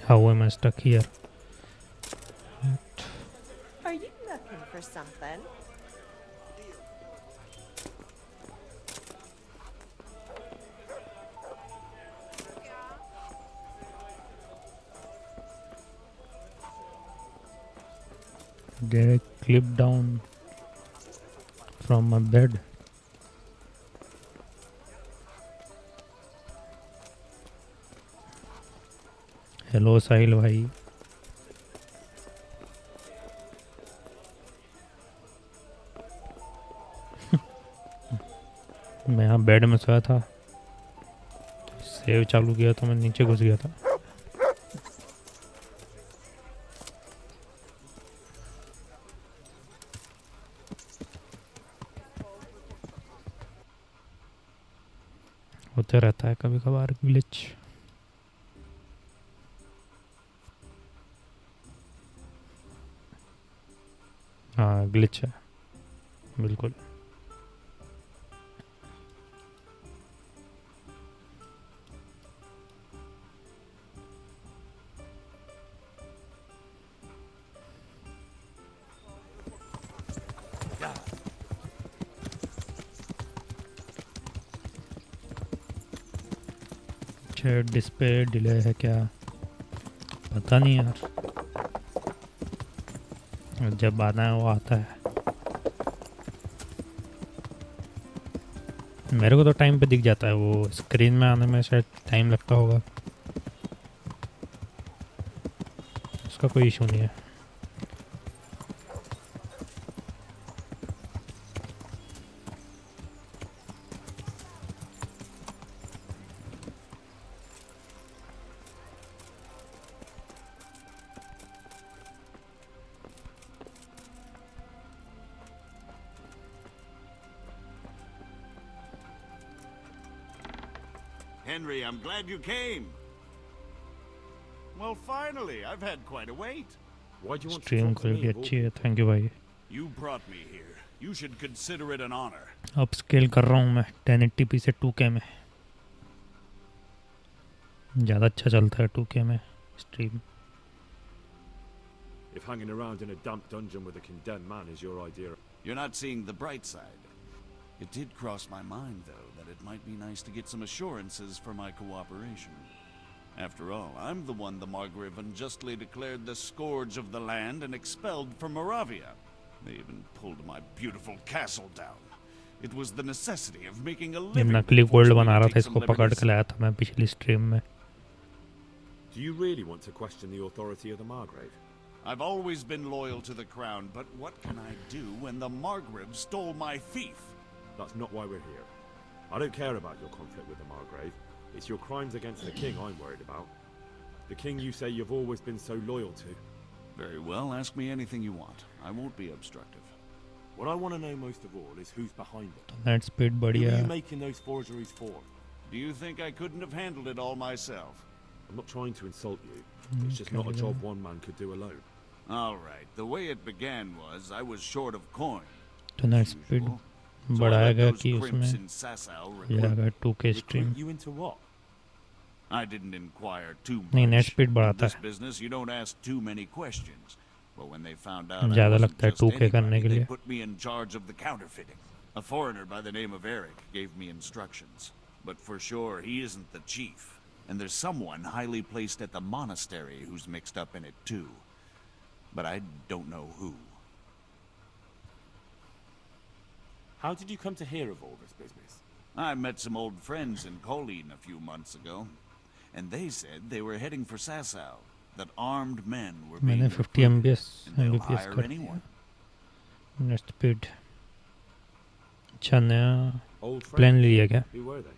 How am I stuck here? Are you looking for something? Did I clip down from my bed? Hello Sahil भाई। मैं यहाँ bed में सोया था, save चालू किया तो मैं नीचे घुस गया था। होते रहता है कभी कभार ग्लिच। हाँ ग्लिच है बिल्कुल। डिस्प्ले डिले है क्या पता नहीं यार, जब आना है वो आता है। मेरे को तो टाइम पे दिख जाता है, वो स्क्रीन में आने में शायद टाइम लगता होगा, उसका कोई इशू नहीं है। Henry, I'm glad you came. Well, finally, I've had quite a wait. Why do you want to stream talk to me? Quality अच्छी है, थैंक यू भाई। You brought me here. You should consider it an honor. अब scale कर रहा हूँ मैं 1080p से 2K में, ज़्यादा अच्छा चलता है 2K में stream. If hanging around in a damp dungeon with a condemned man is your idea. You're not seeing the bright side. It did cross my mind, though, that it might be nice to get some assurances for my cooperation. After all, I'm the one the Margrave unjustly declared the scourge of the land and expelled from Moravia. They even pulled my beautiful castle down. It was the necessity of making a ये living. नकली gold बना रहा था, इसको पकड़ के लाया था मैं पिछली स्ट्रीम में। Do you really want to question the authority of the Margrave? I've always been loyal to the crown, but what can I do when the Margrave stole my fief? That's not why we're here. I don't care about your conflict with the Margrave. It's your crimes against the king I'm worried about. The king you say you've always been so loyal to. Very well, ask me anything you want. I won't be obstructive. What I want to know most of all is who's behind it. Net speed Who बढ़िया are you है। making those forgeries for? Do you think I couldn't have handled it all myself? I'm not trying to insult you. It's just not a job one man could do alone. All right, the way it began was I was short of coin. तो net as speed usual. So I बढ़ाया let गया those कि crimps उसमें in Sasau ये आ recruit. गया 2K stream. Recruit you into what? I didn't inquire too much. नहीं net speed In बढ़ाता this है, business, you don't ask too many questions. But when they found out I ज़्यादा wasn't लगता है just 2K करने anybody, के they लिए। put me in charge of the counterfeiting. A foreigner by the name of Eric gave me instructions. but for sure he isn't the chief. And there's someone highly placed at the monastery who's mixed up in it too. But I don't know who. How did you come to hear of all this business? I met some old friends in Colleen a few months ago, and they said they were heading for Sasau, that armed men were being मैंने 50 recruited, mbps and they'll mbps hire कर anyone. दिया net speed अच्छा नया Old plan friends? लिया क्या Who were they?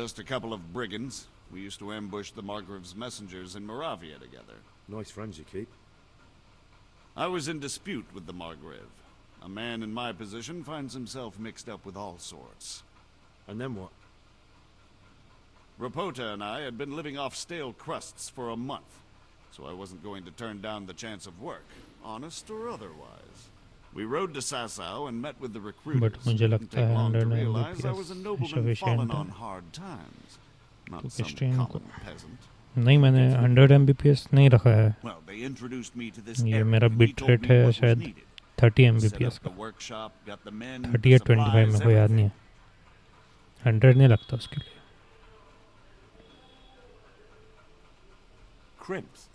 Just a couple of brigands. We used to ambush the Margrave's messengers in Moravia together. Nice friends you keep. I was in dispute with the Margrave. A man in my position finds himself mixed up with all sorts. And then what? Rapota and I had been living off stale crusts for a month, so I wasn't going to turn down the chance of work, honest or otherwise. We rode to Sasau and met with the recruiters. But मुझे Didn't लगता take है long to 100 realize I mbps was a nobleman sufficient fallen है on hard times, not तो some stream को common peasant. नहीं मैंने 100 mbps नहीं रखा है Well, they introduced me to this ये Eric, मेरा and he bit told rate me है what was शायद needed. 30 Set mbps up the का workshop, got the men, 30 the या 25 supplies, मेरे को याद नहीं everything. है 100 नहीं लगता उसके लिए Crimps?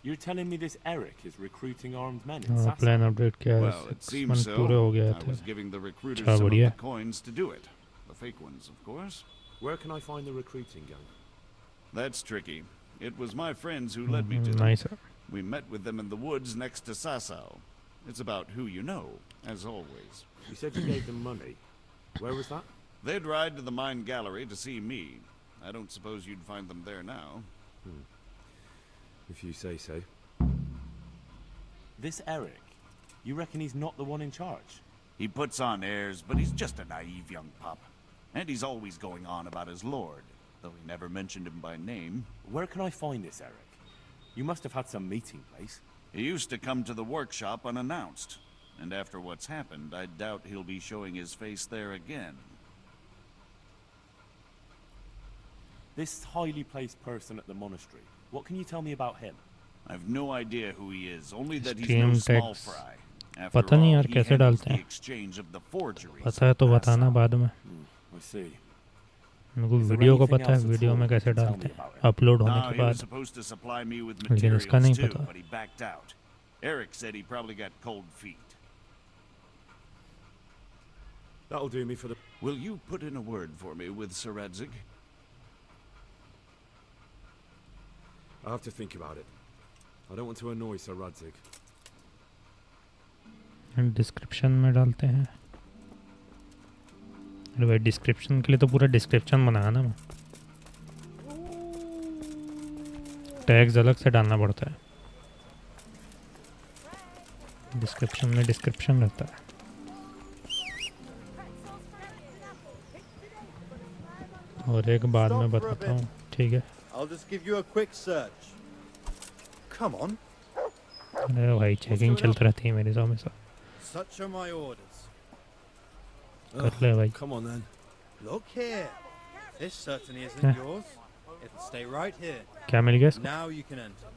You're telling me this Eric is recruiting armed men in हाँ Sasau? प्लान अपडेट किया है Well, it 6 seems month so. पूरे हो गए I थे was giving the recruiters अच्छा some of बढ़िया the coins to do it. The fake ones, of course. Where can I find the recruiting gang? That's tricky. It was my friends who led me to them. Nice है We met with them in the woods next to Sasau. It's about who you know, as always. You said you gave them money. Where was that? They'd ride to the mine gallery to see me. I don't suppose you'd find them there now. If you say so. This Eric, you reckon he's not the one in charge? He puts on airs, but he's just a naive young pup. And he's always going on about his lord, though he never mentioned him by name. Where can I find this Eric? You must have had some meeting place. He used to come to the workshop unannounced. And after what's happened, I doubt he'll be showing his face there again. This highly placed person at the monastery, what can you tell me about him? I've no idea who he is, only that he's Stream no small text. fry. After पता नहीं all, यार he कैसे handles डालते the हैं exchange of the forgeries. पता है तो बताना बाद में I see. मेरे को Is there वीडियो को anything पता है else at वीडियो all में you कैसे can tell डालते me हैं about him? अपलोड होने No, के he was बाद supposed to supply me with लेकिन इसका नहीं materials too, पता but he backed out. Eric said he probably got cold feet. That'll do me for the... Will you put in a word for me with Sir Radzig? I'll have to think about it. I don't want to annoy Sir Radzig. Description में डालते हैं अरे भाई description के लिए तो पूरा description बनाया ना मैं टैग्स अलग से डालना पड़ता है डिस्क्रिप्शन में डिस्क्रिप्शन रहता है और एक बाद में बताता हूँ ठीक है I'll just give you a quick search. Come on. अरे भाई चेकिंग चलती रहती है मेरे हमेशा Such are my orders. कर ले भाई Come on then. Look here. This certainly isn't Yeah. yours. It'll stay right here. क्या मिल गया इसको Now you can enter.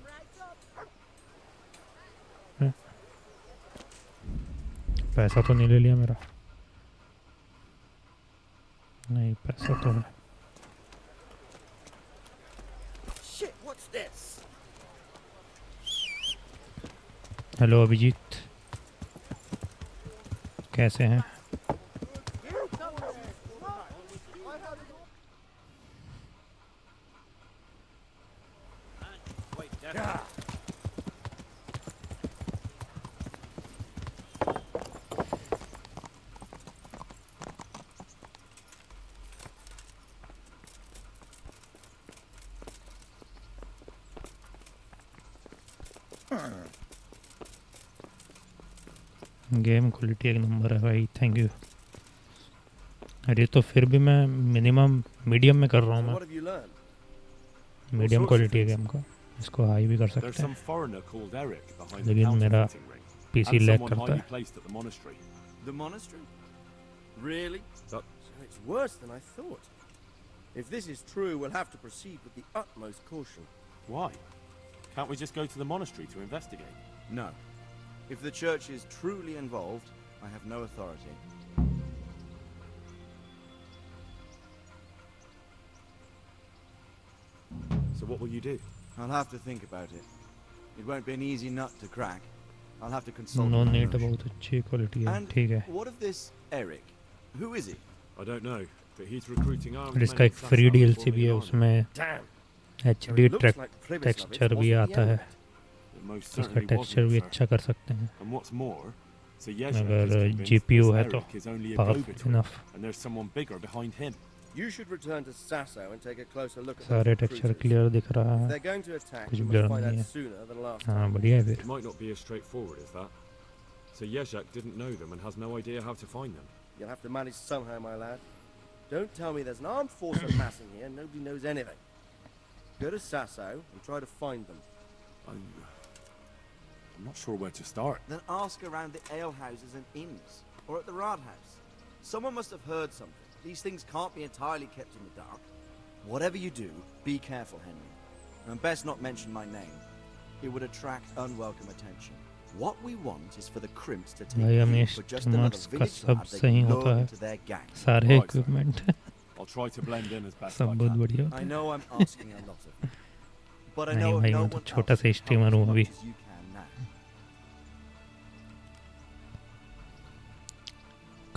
पैसा तो नहीं ले लिया मेरा नहीं पैसा तो है Shit, what's this? Hello Abhijit कैसे हैं गेम क्वालिटी एक नंबर है भाई थैंक यू अरे तो फिर भी मैं मिनिमम मीडियम में कर रहा हूँ So मैं what have you learned? Medium quality है गेम का इसको हाई भी कर There's सकते some हैं foreigner called Eric behind the लेकिन मेरा counterfeiting ring. PC And lag someone करता highly है placed at the monastery. The monastery? Really? That- So it's worse than I thought. If this is true, we'll have to proceed with the utmost caution. Why? Can't we just go to the monastery to investigate? No. If the church is truly involved, I have no authority. So what will you do? I'll have to think about it. It won't be an easy nut to crack. I'll have to consult no my net notion. बहुत अच्छी quality है And ठीक है what of this Eric? Who is he? I don't know, but he's recruiting armed और men इसका in एक free Sasau to DLC form भी है an army. उसमें Damn. HD So it looks like Primus of it texture भी wasn't the आता है end of it. It most उसका certainly टेक्सचर wasn't, भी sir. अच्छा कर सकते हैं And what's more, Sir Yezhak अगर is convinced GPU this है तो Eric is only a powerful go-between, enough and there's someone bigger behind him. You should return to Sasau and take a closer look at सारे those texture recruiters. Clear दिख रहा If है they're going to attack, कुछ you blur must find नहीं out है sooner than last हाँ time. बढ़िया है It फिर might not be as straightforward as that. So Yezhak didn't know them and has no idea how to find them. You'll have to manage somehow, my lad. Don't tell me there's an armed force amassing here and nobody knows anything. Go to Sasau and try to find them. I'm not sure where to start. Then ask around the alehouses and inns, or at the Rathaus. Someone must have heard something. These things can't be entirely kept in the dark. Whatever you do, be careful, Henry. And best not mention my name. It would attract unwelcome attention. What we want is for the crimps to take भाई you हमें for just another steamers का village सब lad they सही can होता lure है into their gang. सारे Right, sir. Equipment I'll try to blend in as best I सब बहुत can. बढ़िया होता I है know I'm asking a lot of you, but I नहीं know of भाई no मैं तो one छोटा else सा who can स्ट्रीमर help हूँ as अभी much as you can now.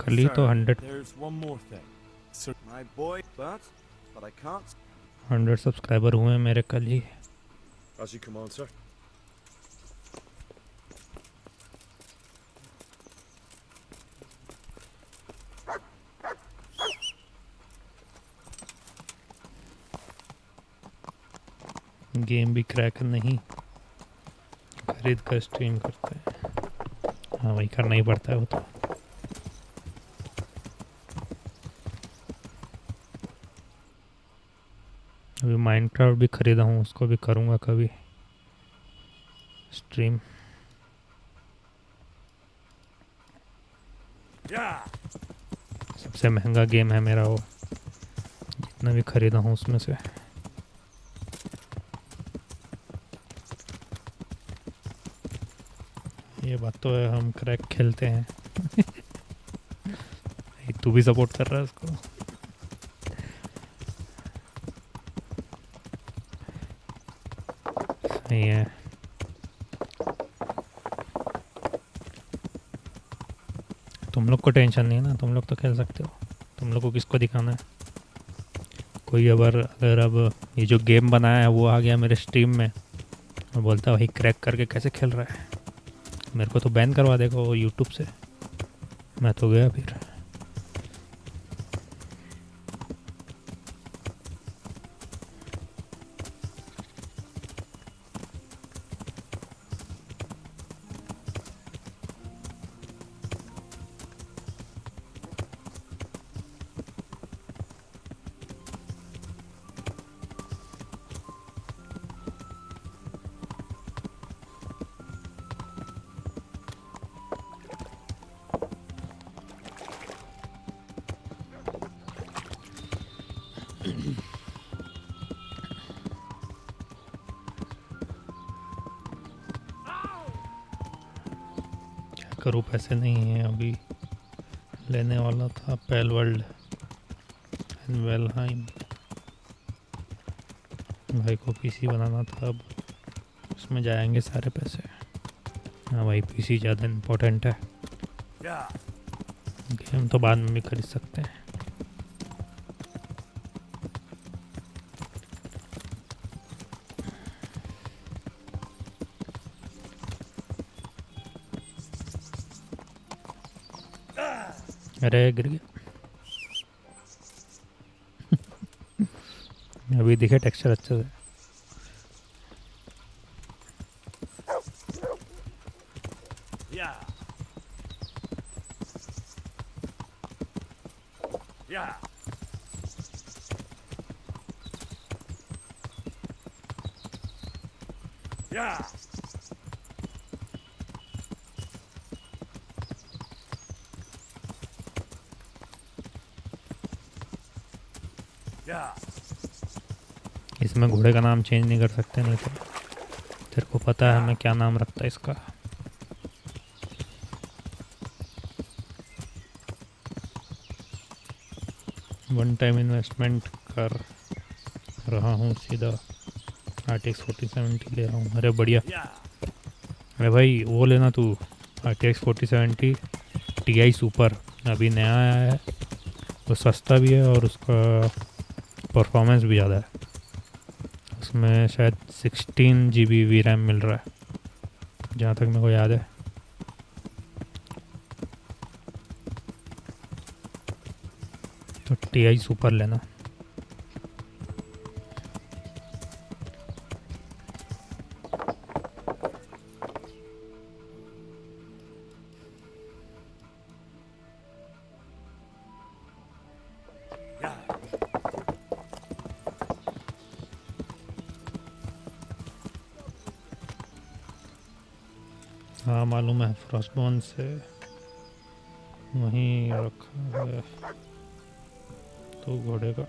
कल ही तो Sir, 100 there's one more thing. Sir, My boy, but I can't. 100 subscriber हुए हैं मेरे कल ही As you command, sir. Game भी क्रैक नहीं खरीद कर स्ट्रीम करते हैं हाँ वही करना ही पड़ता है वो तो अभी माइनक्राफ्ट भी खरीदा हूँ उसको भी करूँगा कभी स्ट्रीम सबसे महंगा गेम है मेरा वो जितना भी खरीदा हूँ उसमें से ये बात तो है हम क्रैक खेलते हैं तू भी सपोर्ट कर रहा है उसको सही है तुम लोग को टेंशन नहीं है ना तुम लोग तो खेल सकते हो तुम लोग को किसको दिखाना है कोई अगर अब ये जो गेम बनाया है वो आ गया मेरे स्ट्रीम में और बोलता है भाई क्रैक करके कैसे खेल रहा है मेरे को तो बैन करवा देगा वो यूट्यूब से मैं तो गया फिर करूँ पैसे नहीं है अभी लेने वाला था पेल वर्ल्ड एंड वेलहाइम भाई को पीसी बनाना था अब उसमें जाएंगे सारे पैसे हाँ भाई पीसी ज़्यादा इम्पोर्टेंट है गेम तो बाद में भी खरीद सकते हैं अरे गिर गया अभी दिखे टेक्सचर अच्छे से इसमें घोड़े का नाम चेंज नहीं कर सकते नहीं तो तेरे को पता है मैं क्या नाम रखता है इसका वन टाइम इन्वेस्टमेंट कर रहा हूँ सीधा RTX 4070 ले रहा हूँ। अरे बढ़िया। अरे भाई वो लेना तू, RTX 4070 Ti सुपर, अभी नया आया है, वो सस्ता भी है और उसका परफॉर्मेंस भी ज़्यादा है। उसमें शायद 16 GB VRAM मिल रहा है जहाँ तक मेरे को याद है। तो Ti सुपर लेना। हाँ मालूम है, फ्रॉस्टबॉर्न से वहीं रखा है तो घोड़े का।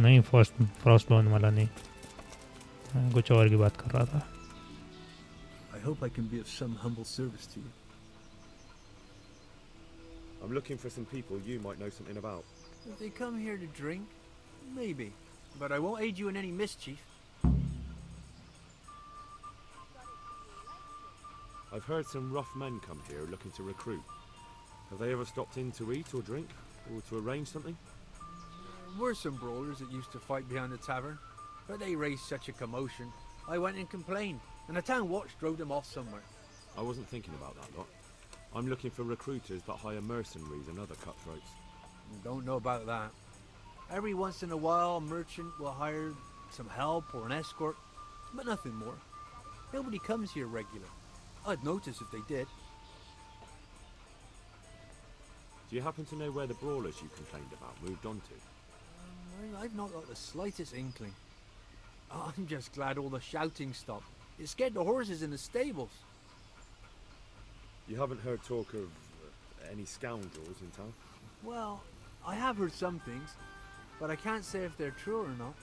नहीं फ्रॉस्टबॉर्न वाला नहीं, मैं कुछ और की बात कर रहा था। I hope I can be of some humble service to you. I'm looking for some people you might know something about. If they come here to drink, maybe. But I won't aid you in any mischief. I've heard some rough men come here looking to recruit. Have they ever stopped in to eat or drink? Or to arrange something? There were some brawlers that used to fight behind the tavern, but they raised such a commotion. I went and complained, and the town watch drove them off somewhere. I wasn't thinking about that lot. I'm looking for recruiters that hire mercenaries and other cutthroats. Don't know about that. Every once in a while, a merchant will hire some help or an escort, but nothing more. Nobody comes here regular. I'd notice if they did. Do you happen to know where the brawlers you complained about moved on to? I've not got the slightest inkling. I'm just glad all the shouting stopped. It scared the horses in the stables. You haven't heard talk of any scoundrels in town? Well, I have heard some things, but I can't say if they're true or not.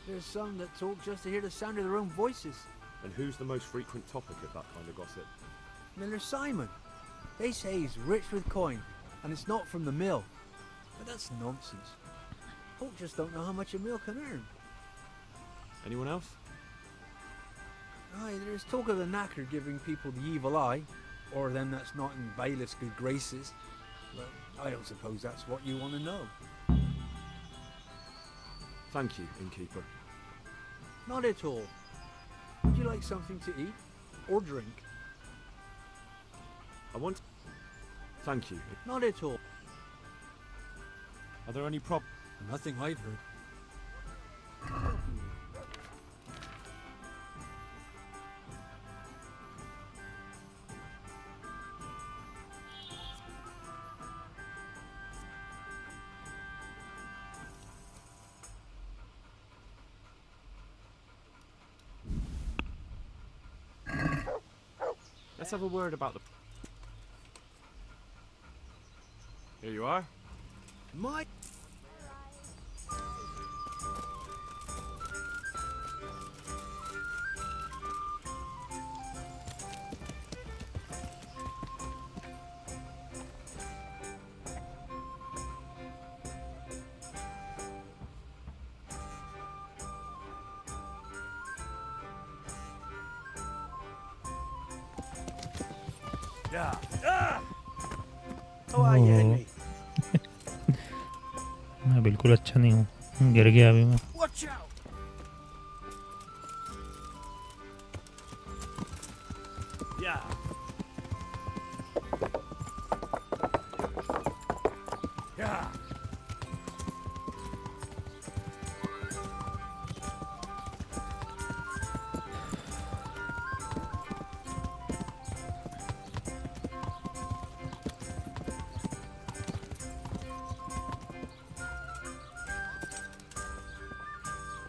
There's some that talk just to hear the sound of their own voices. And who's the most frequent topic of that kind of gossip? Miller Simon. They say he's rich with coin, and it's not from the mill. But that's nonsense. Folk just don't know how much a mill can earn. Anyone else? Aye, there's talk of the knacker giving people the evil eye, or them that's not in bailiff's good graces. But I don't suppose that's what you want to know. Thank you, innkeeper. Not at all. Would you like something to eat? Or drink? I want... Thank you. Not at all. Are there any Nothing I've heard. Let's have a word about the... Here you are. My... How are you, Henry? मैं बिल्कुल अच्छा नहीं हूँ, गिर गया अभी मैं। Watch out! Yeah. Yeah.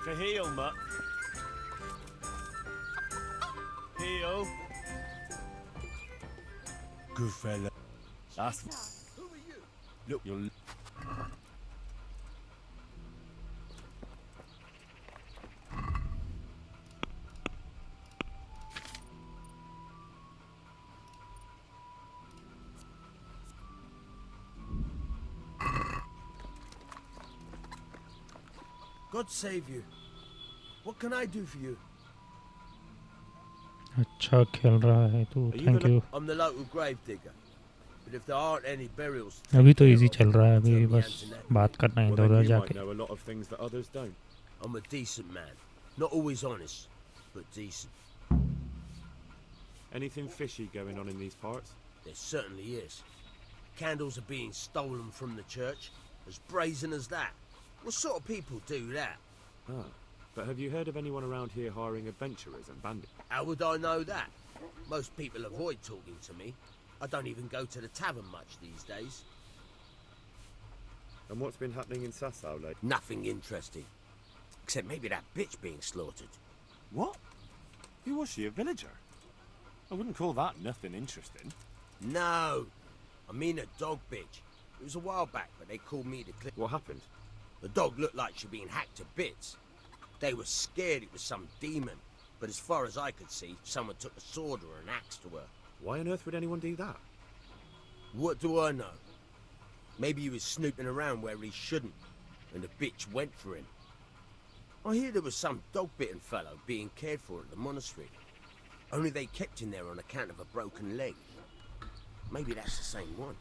To heal, mutt. Heal. Good fella. That's... Who are you? Look, you're... God save you. What can I do for you? अच्छा खेल रहा है तू, thank you. I'm the local grave digger. But if there aren't any burials, अभी तो easy चल रहा है, अभी बस बात करना है Well, इधर then उधर you might जाके। know a lot of things that others don't. I'm a decent man. Not always honest, but decent. Anything fishy going on in these parts? There certainly is. Candles are being stolen from the church. As brazen as that. What sort of people do that? Ah, but have you heard of anyone around here hiring adventurers and bandits? How would I know that? Most people avoid talking to me. I don't even go to the tavern much these days. And what's been happening in Sasau lately? Nothing interesting. Except maybe that bitch being slaughtered. What? Who was she, a villager? I wouldn't call that nothing interesting. No. I mean a dog bitch. It was a while back, but they called me to clip. What happened? The dog looked like she'd been hacked to bits. They were scared it was some demon. But as far as I could see, someone took a sword or an axe to her. Why on earth would anyone do that? What do I know? Maybe he was snooping around where he shouldn't, and the bitch went for him. I hear there was some dog-bitten fellow being cared for at the monastery. Only they kept him there on account of a broken leg. Maybe that's the same one.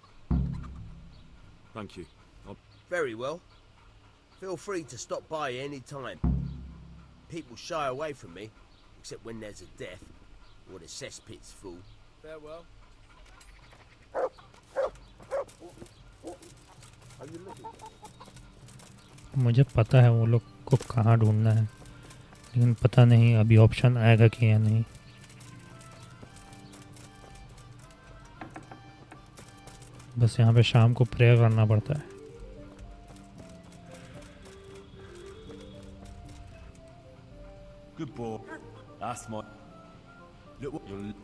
Thank you. Very well. Feel free to stop by any time. People shy away from me, except when there's a death, or the cesspit's full. Farewell. मुझे पता है वो लोग को कहाँ ढूंढना है, लेकिन पता नहीं अभी ऑप्शन आएगा कि या नहीं। बस यहाँ पे शाम को प्रेयर करना पड़ता है। Good boy. That's my... Look, you're...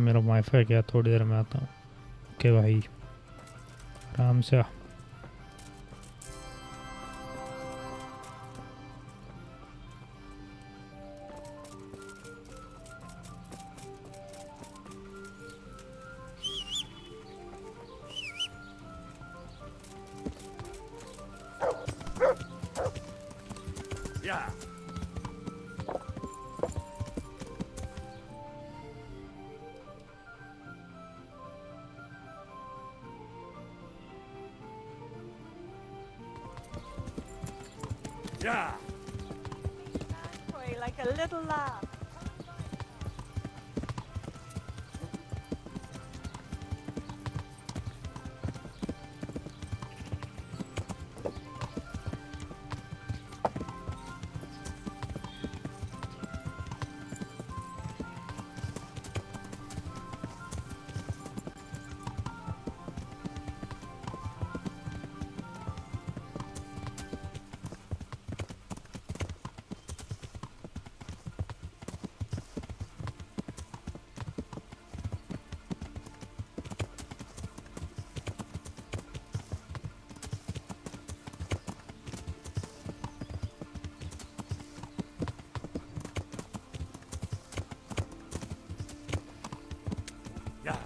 मेरा वाईफाई गया, थोड़ी देर में आता हूँ। ओके भाई, आराम से आ। Yeah. Yeah. Pray like a little lamb. Yeah.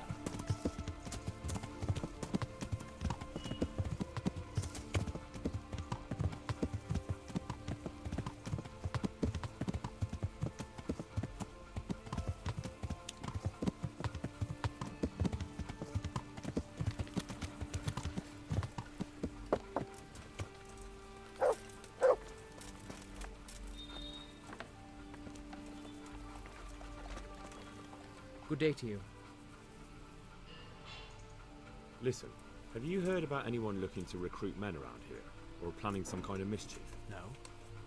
Good day to you. Listen, have you heard about anyone looking to recruit men around here? Or planning some kind of mischief? No?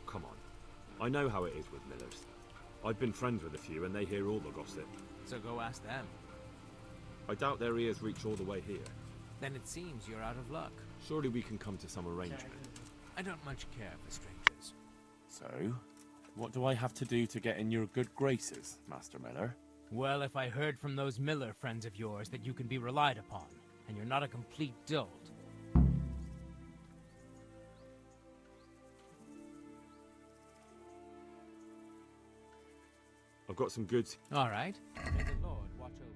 Come on. I know how it is with millers. I've been friends with a few and they hear all the gossip. So go ask them. I doubt their ears reach all the way here. Then it seems you're out of luck. Surely we can come to some arrangement. I don't much care for strangers. So, what do I have to do to get in your good graces, Master Miller? Well, if I heard from those Miller friends of yours that you can be relied upon, and you're not a complete dolt. I've got some goods. All right. May the Lord watch over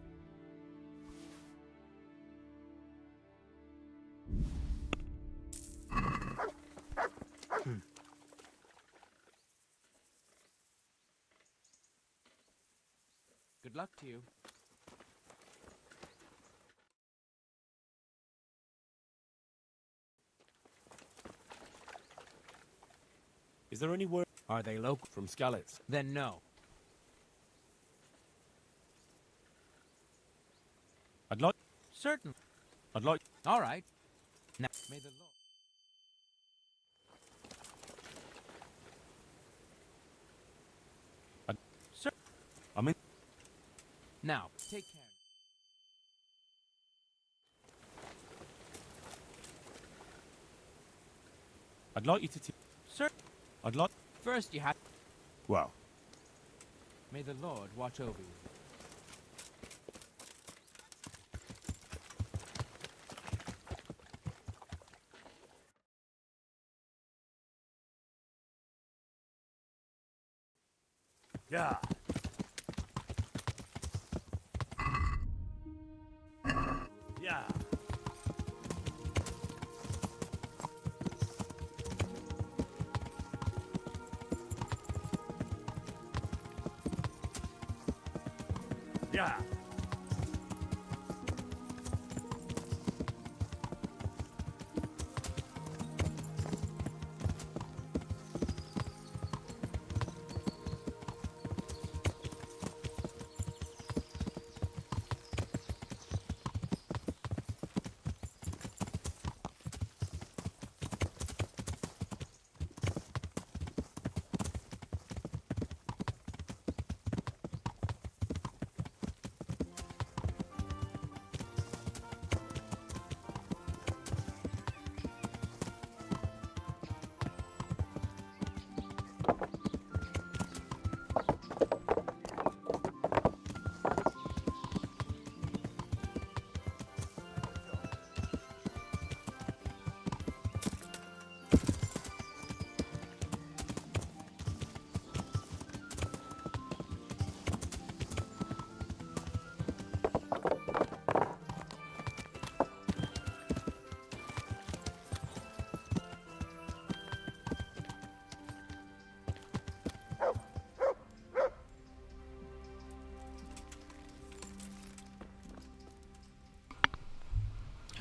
you. Good luck to you. Is there any word Are they local? from Skalitz? Then no. Certain. I'd like... All right. Now, may the Lord... Sir. I'm in... Now, take care. I'd like you to... Sir. I'd like... First you have... Well, May the Lord watch over you. yeah. Yeah. Yeah.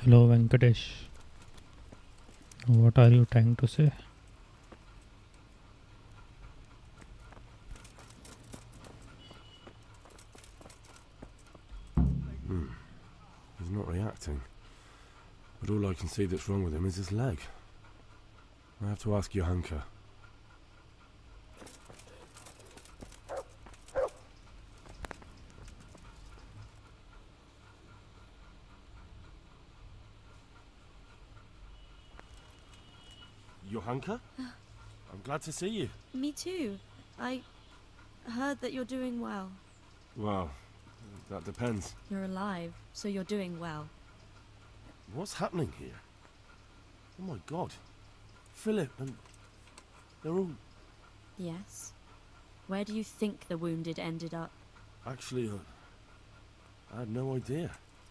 Hello, Venkatesh. What are you trying to say? He's not reacting. But all I can see that's wrong with him is his leg. I have to ask Johanka. Johanka? I'm glad to see you. Me too. I heard that you're doing well. Well, that depends. You're alive, so you're doing well. What's happening here? Oh my god. Philip and... they're all... Yes. Where do you think the wounded ended up? Actually, I had no idea.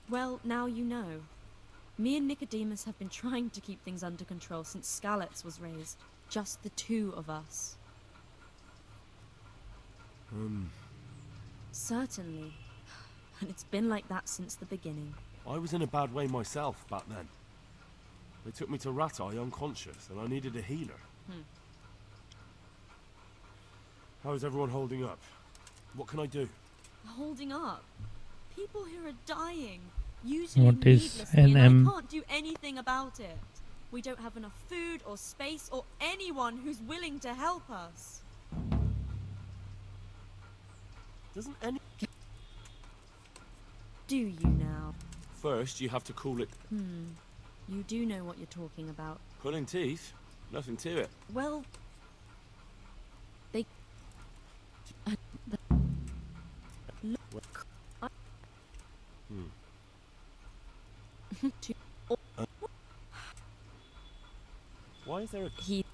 Well, now you know. Me and Nicodemus have been trying to keep things under control since Skalitz was raised. Just the two of us. Certainly. And it's been like that since the beginning. I was in a bad way myself back then. They took me to Ratai unconscious, and I needed a healer. How is everyone holding up? What can I do? Holding up? People here are dying. Usually What is needlessly, and NM? I can't do anything about it. We don't have enough food or space or anyone who's willing to help us. Doesn't any... Do you now? First, you have to cool it. You do know what you're talking about. Pulling teeth? Nothing to it. Well, they... Look, to Why is there a... he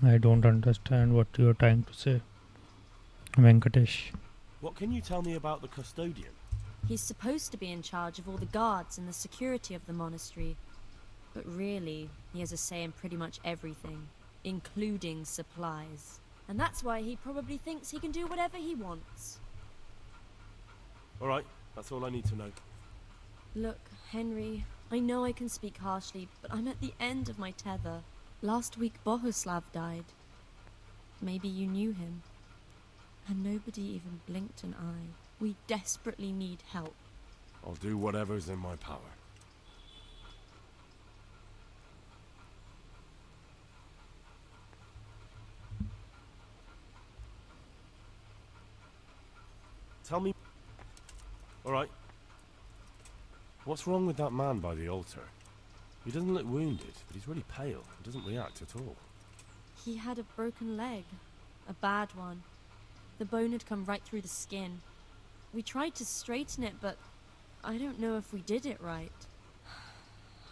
I don't understand what you're trying to say, Venkatesh. What can you tell me about the custodian? he's supposed to be in charge of all the guards and the security of the monastery. But really, he has a say in pretty much everything, including supplies. And that's why he probably thinks he can do whatever he wants. Alright, that's all I need to know. Look, Henry, I know I can speak harshly, but I'm at the end of my tether. Last week Bohuslav died. Maybe you knew him. And nobody even blinked an eye. We desperately need help. I'll do whatever's in my power. Tell me... Alright. What's wrong with that man by the altar? He doesn't look wounded, but he's really pale. He doesn't react at all. He had a broken leg. A bad one. The bone had come right through the skin. We tried to straighten it, but I don't know if we did it right.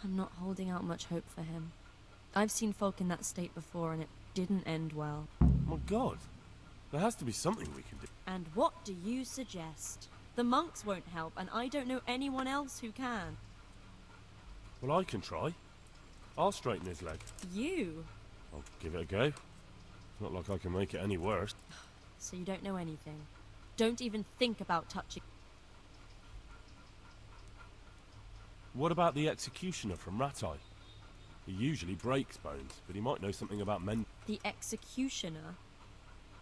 I'm not holding out much hope for him. I've seen folk in that state before, and it didn't end well. My God. There has to be something we can do. And what do you suggest? The monks won't help, and I don't know anyone else who can. Well, I can try. I'll straighten his leg. You? I'll give it a go. It's not like I can make it any worse. So you don't know anything. Don't even think about touching. What about the executioner from Ratai? He usually breaks bones, but he might know something about men. The executioner?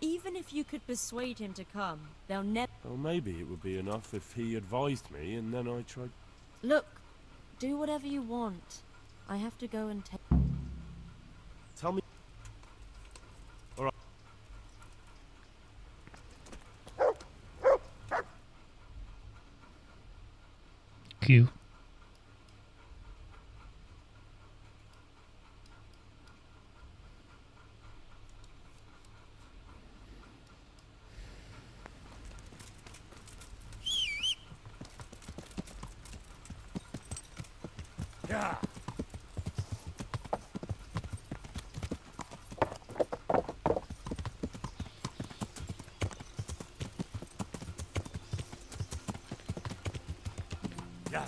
Even if you could persuade him to come, they'll never... Well, maybe it would be enough if he advised me and then I tried... Look, do whatever you want. I have to go and take... Tell me... Alright. Q. Yeah. Yeah.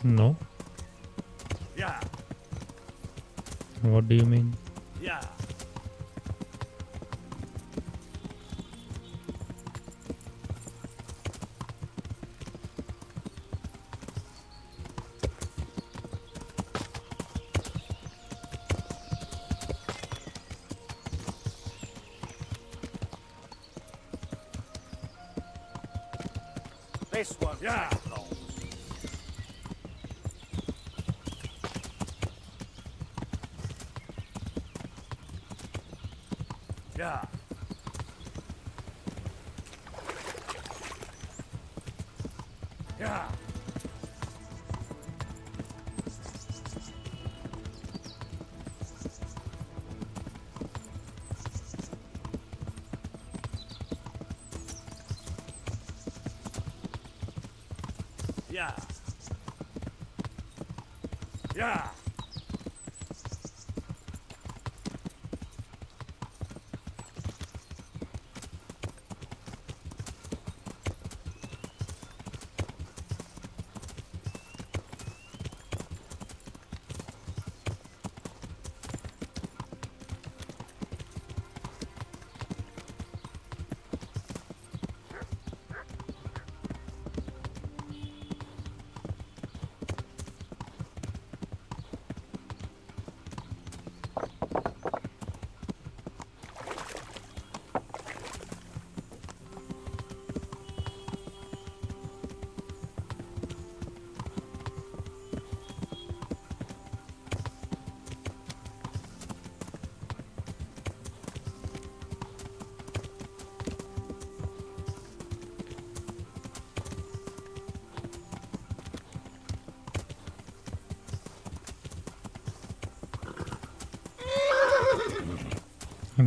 No. Yeah. What do you mean? Yeah. This one. Yeah. Yeah. Yeah. Yeah. Yeah.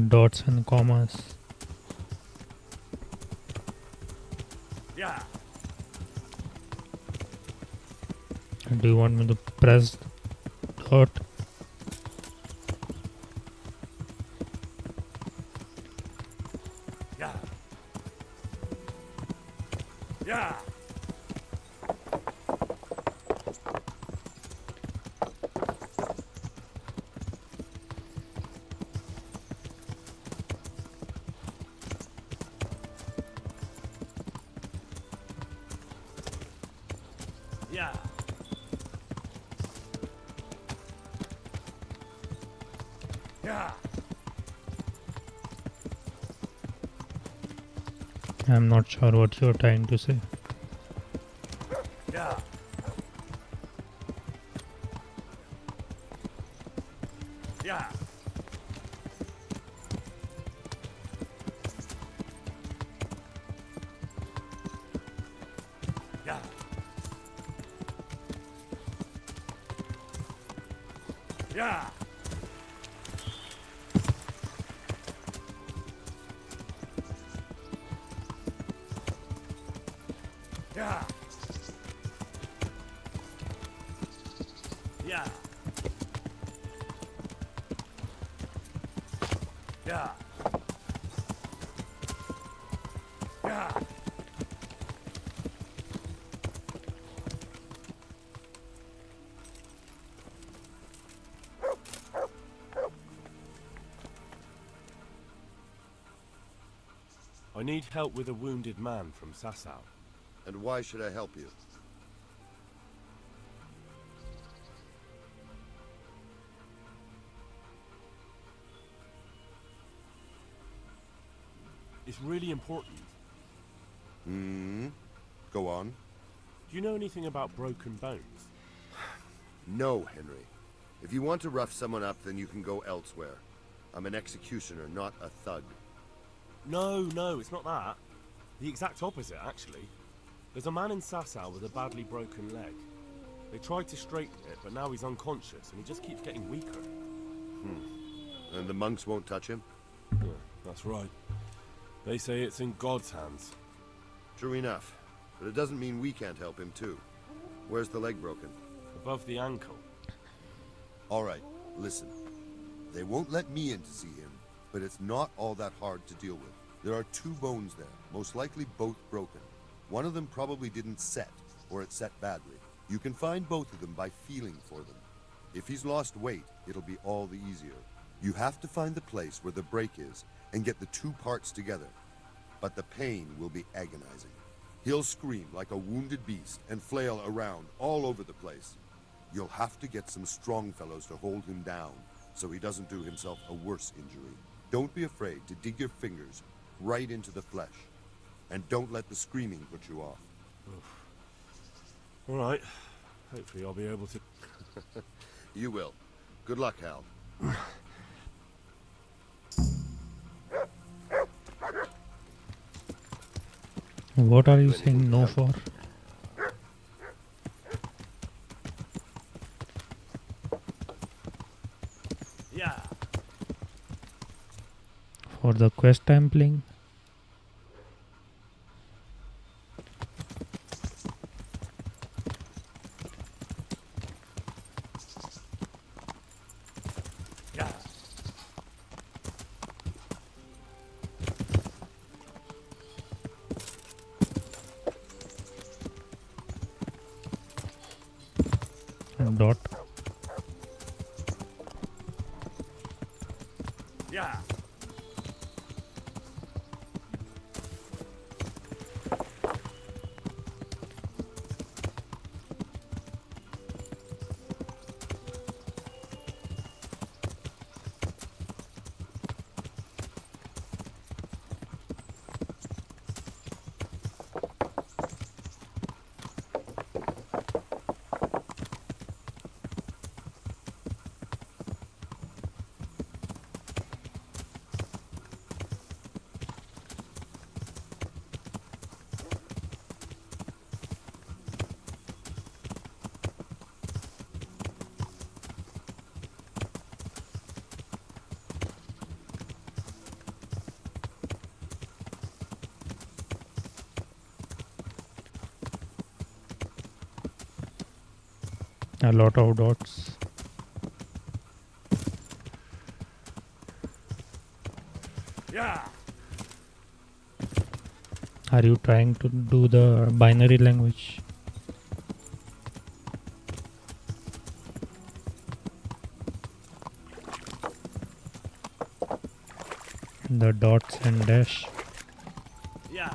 dots and commas. Yeah. Do you want me to press dot? Yeah. Yeah. Yeah. Yeah. I'm not sure what you're trying to say. Yeah. Yeah. Yeah. Yeah. Yeah. Yeah. Yeah. Yeah. I need help with a wounded man from Sasau. And why should I help you? It's really important. Hmm? Go on. Do you know anything about broken bones? No, Henry. If you want to rough someone up, then you can go elsewhere. I'm an executioner, not a thug. No, it's not that. The exact opposite, actually. There's a man in Sasau with a badly broken leg. They tried to straighten it, but now he's unconscious, and he just keeps getting weaker. And the monks won't touch him? Yeah, that's right. They say it's in God's hands. True enough. But it doesn't mean we can't help him, too. Where's the leg broken? Above the ankle. All right, listen. They won't let me in to see him, but it's not all that hard to deal with. There are 2 bones there, most likely both broken. One of them probably didn't set, or it set badly. You can find both of them by feeling for them. If he's lost weight, it'll be all the easier. You have to find the place where the break is and get the 2 parts together. But the pain will be agonizing. He'll scream like a wounded beast and flail around all over the place. You'll have to get some strong fellows to hold him down so he doesn't do himself a worse injury. Don't be afraid to dig your fingers right into the flesh. And don't let the screaming put you off. All right. Hopefully I'll be able to... You will. Good luck, Hal. What are you saying no for? Yeah. For the quest I'm playing? Yeah. Dot. Yeah. A lot of dots. Yeah. Are you trying to do the binary language? The dots and dash. Yeah.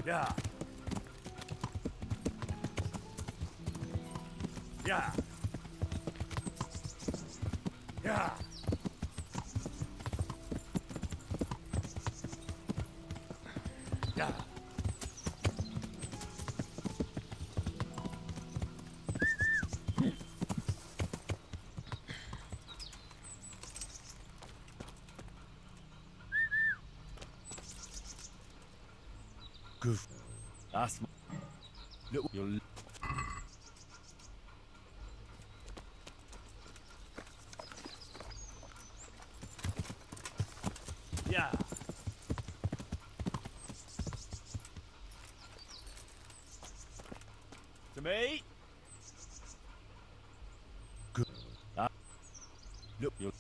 Yeah. Yeah. Yeah. Yeah. Goof. That's look. You're yeah. To me. Good. Look. You're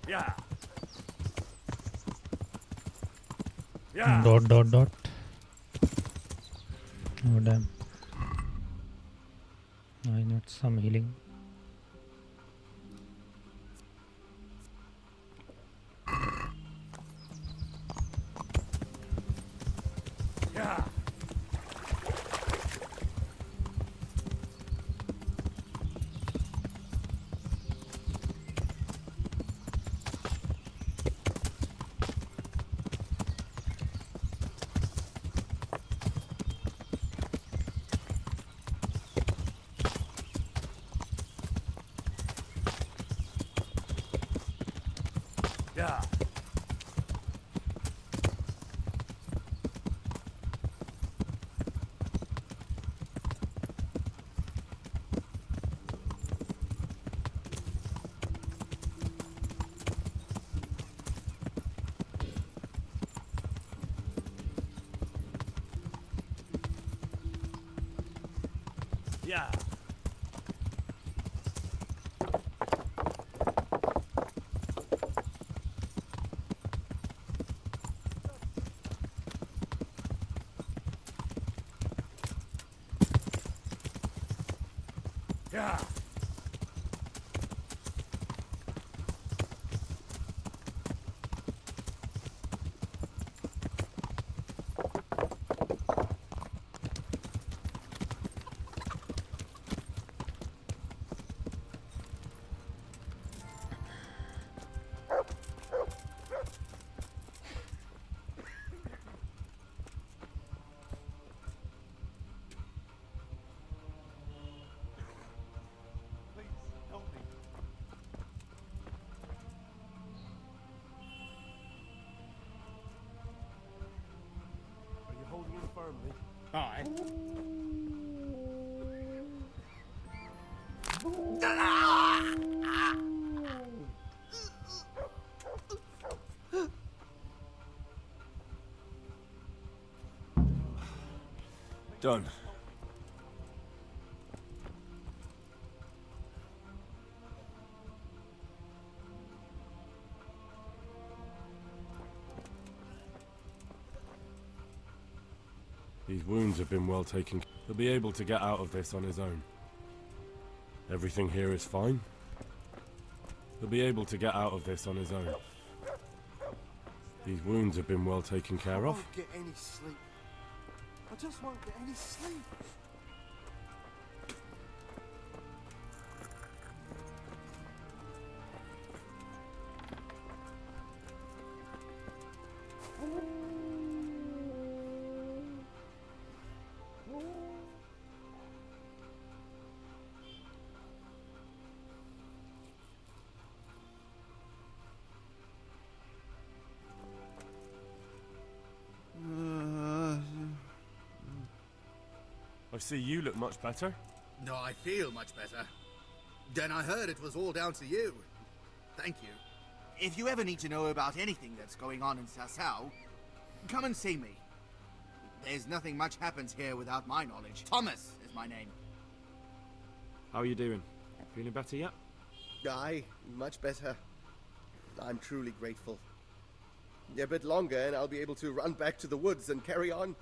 yeah. Yeah. Dot dot dot. Oh damn. I need some healing. Yeah. Yeah. Yeah. Yeah. Please help me. Are you holding him firmly? Aye. Done. These wounds have been well taken. He'll be able to get out of this on his own. Everything here is fine. He'll be able to get out of this on his own. These wounds have been well taken care I of. won't get any sleep. I just won't get any sleep. I see you look much better. No, I feel much better. Then I heard it was all down to you. Thank you. If you ever need to know about anything that's going on in Sasau, come and see me. There's nothing much happens here without my knowledge. Thomas is my name. How are you doing? Feeling better yet? Aye, much better. I'm truly grateful. A bit longer and I'll be able to run back to the woods and carry on.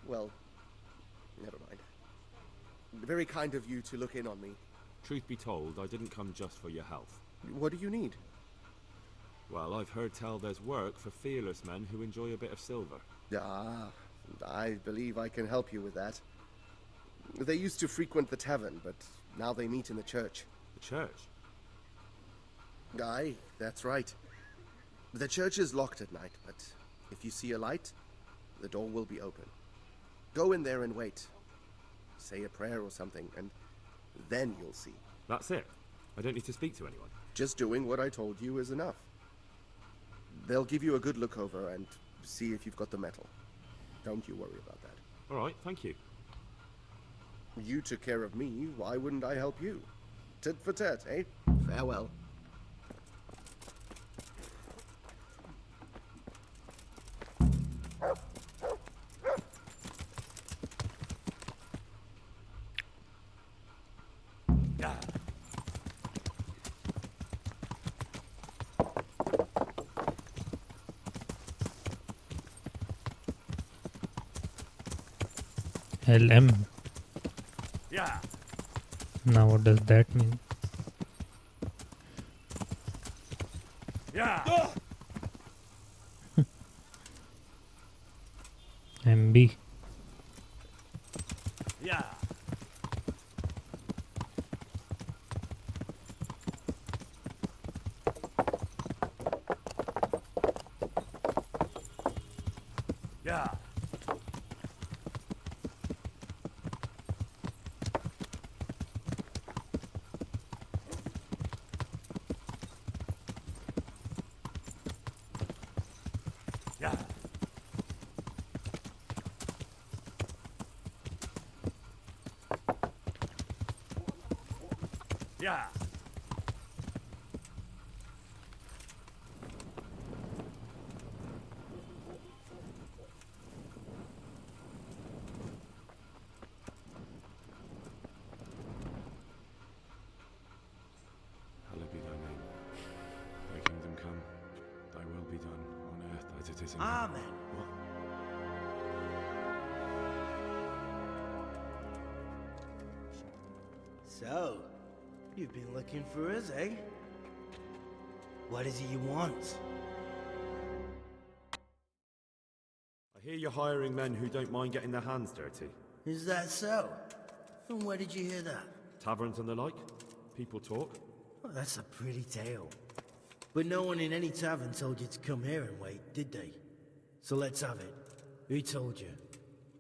Well, never mind. Very kind of you to look in on me. Truth be told, I didn't come just for your health. What do you need? Well, I've heard tell there's work for fearless men who enjoy a bit of silver. Ah, I believe I can help you with that. They used to frequent the tavern, but now they meet in the church. The church? Aye, that's right. The church is locked at night, but if you see a light, the door will be open. Go in there and wait. Say a prayer or something, and then you'll see. That's it? I don't need to speak to anyone? Just doing what I told you is enough. They'll give you a good look over and see if you've got the metal. Don't you worry about that. All right, thank you. You took care of me, why wouldn't I help you? Tit for tat, eh? Farewell. LM. Yeah. Now what does that mean? Yeah. MB. Yeah. Yeah. Yeah. Yeah. Hallowed be thy name. Thy kingdom come. Thy will be done on earth as it is in heaven. Amen. What? So, you've been looking for us, eh? What is it you want? I hear you're hiring men who don't mind getting their hands dirty. Is that so? And where did you hear that? Taverns and the like. People talk. Well, that's a pretty tale. But no one in any tavern told you to come here and wait, did they? So let's have it. Who told you?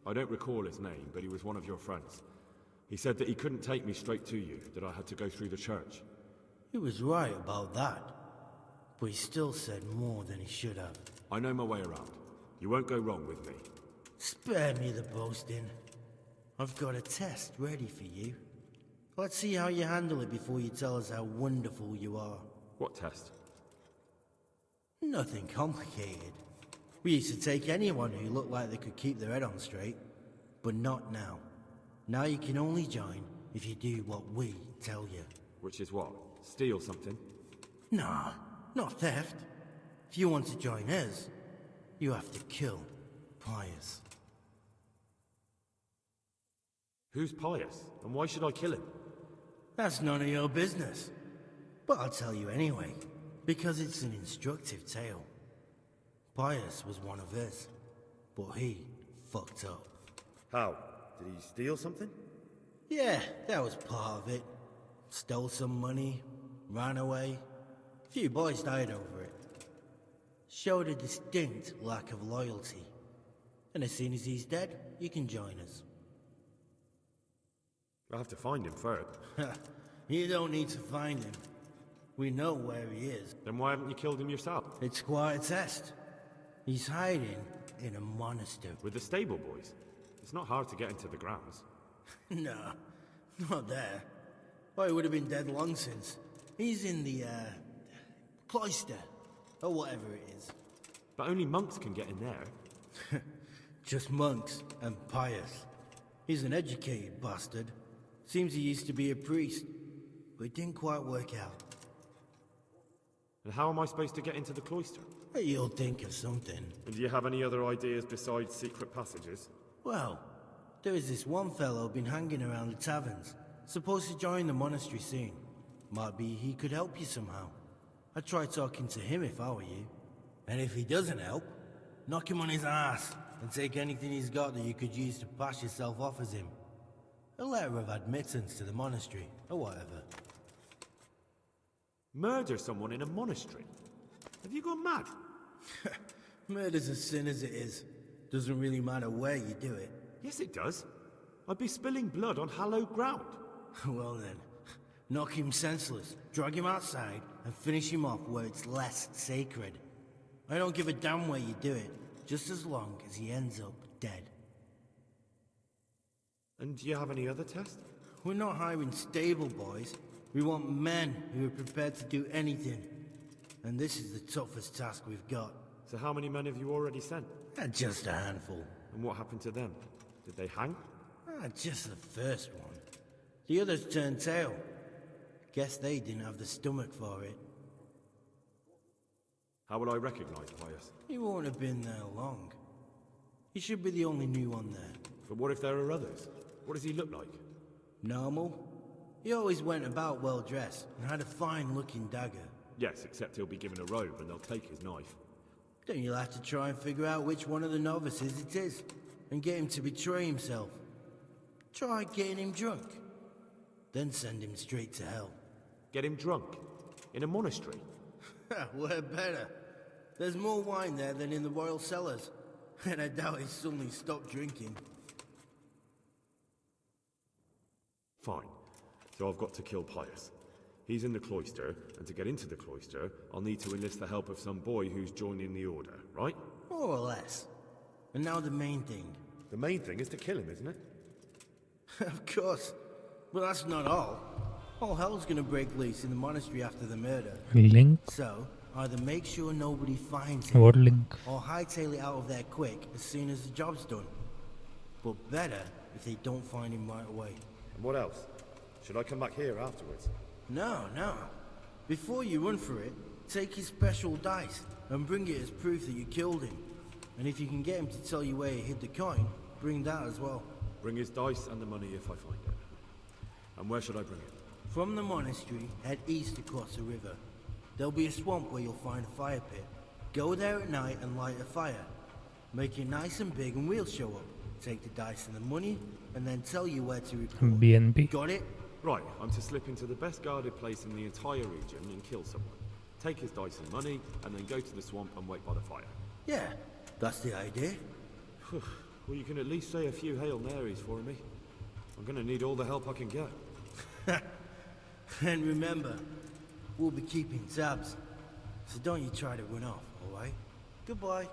I don't recall his name, but he was one of your friends. He said that he couldn't take me straight to you, that I had to go through the church. He was right about that. But he still said more than he should have. I know my way around. You won't go wrong with me. Spare me the boasting. I've got a test ready for you. Let's see how you handle it before you tell us how wonderful you are. What test? Nothing complicated. We used to take anyone who looked like they could keep their head on straight. But not now. Now you can only join if you do what we tell you. Which is what? Steal something? Nah, not theft. If you want to join us, you have to kill Pius. Who's Pius? And why should I kill him? That's none of your business. But I'll tell you anyway, because it's an instructive tale. Pius was one of his, but he fucked up. How? Did he steal something? Yeah, that was part of it. Stole some money, ran away. A few boys died over it. Showed a distinct lack of loyalty. And as soon as he's dead, you can join us. I'll have to find him first. You don't need to find him. We know where he is. Then why haven't you killed him yourself? It's quite a test. He's hiding in a monastery. With the stable boys? It's not hard to get into the grounds. No, not there. Well, he would have been dead long since. He's in the, cloister. Or whatever it is. But only monks can get in there. Just monks and Pius. He's an educated bastard. Seems he used to be a priest, but it didn't quite work out. And how am I supposed to get into the cloister? You'll think of something. And do you have any other ideas besides secret passages? Well, there is this one fellow been hanging around the taverns. Supposed to join the monastery soon. Might be he could help you somehow. I'd try talking to him if I were you. And if he doesn't help, knock him on his ass and take anything he's got that you could use to pass yourself off as him. A letter of admittance to the monastery, or whatever. Murder someone in a monastery? Have you gone mad? Murder's a sin as it is. Doesn't really matter where you do it. Yes, it does. I'd be spilling blood on hallowed ground. Well then, knock him senseless, drag him outside, and finish him off where it's less sacred. I don't give a damn where you do it, just as long as he ends up dead. And do you have any other tests? We're not hiring stable boys. We want men who are prepared to do anything. And this is the toughest task we've got. So how many men have you already sent? Just a handful. And what happened to them? Did they hang? Just the first one. The others turned tail. Guess they didn't have the stomach for it. How will I recognize Pius? He won't have been there long. He should be the only new one there. But what if there are others? What does he look like? Normal. He always went about well dressed and had a fine looking dagger. Yes, except he'll be given a robe and they'll take his knife. Then you'll have to try and figure out which one of the novices it is and get him to betray himself. Try getting him drunk. Then send him straight to hell. Get him drunk? In a monastery? Where better? There's more wine there than in the royal cellars. And I doubt he's suddenly stopped drinking. Fine. So I've got to kill Pius. He's in the cloister, and to get into the cloister, I'll need to enlist the help of some boy who's joining the order, right? More or less. And now the main thing. The main thing is to kill him, isn't it? Of course. But that's not all. All hell's gonna break loose in the monastery after the murder. Link? So, either make sure nobody finds him, What link? or hightail it out of there quick as soon as the job's done. But better if they don't find him right away. And what else? Should I come back here afterwards? No. Before you run for it, take his special dice and bring it as proof that you killed him. And if you can get him to tell you where he hid the coin, bring that as well. Bring his dice and the money if I find it. And where should I bring it? From the monastery, head east across the river. There'll be a swamp where you'll find a fire pit. Go there at night and light a fire. Make it nice and big and we'll show up. Take the dice and the money, and then tell you where to report. BNB. Got it? Right, I'm to slip into the best guarded place in the entire region and kill someone. Take his dice and money, and then go to the swamp and wait by the fire. Yeah, that's the idea. Well, you can at least say a few Hail Marys for me. I'm gonna need all the help I can get. And remember, we'll be keeping tabs. So don't you try to run off, alright? Goodbye.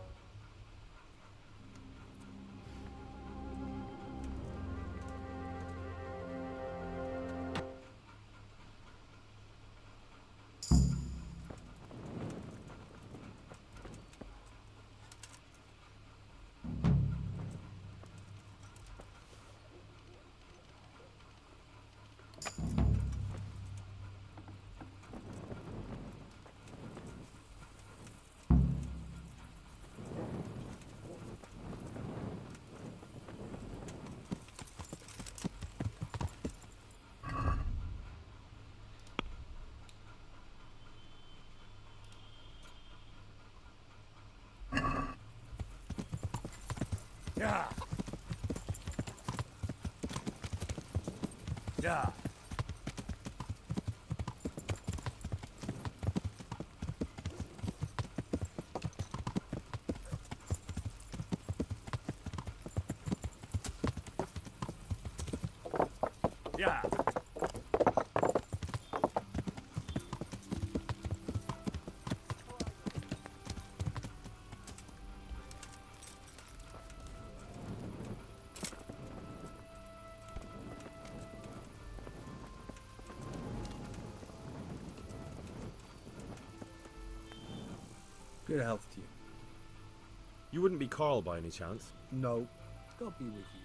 Yeah. Yeah. Yeah. Good health to you. You wouldn't be Carl by any chance? No. God be with you.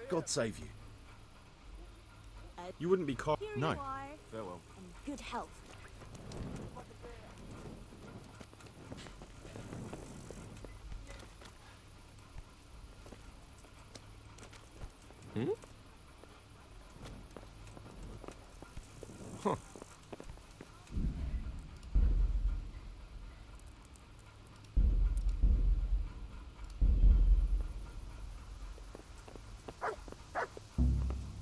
God save you. You wouldn't be Carl. Here No. you are, Farewell. and good health. Hmm? Huh.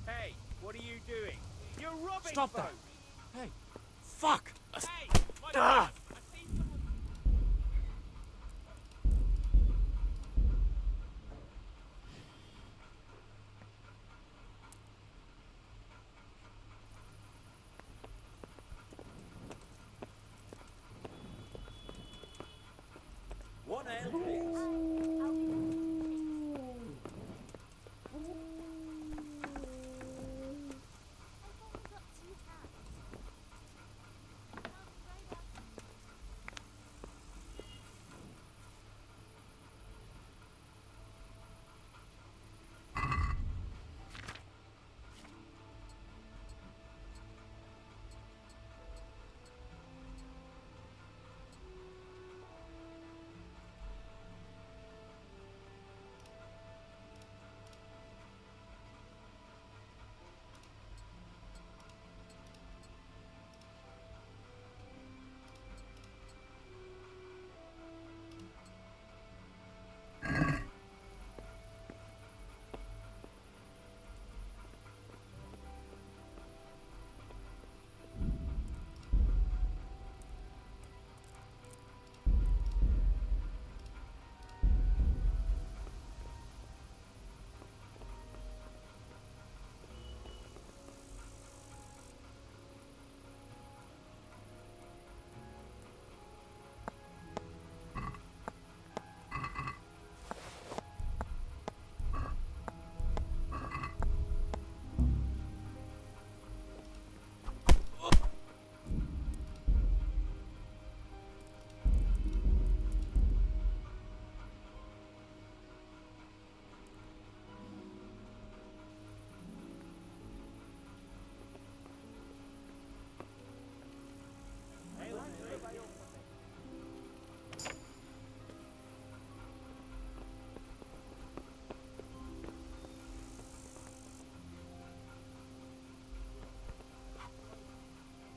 Hey, what are you doing? You're robbing Stop that! folks. Hey! Fuck! Hey, my Ah! God, I see someone. One ale, please.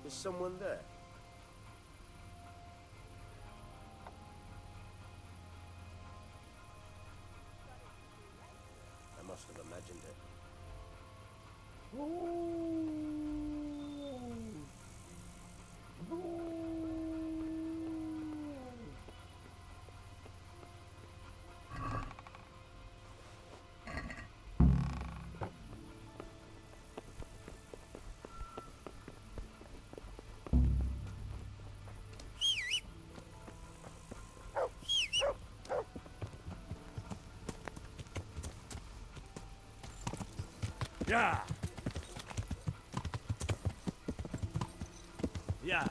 Is someone there? I must have imagined it. Yeah! Yeah!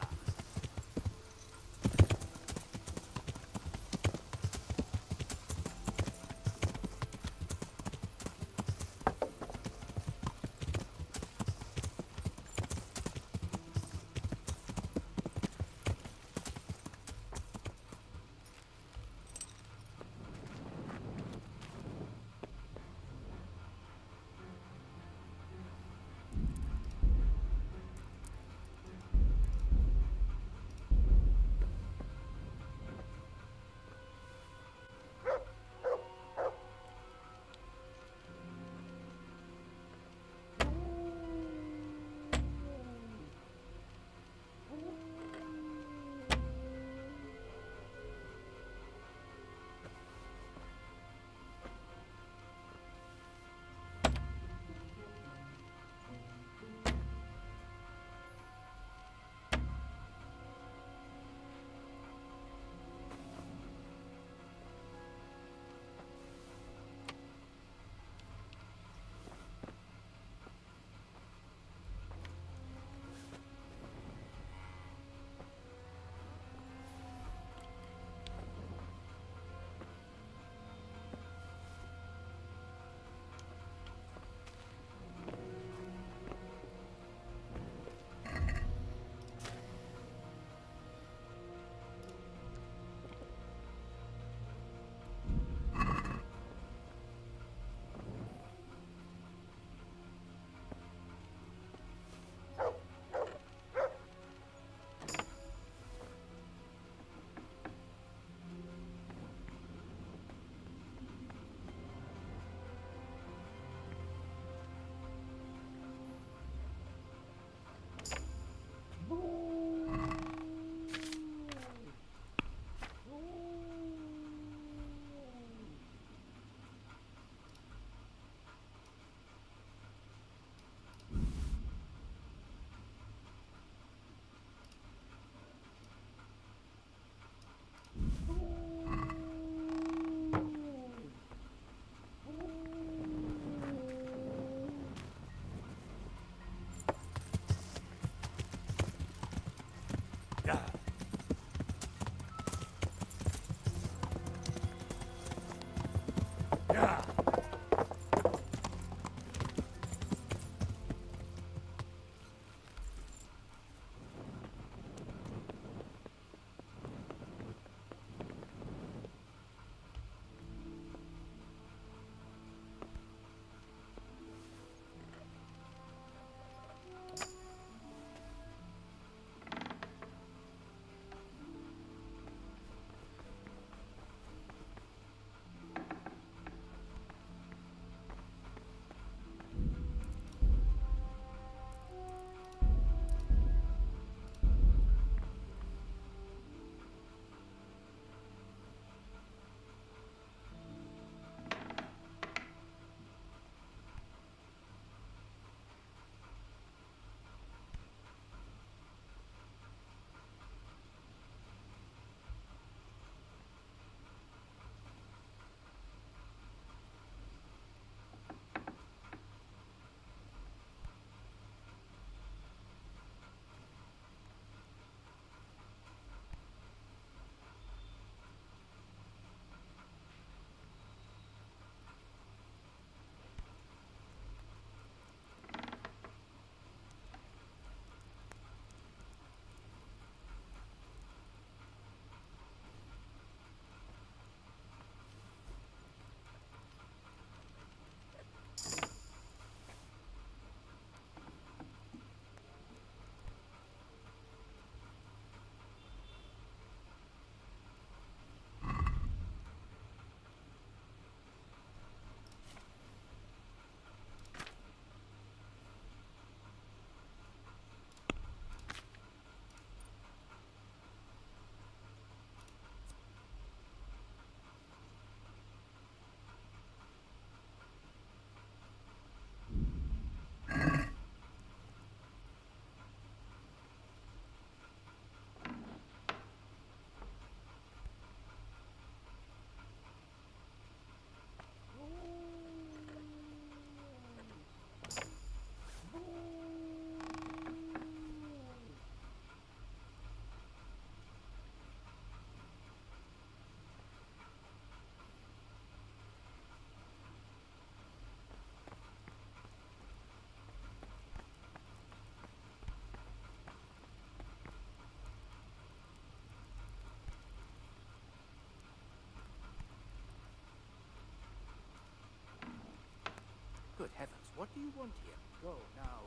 Good heavens, what do you want here? Go now.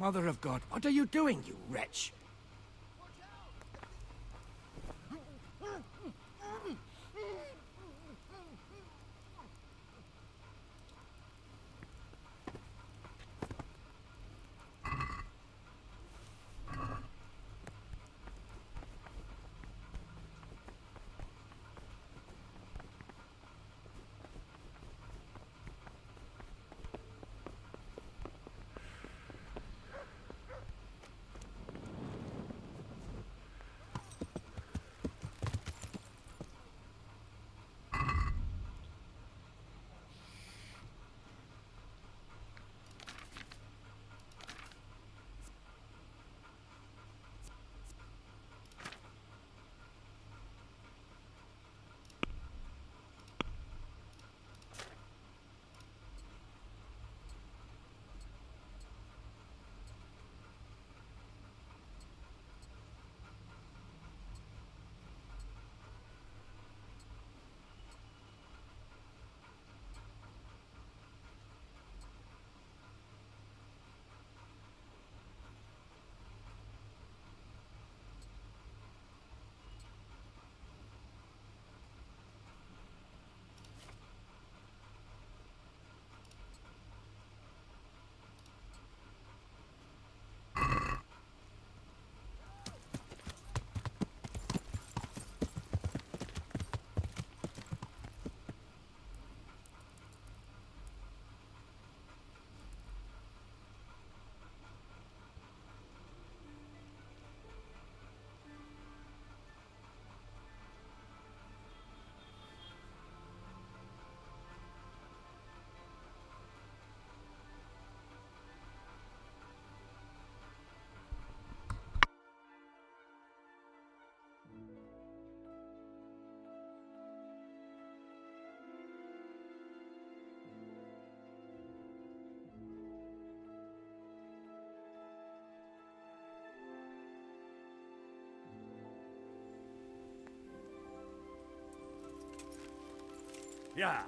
Mother of God, what are you doing, you wretch? Yeah.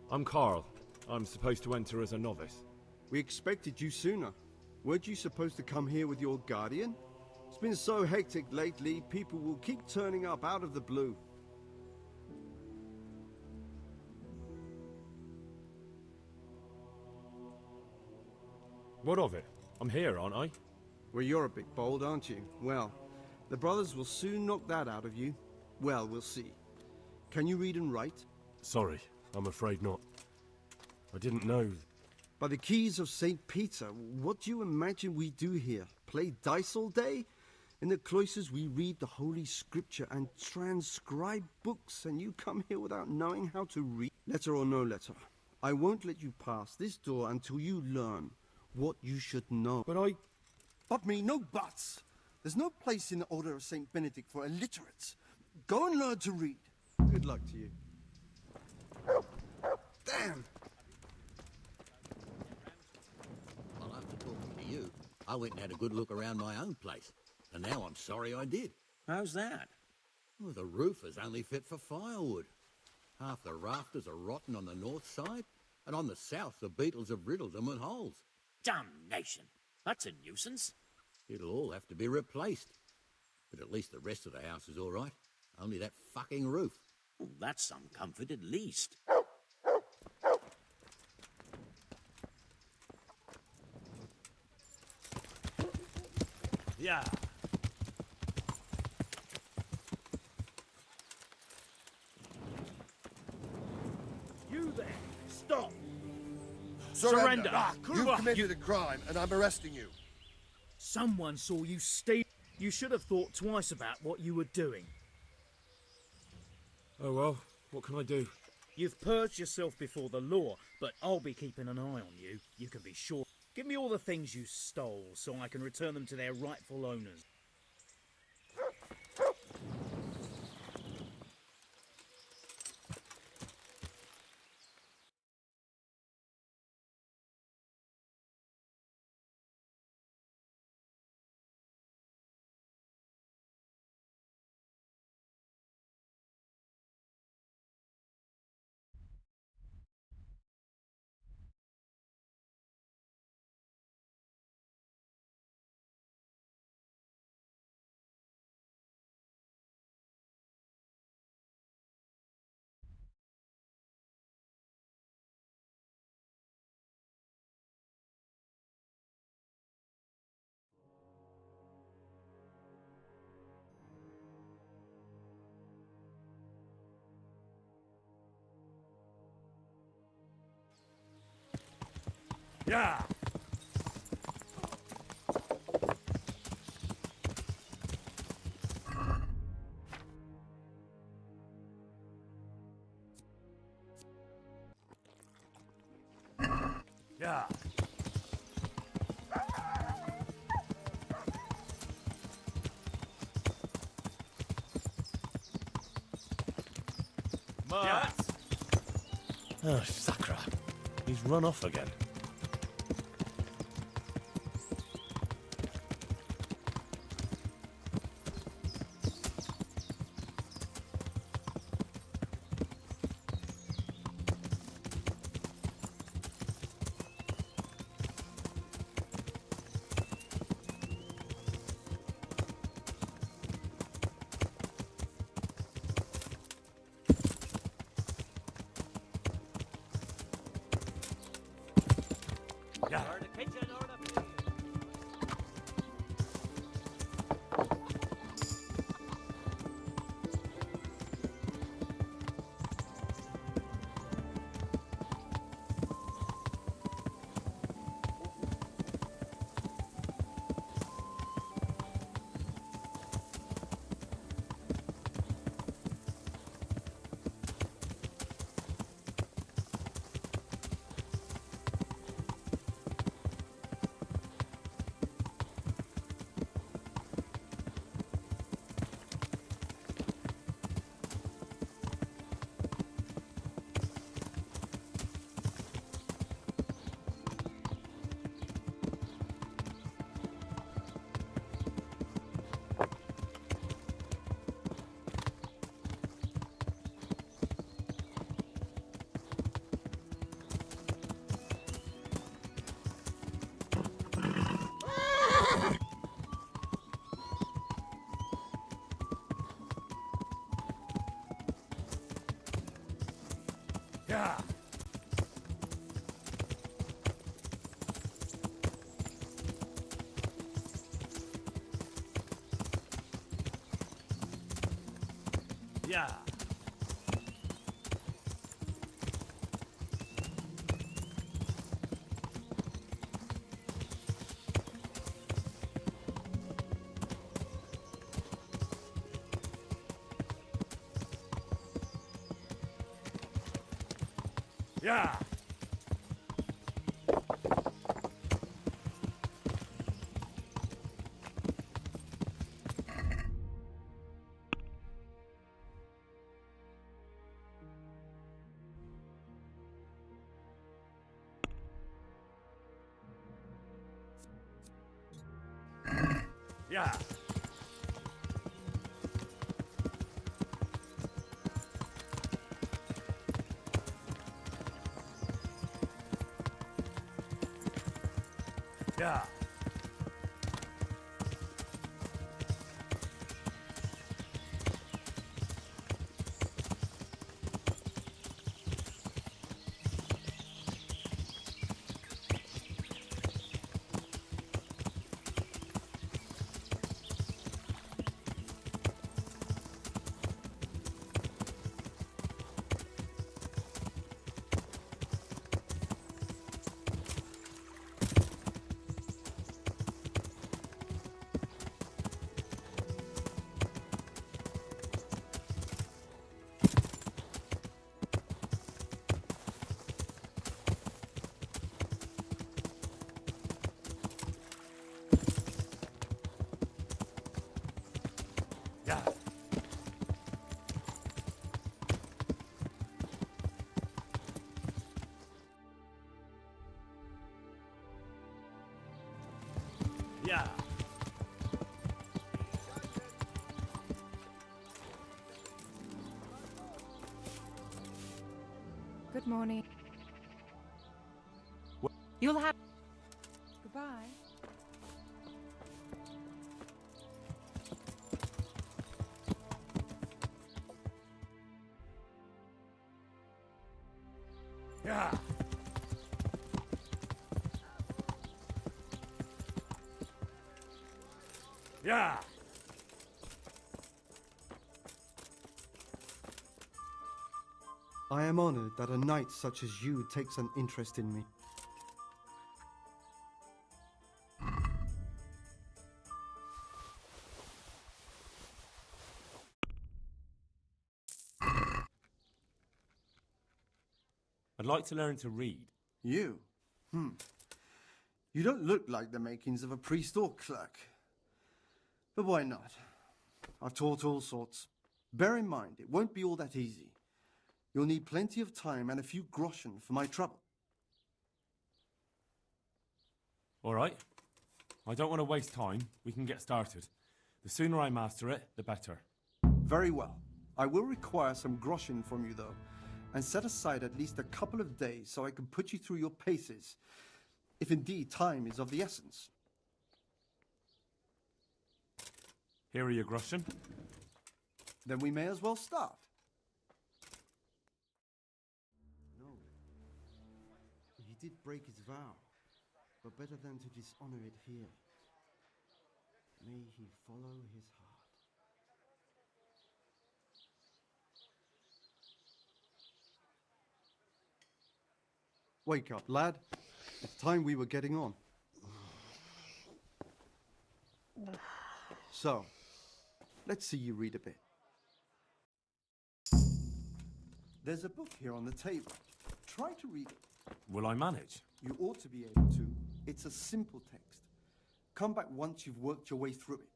I'm Carl. I'm supposed to enter as a novice. We expected you sooner. Weren't you supposed to come here with your guardian? It's been so hectic lately, people will keep turning up out of the blue. What of it? I'm here, aren't I? Well, you're a bit bold, aren't you? Well, the brothers will soon knock that out of you. Well, we'll see. Can you read and write? Sorry, I'm afraid not. I didn't know. By the keys of St. Peter, what do you imagine we do here? Play dice all day? In the cloisters we read the Holy Scripture and transcribe books, and you come here without knowing how to read? Letter or no letter, I won't let you pass this door until you learn what you should know. But me, no buts. There's no place in the Order of St. Benedict for illiterates. Go and learn to read. Good luck to you. Damn! Well, after talking to you, I went and had a good look around my own place. And now I'm sorry I did. How's that? Well, the roof is only fit for firewood. Half the rafters are rotten on the north side, and on the south the beetles have riddled them with holes. Damnation! That's a nuisance. It'll all have to be replaced. But at least the rest of the house is all right. Only that fucking roof. Well, that's some comfort at least. Yeah. You there! Stop! Surrender! Ah, You've committed a crime, and I'm arresting you. Someone saw you steal. You should have thought twice about what you were doing. Oh well, what can I do? You've purged yourself before the law, but I'll be keeping an eye on you. You can be sure. Give me all the things you stole so I can return them to their rightful owners. Yeah! Yeah! Matt! Oh, Sakra. He's run off again. Yeah. Yeah. Yeah. Yeah. Yeah. Yeah. Yeah. Good morning. You'll have... Goodbye. Yeah. Yeah. I am honored that a knight such as you takes an interest in me. I'd like to learn to read. You? You don't look like the makings of a priest or clerk. But why not? I've taught all sorts. Bear in mind, it won't be all that easy. You'll need plenty of time and a few groschen for my trouble. All right. I don't want to waste time. We can get started. The sooner I master it, the better. Very well. I will require some groschen from you, though, and set aside at least a couple of days so I can put you through your paces, if indeed time is of the essence. Here are your groschen. Then we may as well start. No. He did break his vow, but better than to dishonor it here. May he follow his heart. Wake up, lad. It's time we were getting on. So, let's see you read a bit. There's a book here on the table. Try to read it. Will I manage? You ought to be able to. It's a simple text. Come back once you've worked your way through it.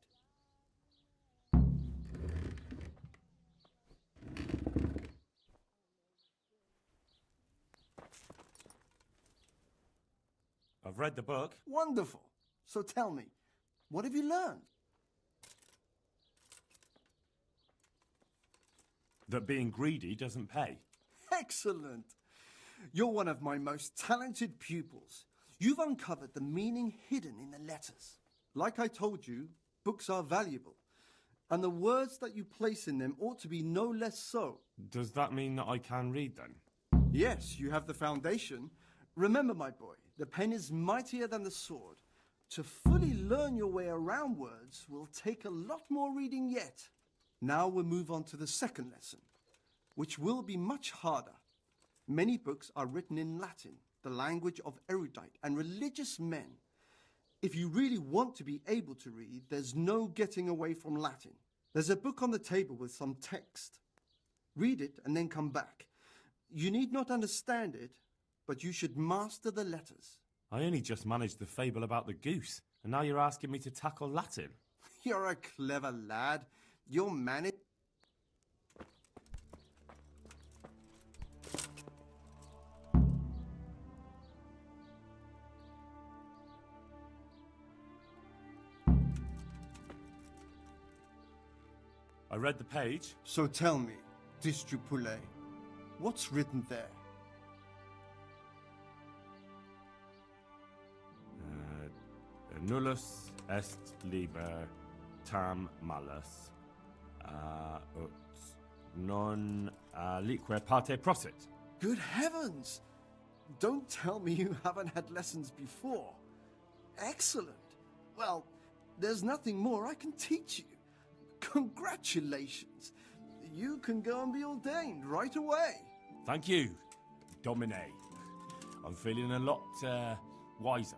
I've read the book. Wonderful. So tell me, what have you learned? That being greedy doesn't pay. Excellent. You're one of my most talented pupils. You've uncovered the meaning hidden in the letters. Like I told you, books are valuable, and the words that you place in them ought to be no less so. Does that mean that I can read then? Yes, you have the foundation. Remember, my boy, the pen is mightier than the sword. To fully learn your way around words will take a lot more reading yet. Now we'll move on to the second lesson, which will be much harder. Many books are written in Latin, the language of erudite and religious men. If you really want to be able to read, there's no getting away from Latin. There's a book on the table with some text. Read it and then come back. You need not understand it, but you should master the letters. I only just managed the fable about the goose, and now you're asking me to tackle Latin. You're a clever lad. You'll manage. I read the page. So tell me, Distrupule, what's written there? Nullus est liber tam malus, ut non alique parte prosit. Good heavens! Don't tell me you haven't had lessons before. Excellent. Well, there's nothing more I can teach you. Congratulations. You can go and be ordained right away. Thank you, Domine. I'm feeling a lot wiser.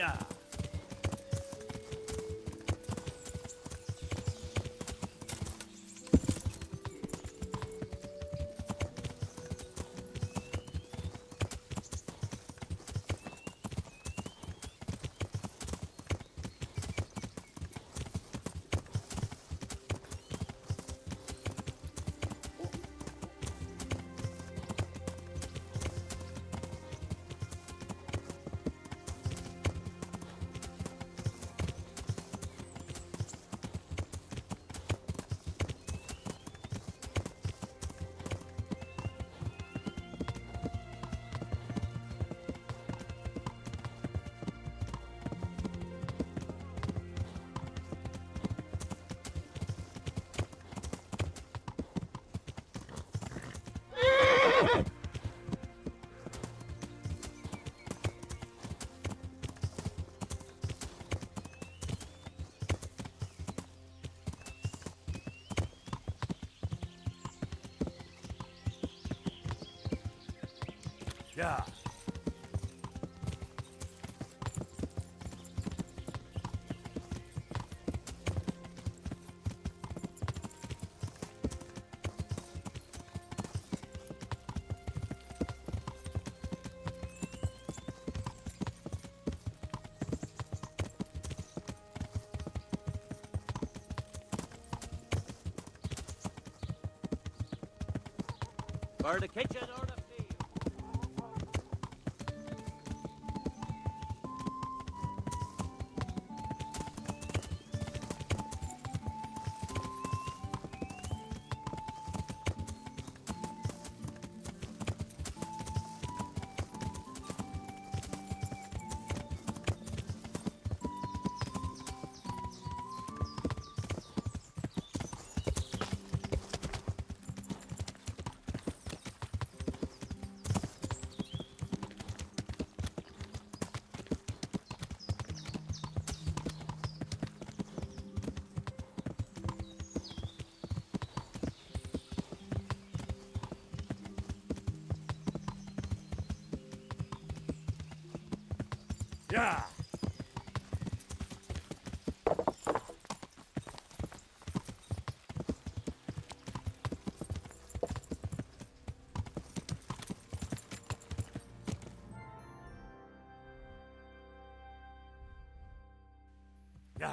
Yeah. Yeah. For the kitchen or the field? Yeah. Yeah.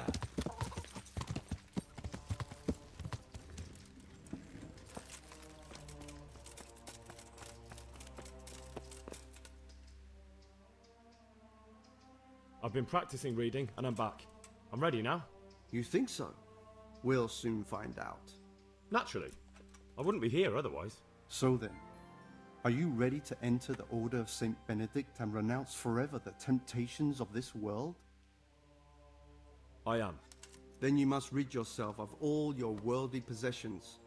I've been practicing reading, and I'm back. I'm ready now. You think so? We'll soon find out. Naturally. I wouldn't be here otherwise. So then, are you ready to enter the Order of Saint Benedict and renounce forever the temptations of this world? I am. Then you must rid yourself of all your worldly possessions.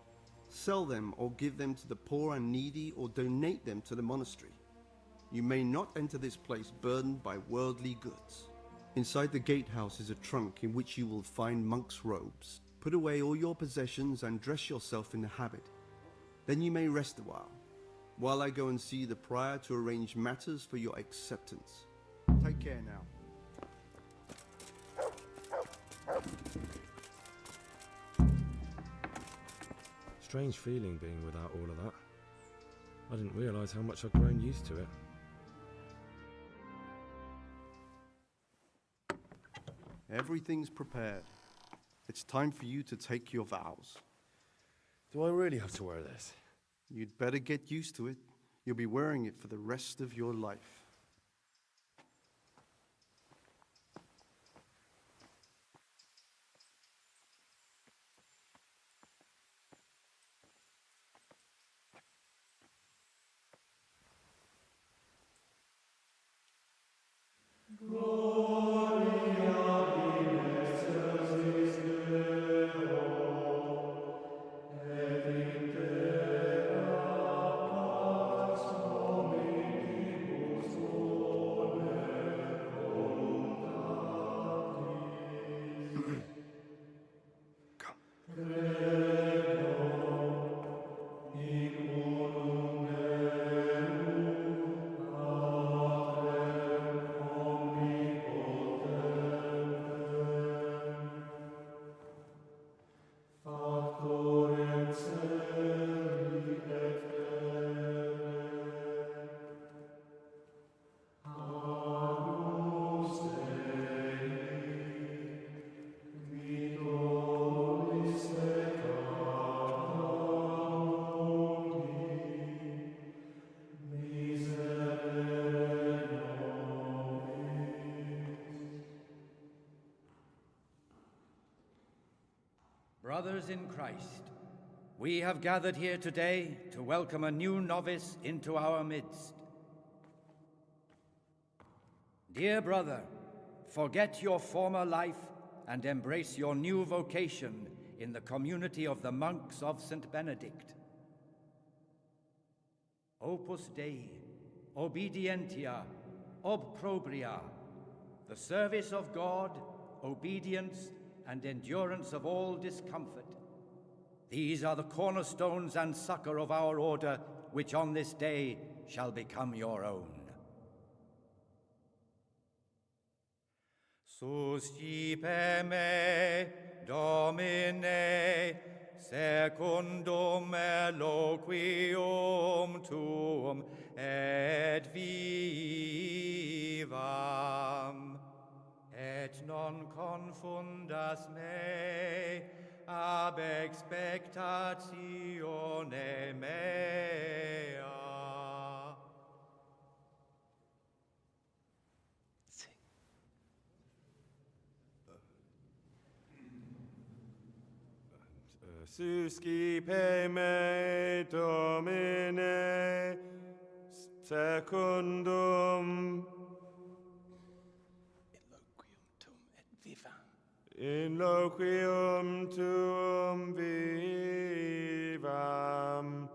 Sell them or give them to the poor and needy or donate them to the monastery. You may not enter this place burdened by worldly goods. Inside the gatehouse is a trunk in which you will find monk's robes. Put away all your possessions and dress yourself in the habit. Then you may rest a while I go and see the prior to arrange matters for your acceptance. Take care now. Strange feeling being without all of that. I didn't realise how much I'd grown used to it. Everything's prepared. It's time for you to take your vows. Do I really have to wear this? You'd better get used to it. You'll be wearing it for the rest of your life. Brothers in Christ, we have gathered here today to welcome a new novice into our midst. Dear brother, forget your former life and embrace your new vocation in the community of the monks of St. Benedict. Opus Dei, obedientia, obprobria, the service of God, obedience, and endurance of all discomfort. These are the cornerstones and succor of our order, which on this day shall become your own. Suscipe me, Domine, secundum eloquium tuum et vivam, et non confundas me ab expectatione mea. Suscipe me, Domine, secundum in loquium tuum vivam,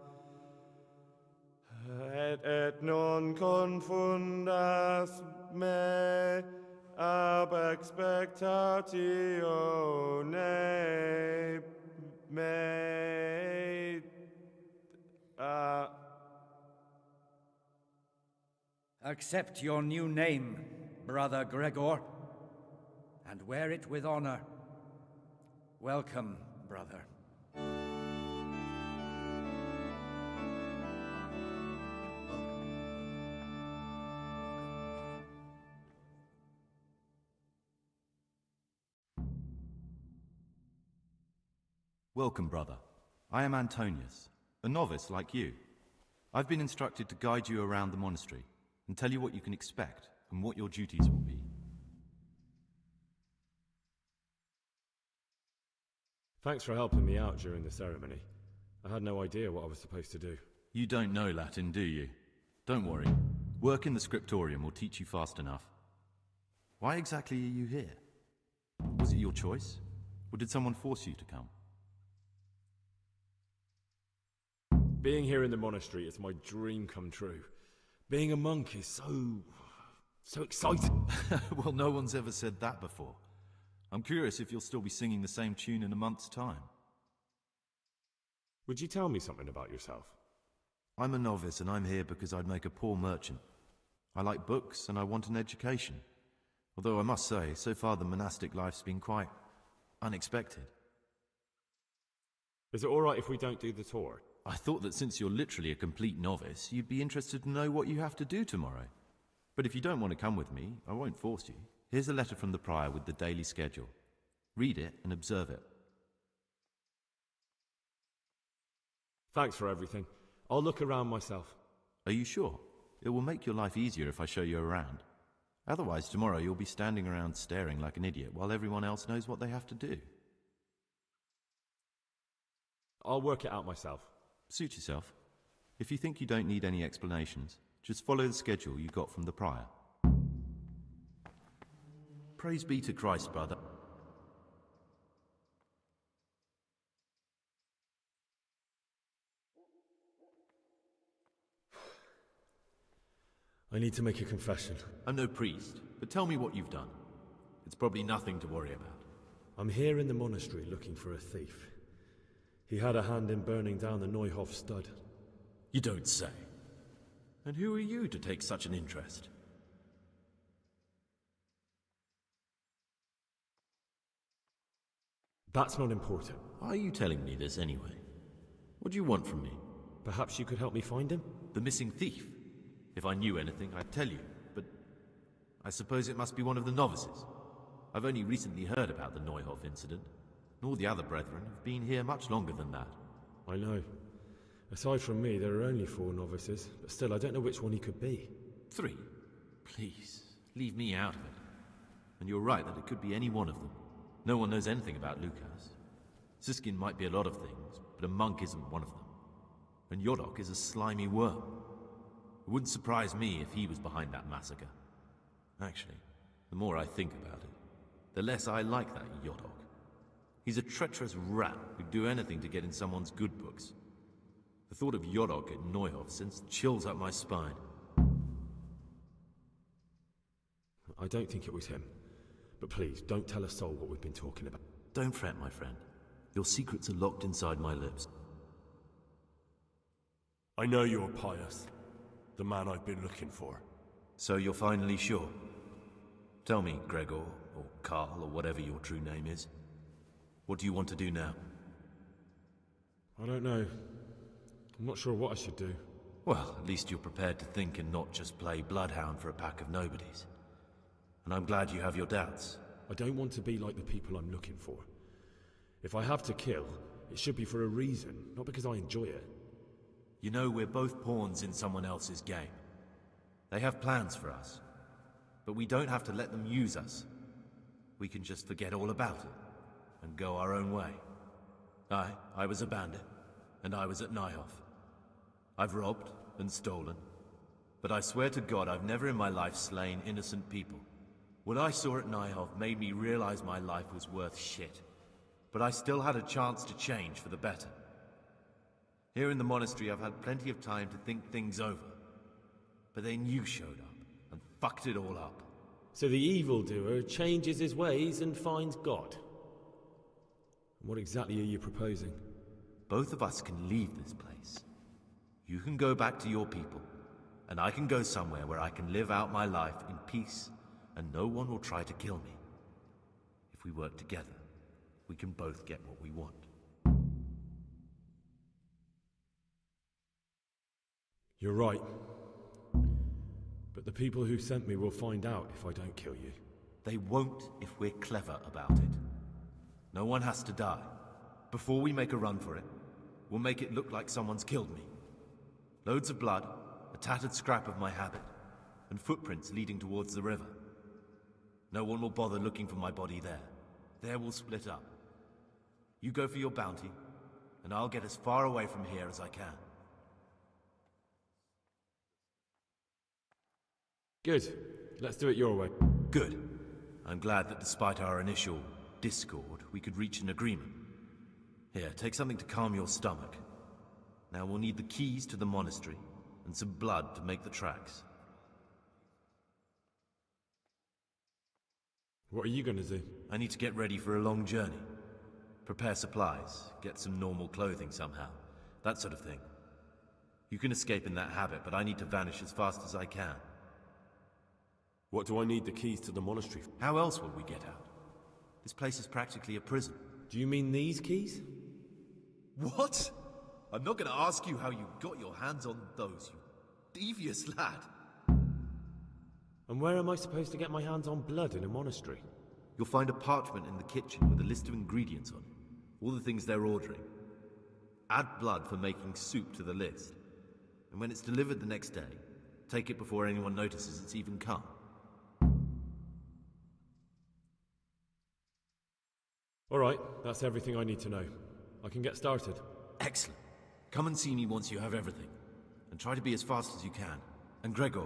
et non confundas me ab expectatione mea. Accept your new name, Brother Gregor, and wear it with honor. Welcome, brother. Welcome, brother. I am Antonius, a novice like you. I've been instructed to guide you around the monastery and tell you what you can expect and what your duties will be. Thanks for helping me out during the ceremony. I had no idea what I was supposed to do. You don't know Latin, do you? Don't worry. Work in the scriptorium will teach you fast enough. Why exactly are you here? Was it your choice? Or did someone force you to come? Being here in the monastery is my dream come true. Being a monk is so exciting. Well, no one's ever said that before. I'm curious if you'll still be singing the same tune in a month's time. Would you tell me something about yourself? I'm a novice and I'm here because I'd make a poor merchant. I like books and I want an education. Although I must say, so far the monastic life's been quite unexpected. Is it alright if we don't do the tour? I thought that since you're literally a complete novice, you'd be interested to know what you have to do tomorrow. But if you don't want to come with me, I won't force you. Here's a letter from the prior with the daily schedule. Read it and observe it. Thanks for everything. I'll look around myself. Are you sure? It will make your life easier if I show you around. Otherwise, tomorrow you'll be standing around staring like an idiot while everyone else knows what they have to do. I'll work it out myself. Suit yourself. If you think you don't need any explanations, just follow the schedule you got from the prior. Praise be to Christ, brother. I need to make a confession. I'm no priest, but tell me what you've done. It's probably nothing to worry about. I'm here in the monastery looking for a thief. He had a hand in burning down the Neuhof stud. You don't say. And who are you to take such an interest? That's not important. Why are you telling me this anyway? What do you want from me? Perhaps you could help me find him? The missing thief. If I knew anything, I'd tell you, but I suppose it must be one of the novices. I've only recently heard about the Neuhof incident, and all the other brethren have been here much longer than that. I know. Aside from me, there are only 4 novices, but still, I don't know which one he could be. 3? Please, leave me out of it. And you're right that it could be any one of them. No one knows anything about Lucas. Siskin might be a lot of things, but a monk isn't one of them. And Yodok is a slimy worm. It wouldn't surprise me if he was behind that massacre. Actually, the more I think about it, the less I like that Yodok. He's a treacherous rat who'd do anything to get in someone's good books. The thought of Yodok at Neuhof sends chills up my spine. I don't think it was him. But please, don't tell a soul what we've been talking about. Don't fret, my friend. Your secrets are locked inside my lips. I know you're Pius, the man I've been looking for. So you're finally sure? Tell me, Gregor, or Carl, or whatever your true name is. What do you want to do now? I don't know. I'm not sure what I should do. Well, at least you're prepared to think and not just play bloodhound for a pack of nobodies. And I'm glad you have your doubts. I don't want to be like the people I'm looking for. If I have to kill, it should be for a reason, not because I enjoy it. You know, we're both pawns in someone else's game. They have plans for us. But we don't have to let them use us. We can just forget all about it and go our own way. I was a bandit, and I was at Neuhof. I've robbed and stolen, but I swear to God I've never in my life slain innocent people. What I saw at Neuhof made me realize my life was worth shit, but I still had a chance to change for the better. Here in the monastery I've had plenty of time to think things over, but then you showed up and fucked it all up. So the evildoer changes his ways and finds God. What exactly are you proposing? Both of us can leave this place. You can go back to your people, and I can go somewhere where I can live out my life in peace, and no one will try to kill me. If we work together, we can both get what we want. You're right. But the people who sent me will find out if I don't kill you. They won't if we're clever about it. No one has to die. Before we make a run for it, we'll make it look like someone's killed me. Loads of blood, a tattered scrap of my habit, and footprints leading towards the river. No one will bother looking for my body there. There we'll split up. You go for your bounty, and I'll get as far away from here as I can. Good. Let's do it your way. Good. I'm glad that despite our initial discord, we could reach an agreement. Here, take something to calm your stomach. Now we'll need the keys to the monastery, and some blood to make the tracks. What are you gonna do? I need to get ready for a long journey. Prepare supplies, get some normal clothing somehow. That sort of thing. You can escape in that habit, but I need to vanish as fast as I can. What do I need the keys to the monastery for? How else will we get out? This place is practically a prison. Do you mean these keys? What? I'm not going to ask you how you got your hands on those, you devious lad. And where am I supposed to get my hands on blood in a monastery? You'll find a parchment in the kitchen with a list of ingredients on it. All the things they're ordering. Add blood for making soup to the list. And when it's delivered the next day, take it before anyone notices it's even come. All right, that's everything I need to know. I can get started. Excellent. Come and see me once you have everything. And try to be as fast as you can. And Gregor,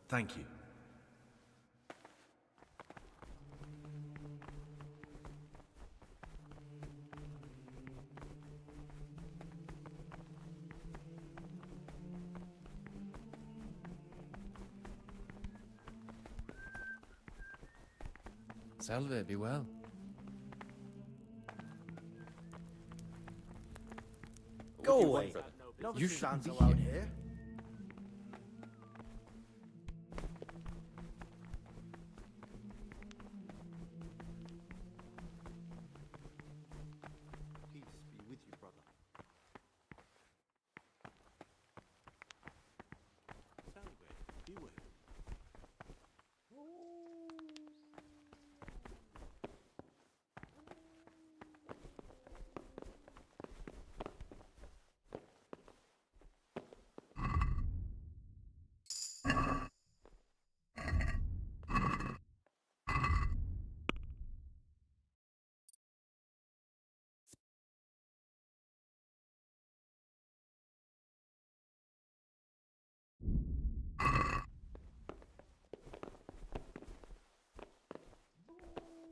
thank you. Salve, be well. Go away. You Novices shouldn't aren't be allowed here. here. Peace be with you, brother. Be well.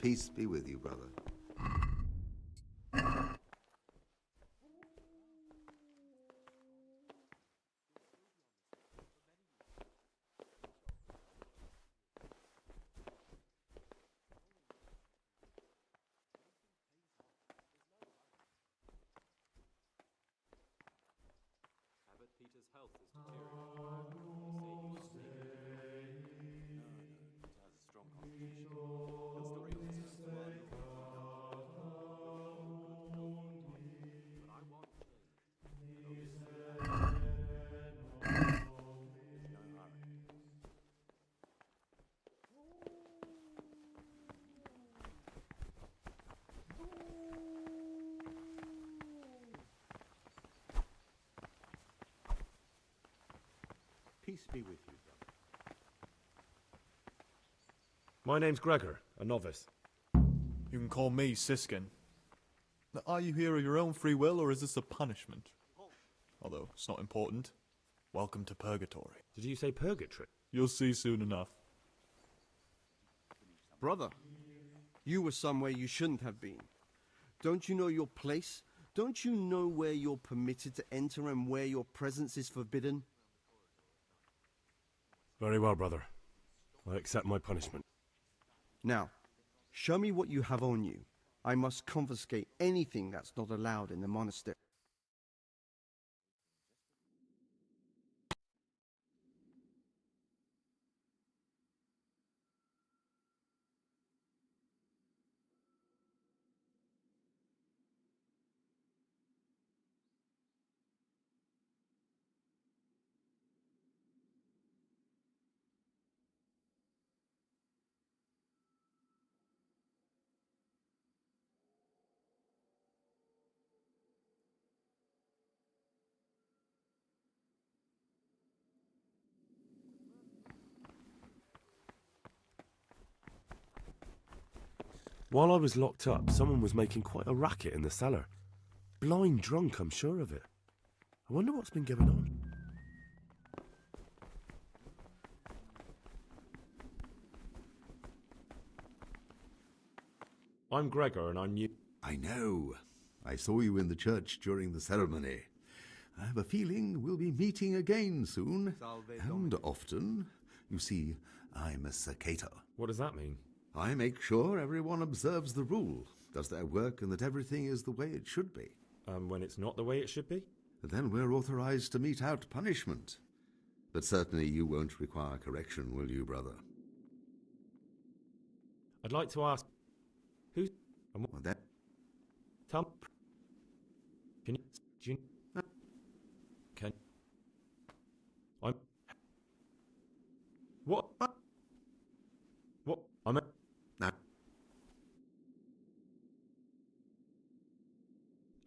Peace be with you, brother. Abbot Peter's health is deteriorating. They say you sleep. No, Peter has a strong constitution. He'll still be able to turn to our Lord. But I want change. And obviously, There's no hurry. Peace be with you, brother. My name's Gregor, a novice. You can call me Siskin. Now, are you here of your own free will, or is this a punishment? Although, it's not important. Welcome to Purgatory. Did you say purgatory? You'll see soon enough. Brother, you were somewhere you shouldn't have been. Don't you know your place? Don't you know where you're permitted to enter and where your presence is forbidden? Very well, brother. I accept my punishment. Now, show me what you have on you. I must confiscate anything that's not allowed in the monastery. While I was locked up, someone was making quite a racket in the cellar. Blind drunk, I'm sure of it. I wonder what's been going on. I'm Gregor, and I'm new. I know. I saw you in the church during the ceremony. I have a feeling we'll be meeting again soon. And often. You see, I'm a cicator. What does that mean? I make sure everyone observes the rule, does their work, and that everything is the way it should be. When it's not the way it should be? Then we're authorized to mete out punishment. But certainly you won't require correction, will you, brother? I'd like to ask... Who's... Well, that... Tom? Can you... Do you... Can... I'm... What? What? I'm a... Now...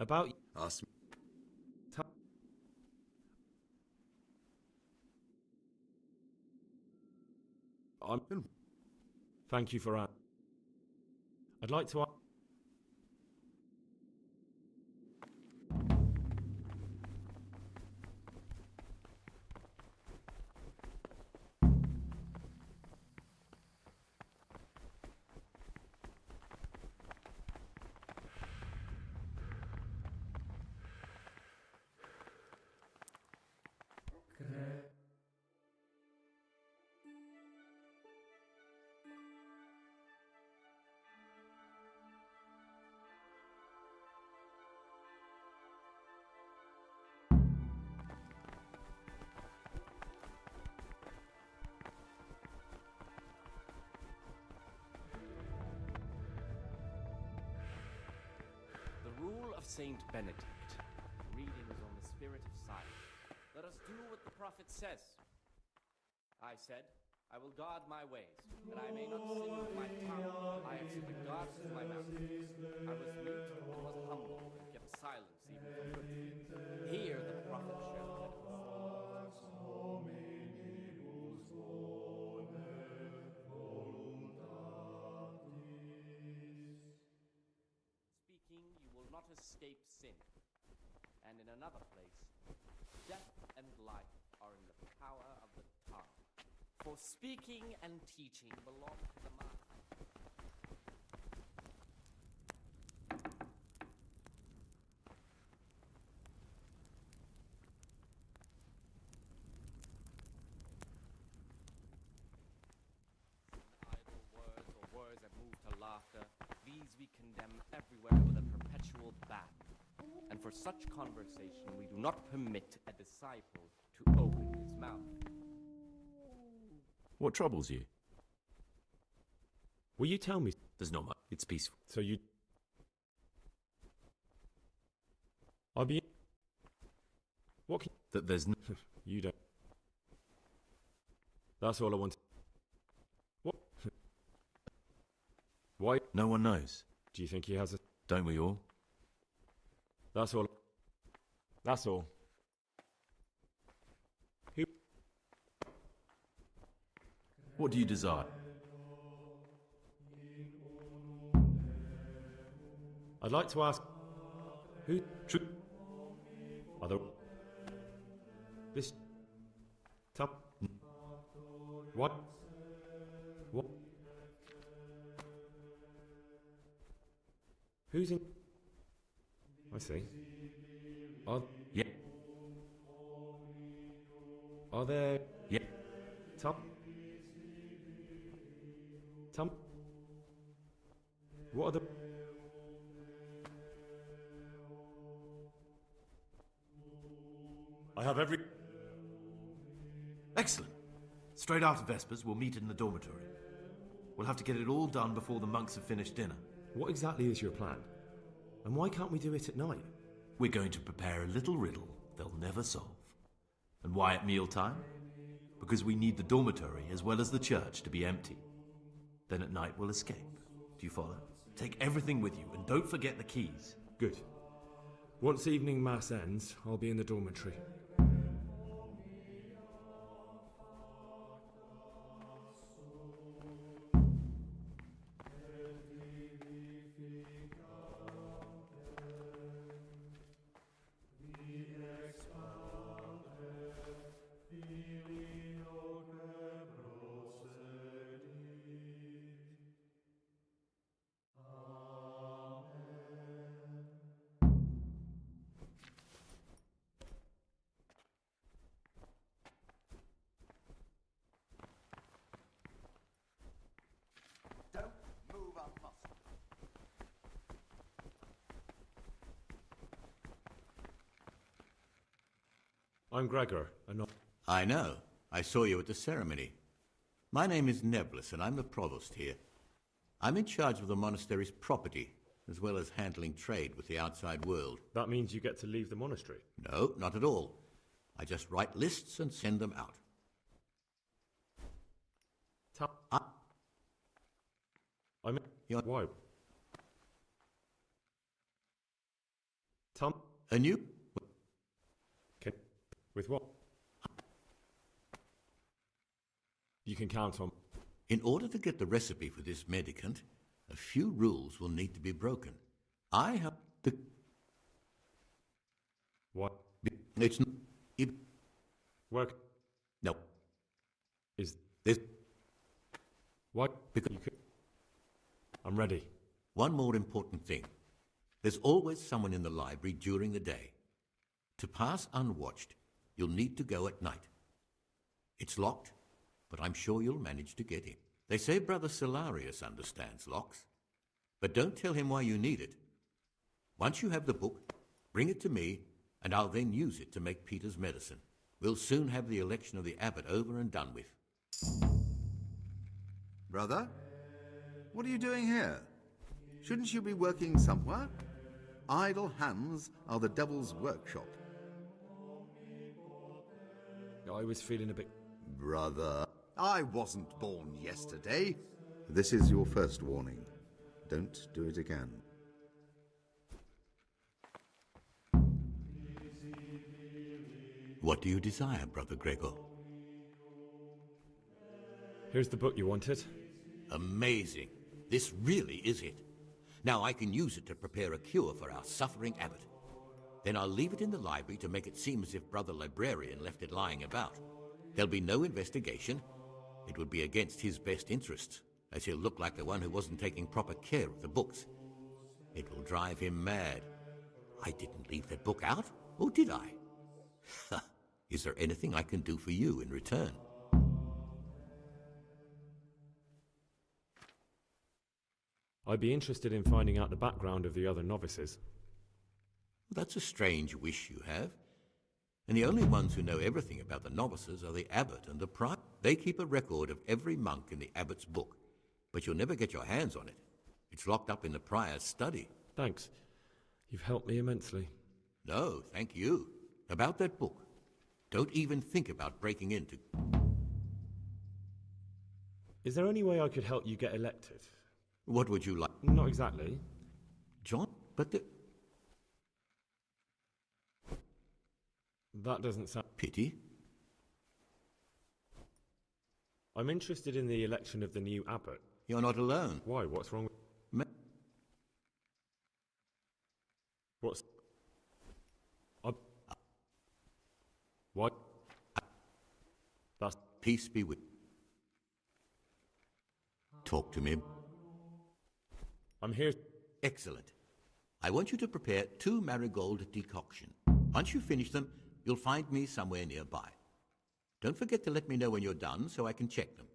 About... Ask me. Thank you for that. I'd like to... The rule of Saint Benedict. Readings on the spirit of silence. Let us do what the prophet says. I said, I will guard my ways, that I may not sin with my tongue. I have set the gods as my mouthpiece. I was mute and was humble, and kept silence even from courtesy. Here the prophet shouted. Speaking, you will not escape sin. And in another place, death and life are in the power of the tongue. For speaking and teaching belong to the mind. after laughter, these we condemn everywhere with a perpetual ban. And for such conversation we do not permit a disciple to open his mouth. What troubles you? Will you tell me? There's not much. It's peaceful. So you... I'll be... What can... That there's no... You don't... That's all I want. What? Why? No one knows. Do you think he has a... Don't we all? That's all. That's all. Who? What do you desire? I'd like to ask... Who... True. Other... This... Top... What? What? Who's in... I see. Yeah. Are there... Yeah. Top... Tom... What are the... I have every... Excellent. Straight after Vespers, we'll meet in the dormitory. We'll have to get it all done before the monks have finished dinner. What exactly is your plan? And why can't we do it at night? We're going to prepare a little riddle they'll never solve. And why at mealtime? Because we need the dormitory as well as the church to be empty. Then at night we'll escape. Do you follow? Take everything with you and don't forget the keys. Good. Once evening mass ends, I'll be in the dormitory. I'm Gregor, and not... I know. I saw you at the ceremony. My name is Nebulus, and I'm the provost here. I'm in charge of the monastery's property, as well as handling trade with the outside world. That means you get to leave the monastery? No, not at all. I just write lists and send them out. I mean... Why? Tom? A new... With what? You can count on... In order to get the recipe for this medicament, a few rules will need to be broken. I have the... What? It's not... Work? No. Is... There's... What? Because... I'm ready. One more important thing. There's always someone in the library during the day. To pass unwatched, you'll need to go at night. It's locked, but I'm sure you'll manage to get in. They say Brother Solarius understands locks, but don't tell him why you need it. Once you have the book, bring it to me, and I'll then use it to make Peter's medicine. We'll soon have the election of the abbot over and done with. Brother, what are you doing here? Shouldn't you be working somewhere? Idle hands are the devil's workshop. I was feeling a bit... Brother, I wasn't born yesterday. This is your first warning. Don't do it again. What do you desire, Brother Gregor? Here's the book you wanted. Amazing. This really is it. Now I can use it to prepare a cure for our suffering abbot. Then I'll leave it in the library to make it seem as if Brother Librarian left it lying about. There'll be no investigation. It would be against his best interests, as he'll look like the one who wasn't taking proper care of the books. It will drive him mad. I didn't leave that book out, or did I? Is there anything I can do for you in return? I'd be interested in finding out the background of the other novices. That's a strange wish you have. And the only ones who know everything about the novices are the abbot and the prior. They keep a record of every monk in the abbot's book, but you'll never get your hands on it. It's locked up in the prior's study. Thanks. You've helped me immensely. No, thank you. About that book, don't even think about breaking into... Is there any way I could help you get elected? What would you like? Not exactly. John, but the... That doesn't sound... Pity? I'm interested in the election of the new abbot. You're not alone. Why? What's wrong with... What's... What? That's... Peace be with... Talk to me. I'm here... Excellent. I want you to prepare 2 marigold decoction. Once you finish them, you'll find me somewhere nearby. Don't forget to let me know when you're done so I can check them.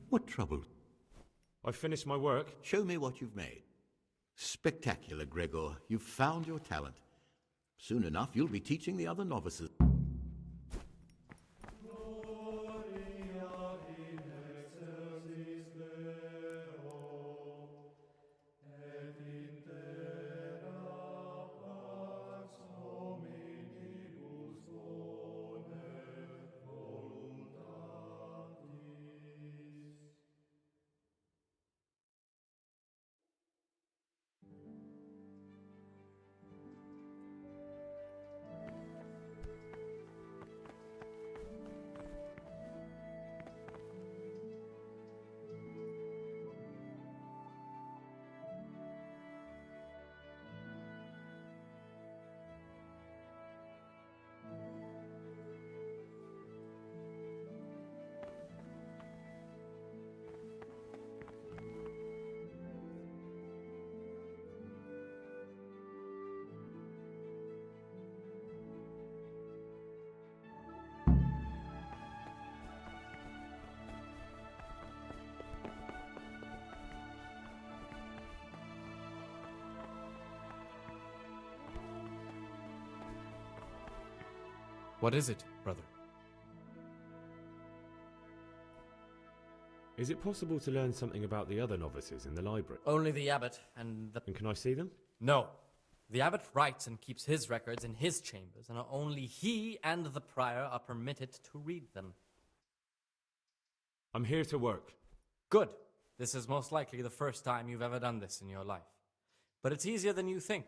What trouble? I've finished my work. Show me what you've made. Spectacular, Gregor. You've found your talent. Soon enough, you'll be teaching the other novices. What is it, brother? Is it possible to learn something about the other novices in the library? Only the abbot and the... And can I see them? No. The abbot writes and keeps his records in his chambers, and only he and the prior are permitted to read them. I'm here to work. Good. This is most likely the first time you've ever done this in your life. But it's easier than you think.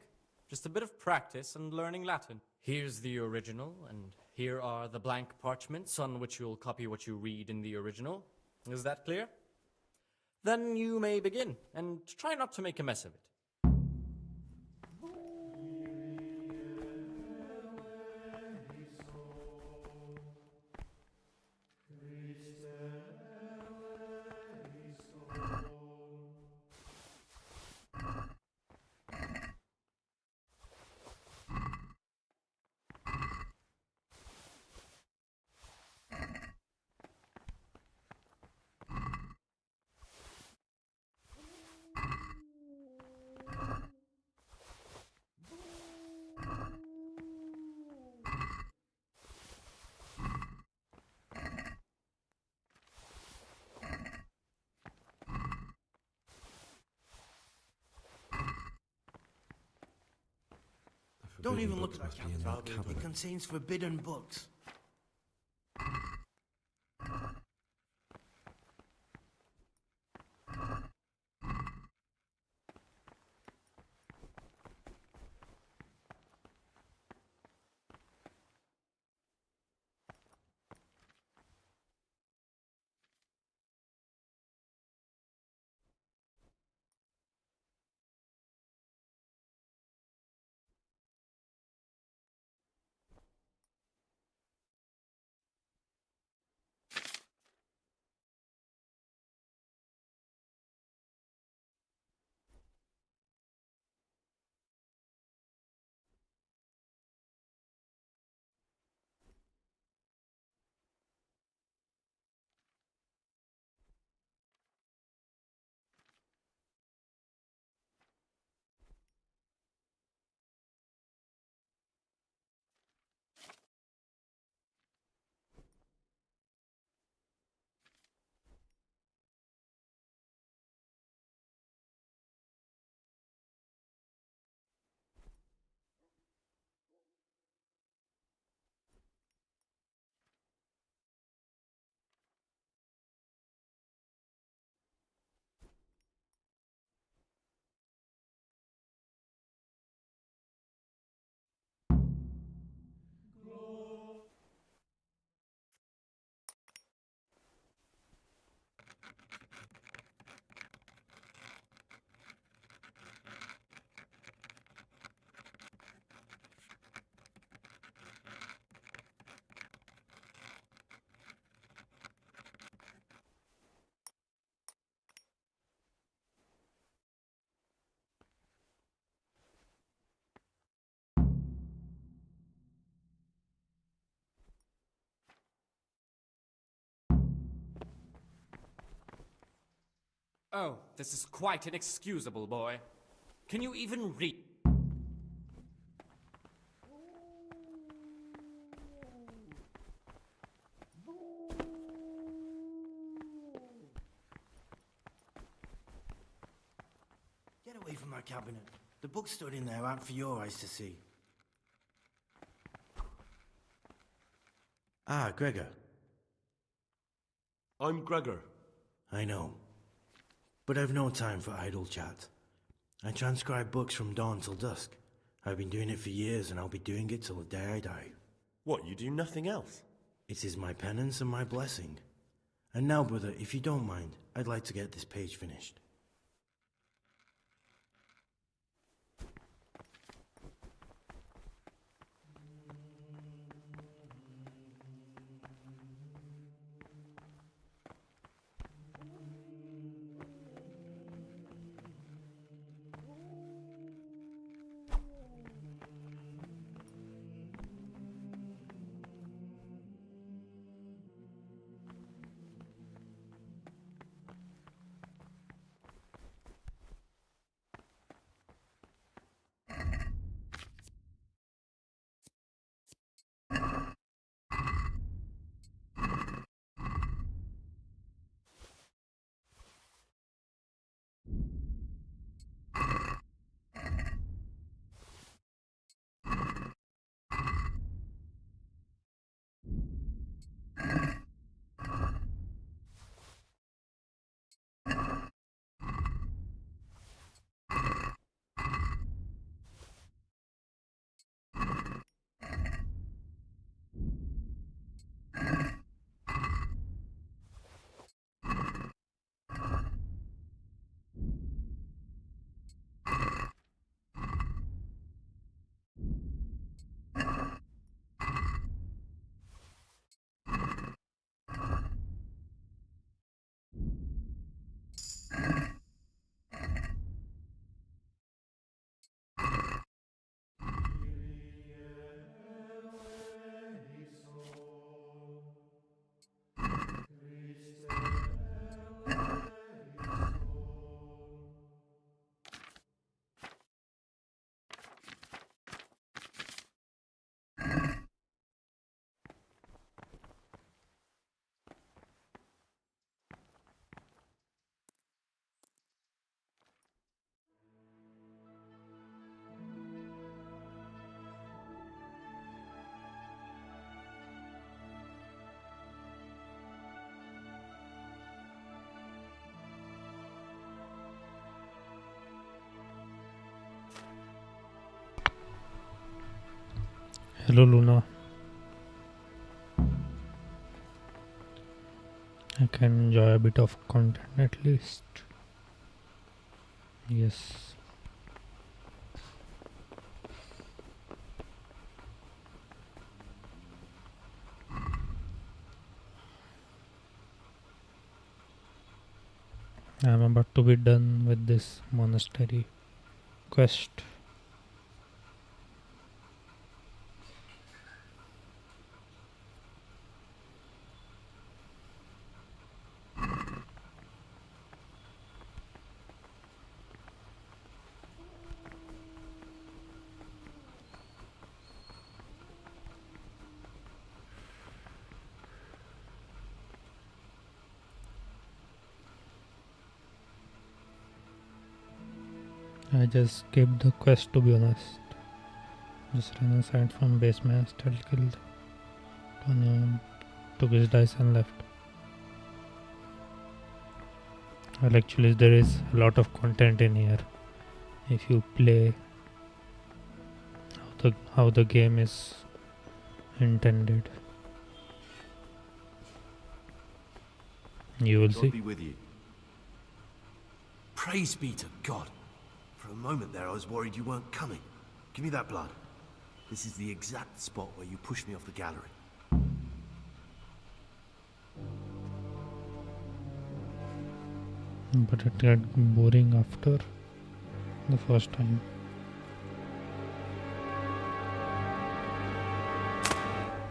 Just a bit of practice and learning Latin. Here's the original, and here are the blank parchments on which you'll copy what you read in the original. Is that clear? Then you may begin, and try not to make a mess of it. Don't even look at that cabinet. It contains forbidden books. Oh, this is quite inexcusable, boy. Can you even read? Get away from that cabinet. The books stood in there aren't for your eyes to see. Ah, Gregor. I'm Gregor. I know. But I've no time for idle chat. I transcribe books from dawn till dusk. I've been doing it for years, and I'll be doing it till the day I die. What, you do nothing else? It is my penance and my blessing. And now, brother, if you don't mind, I'd like to get this page finished. Hello, Luna. I can enjoy a bit of content at least. Yes. I'm about to be done with this monastery quest. I just skipped the quest, to be honest. Just ran aside from basement, still killed Tony, took his dice and left. Well, actually there is a lot of content in here if you play how the game is intended. You will God see. be with you. Praise be to God. For a moment there I was worried you weren't coming. Give me that blood. This is the exact spot where you pushed me off the gallery. But it got boring after the first time.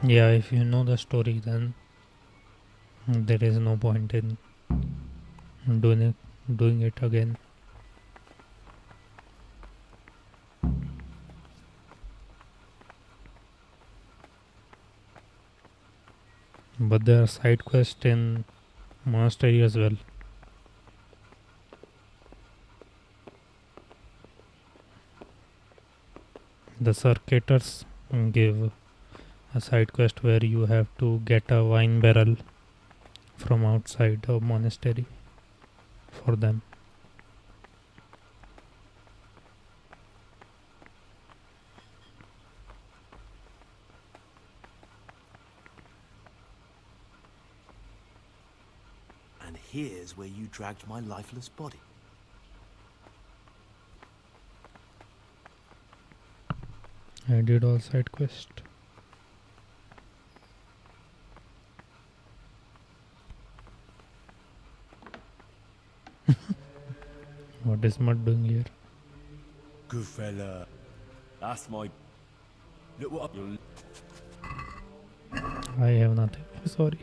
Yeah, if you know the story, then there is no point in doing it again. But there are side quests in monastery as well. The circuitors give a side quest where you have to get a wine barrel from outside a monastery for them. And here's where you dragged my lifeless body. I did all side quest. What is Mud doing here? Good fella. That's my... Look what you're... I have nothing. Sorry.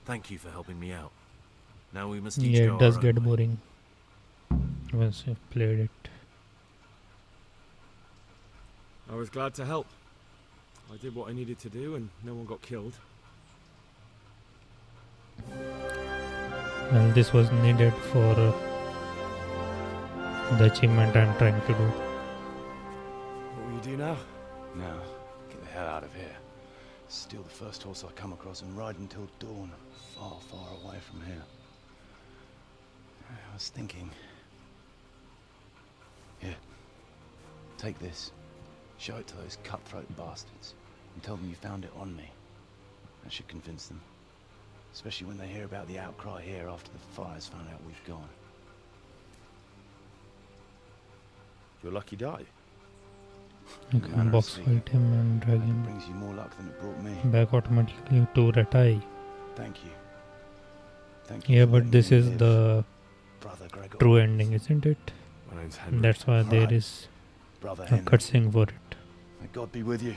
Thank you for helping me out. Now we must each Yeah, go it does our get own way. boring once you've played it. I was glad to help. I did what I needed to do and no one got killed. Well, this was needed for the achievement I'm trying to do. What will you do now? Now, get the hell out of here. Steal the first horse I come across and ride until dawn, far, far away from here. I was thinking... Here, take this. Show it to those cutthroat bastards and tell them you found it on me. That should convince them. Especially when they hear about the outcry here after the fires found out we've gone. Your lucky die. You can box fight him and drag him Brings you more luck than it brought me. back automatically to Ratai. Thank you. Thank you. Yeah, for but letting this me is live, the Brother Gregor. true ending, isn't it? My name's Henry. That's why there is Brother a Henry. cutscene for it. May God be with you.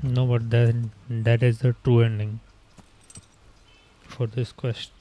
No, but that is the true ending for this quest.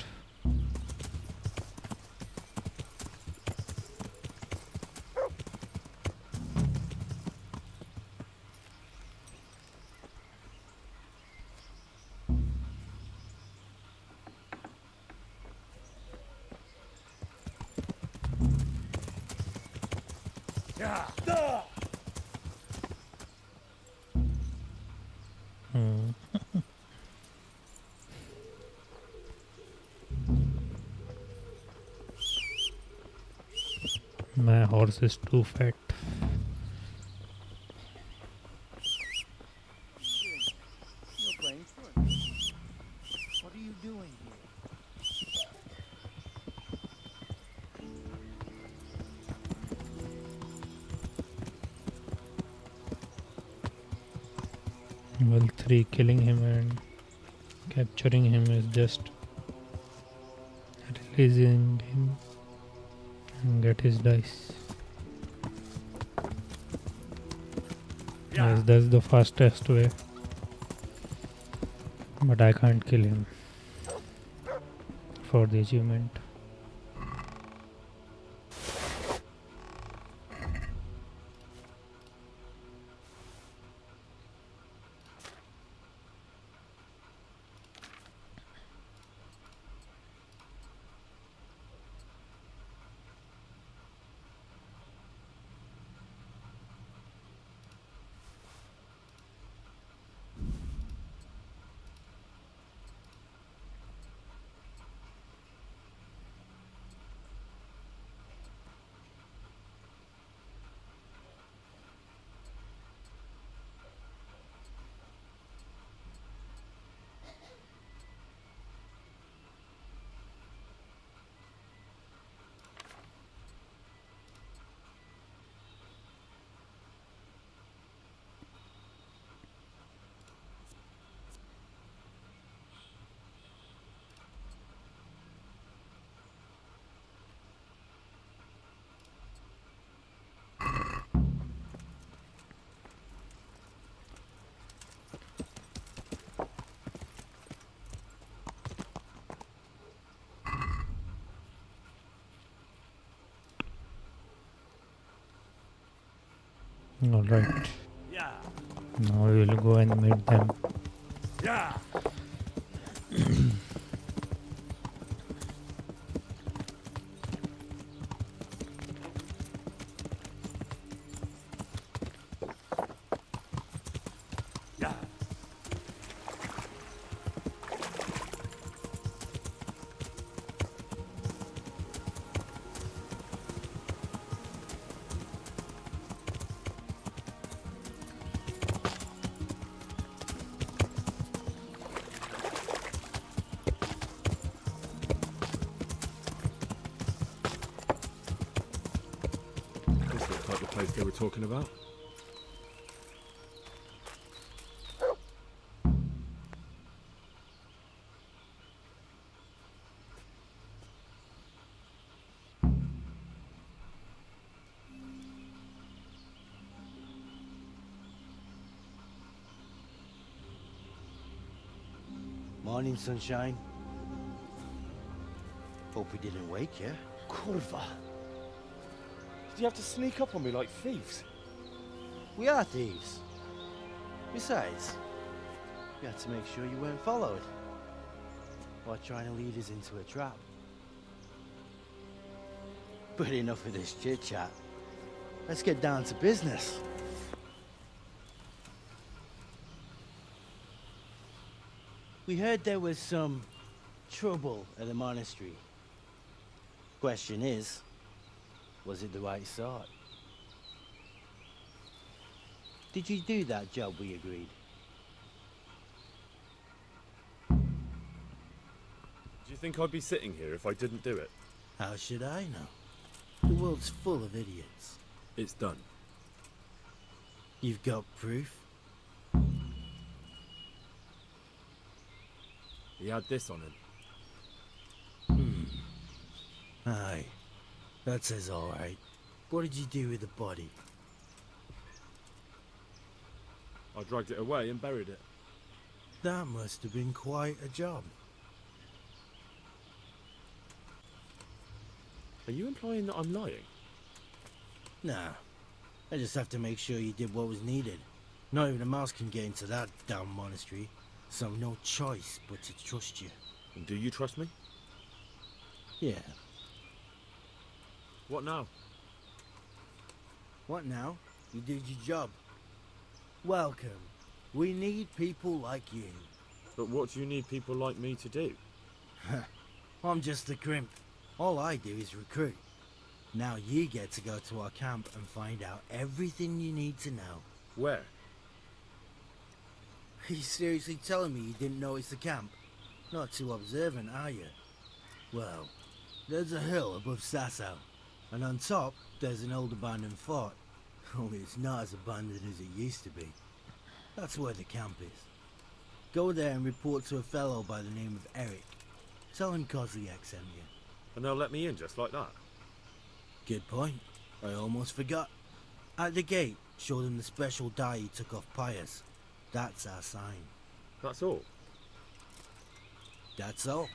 My horse is too fat. You're playing foot. What are you doing here? Well, 3 killing him and capturing him is just releasing him and get his dice. Yes, that's the fastest way. But I can't kill him for the achievement. Alright. Now we will go and meet them. This looks like the place they were talking about. Morning, sunshine. Hope we didn't wake you. Kurva! Did you have to sneak up on me like thieves? We are thieves. Besides, we had to make sure you weren't followed. Or trying to lead us into a trap. But enough of this chit-chat. Let's get down to business. We heard there was some trouble at the monastery. Question is, was it the right sort? Did you do that job we agreed? Do you think I'd be sitting here if I didn't do it? How should I know? The world's full of idiots. It's done. You've got proof? He had this on him. Aye. That says alright. What did you do with the body? I dragged it away and buried it. That must have been quite a job. Are you implying that I'm lying? Nah. I just have to make sure you did what was needed. Not even a mouse can get into that damn monastery, so no choice but to trust you. And do you trust me? Yeah. What now? What now? You did your job. Welcome. We need people like you. But what do you need people like me to do? I'm just a crimp. All I do is recruit. Now you get to go to our camp and find out everything you need to know. Where? Are you seriously telling me you didn't notice the camp? Not too observant, are you? Well, there's a hill above Sasau, and on top there's an old abandoned fort. Only it's not as abandoned as it used to be. That's where the camp is. Go there and report to a fellow by the name of Eric. Tell him Kozliak sent you. And they'll let me in just like that? Good point. I almost forgot. At the gate, show them the special dye he took off Pius. That's our sign. That's all? That's all.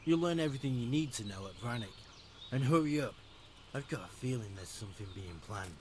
You'll learn everything you need to know at Brannick. And hurry up. I've got a feeling there's something being planned.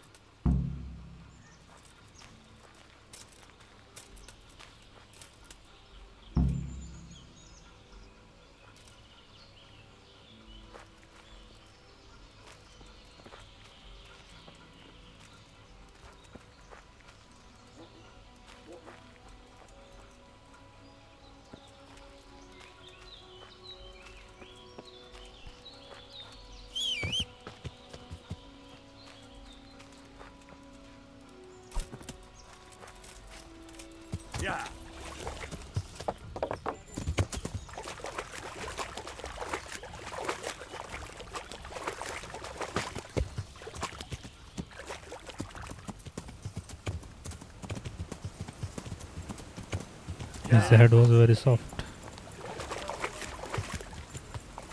Yeah. His head was very soft.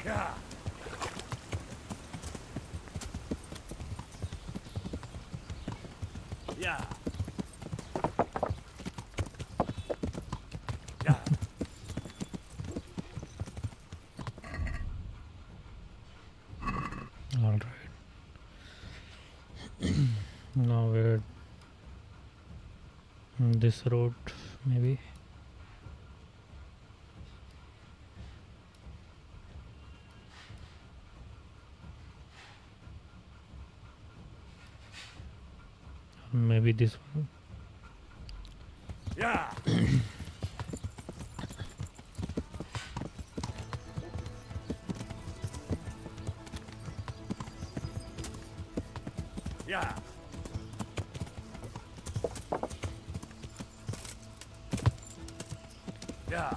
Yeah. Yeah. Yeah. All right. Now we're this road, maybe. Maybe this one. Yeah. Yeah. Yeah.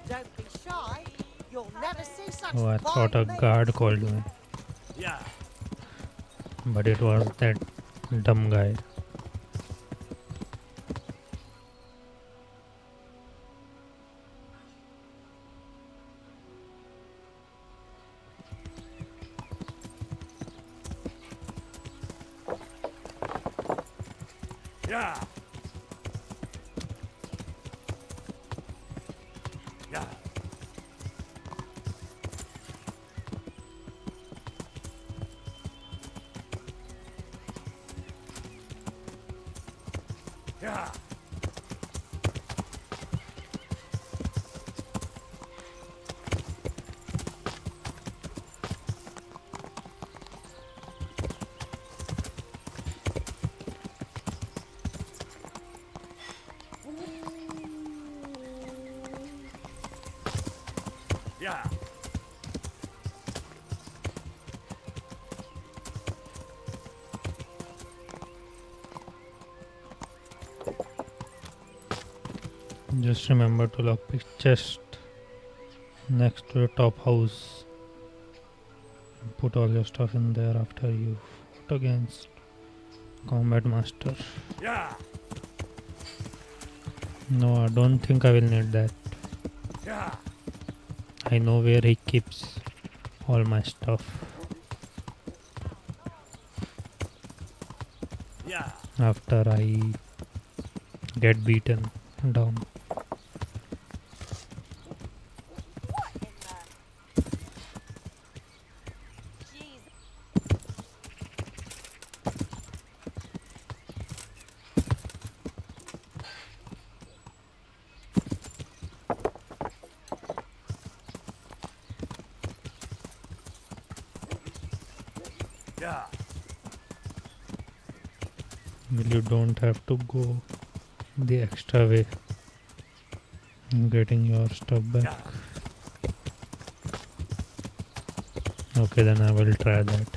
Don't be shy. You'll never see such Oh, I thought a guard called me. Yeah. But it was that dumb guy. Yeah. Yeah. Yeah. Yeah. Just remember to lock the chest next to the top house. Put all your stuff in there after you fought against Combat Master. Yeah. No, I don't think I will need that. Yeah. I know where he keeps all my stuff. Yeah. After I get beaten down. Well, you don't have to go the extra way getting your stuff back. Okay, then I will try that.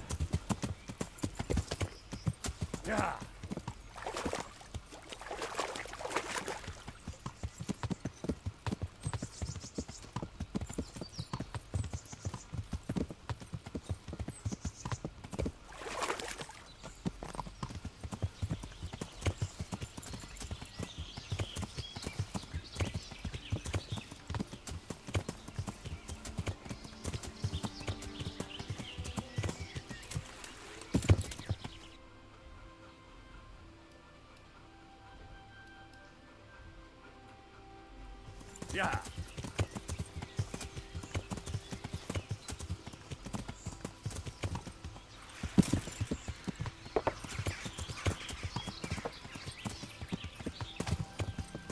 Yeah.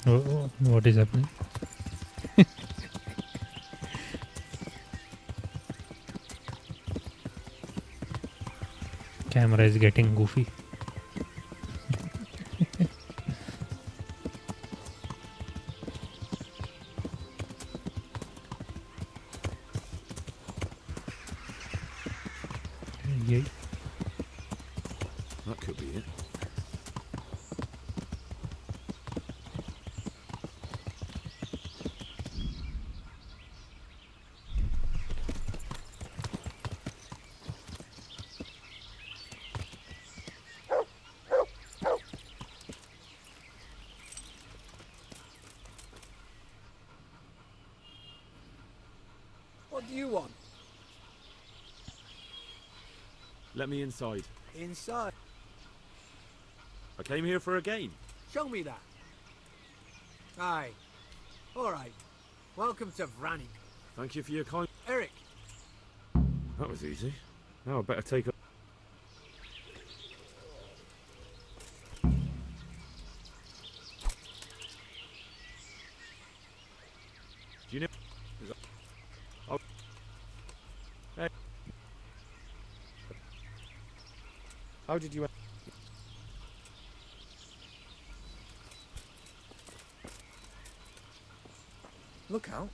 Oh, what is happening? Camera is getting goofy. Yay. That could be it. What do you want? Let me inside. Inside. I came here for a game. Show me that. Aye. All right. Welcome to Vranik. Thank you for your kind... Eric. That was easy. Now I better take a... Do you know... Oh. Hey. How did you... Look out.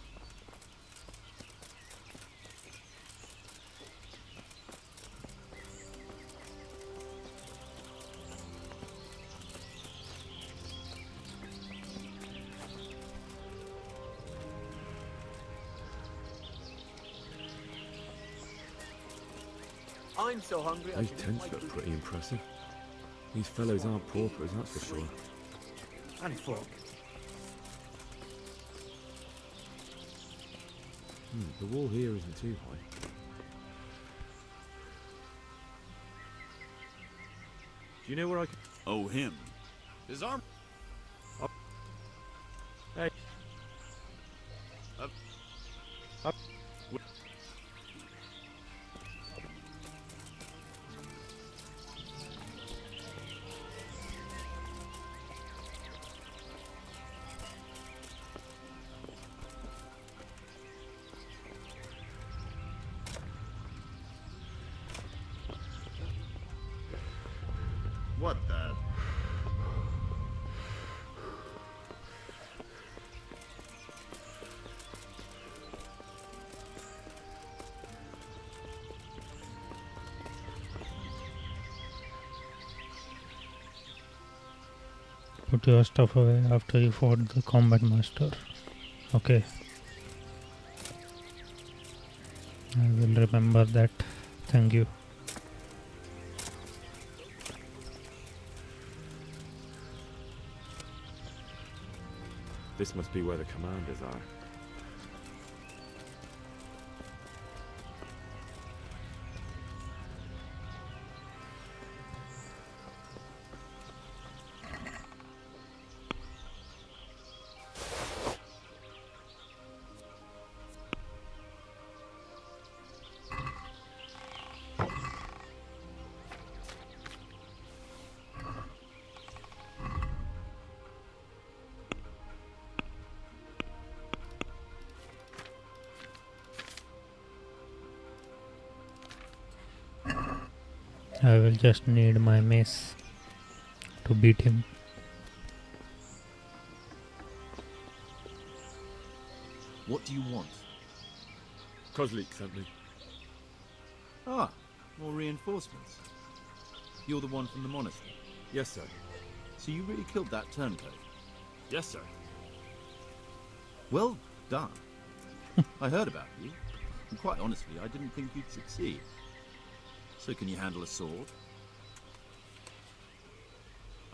I'm so hungry. Those tents look pretty impressive. These fellows aren't paupers, that's for sure. And fork. The wall here isn't too high. Do you know where I can... Oh, him. His arm... Oh. Hey. Up. Up. What the... Put your stuff away after you fought the combat master. Okay. I will remember that. Thank you. This must be where the commanders are. I will just need my mace to beat him. What do you want? Kozlik sent me. Ah, more reinforcements. You're the one from the monastery? Yes, sir. So you really killed that turncoat? Yes, sir. Well done. I heard about you, and quite honestly, I didn't think you'd succeed. So can you handle a sword?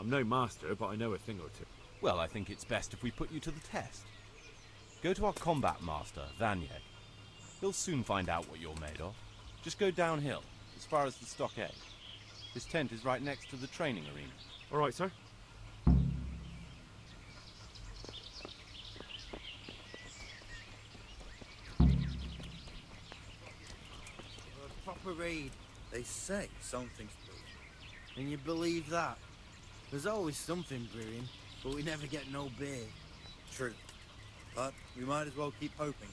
I'm no master, but I know a thing or two. Well, I think it's best if we put you to the test. Go to our combat master, Vanyeg. He'll soon find out what you're made of. Just go downhill, as far as the stockade. His tent is right next to the training arena. All right, sir. A proper raid. They say something's brewing. And you believe that? There's always something brewing, but we never get no beer. True. But we might as well keep hoping.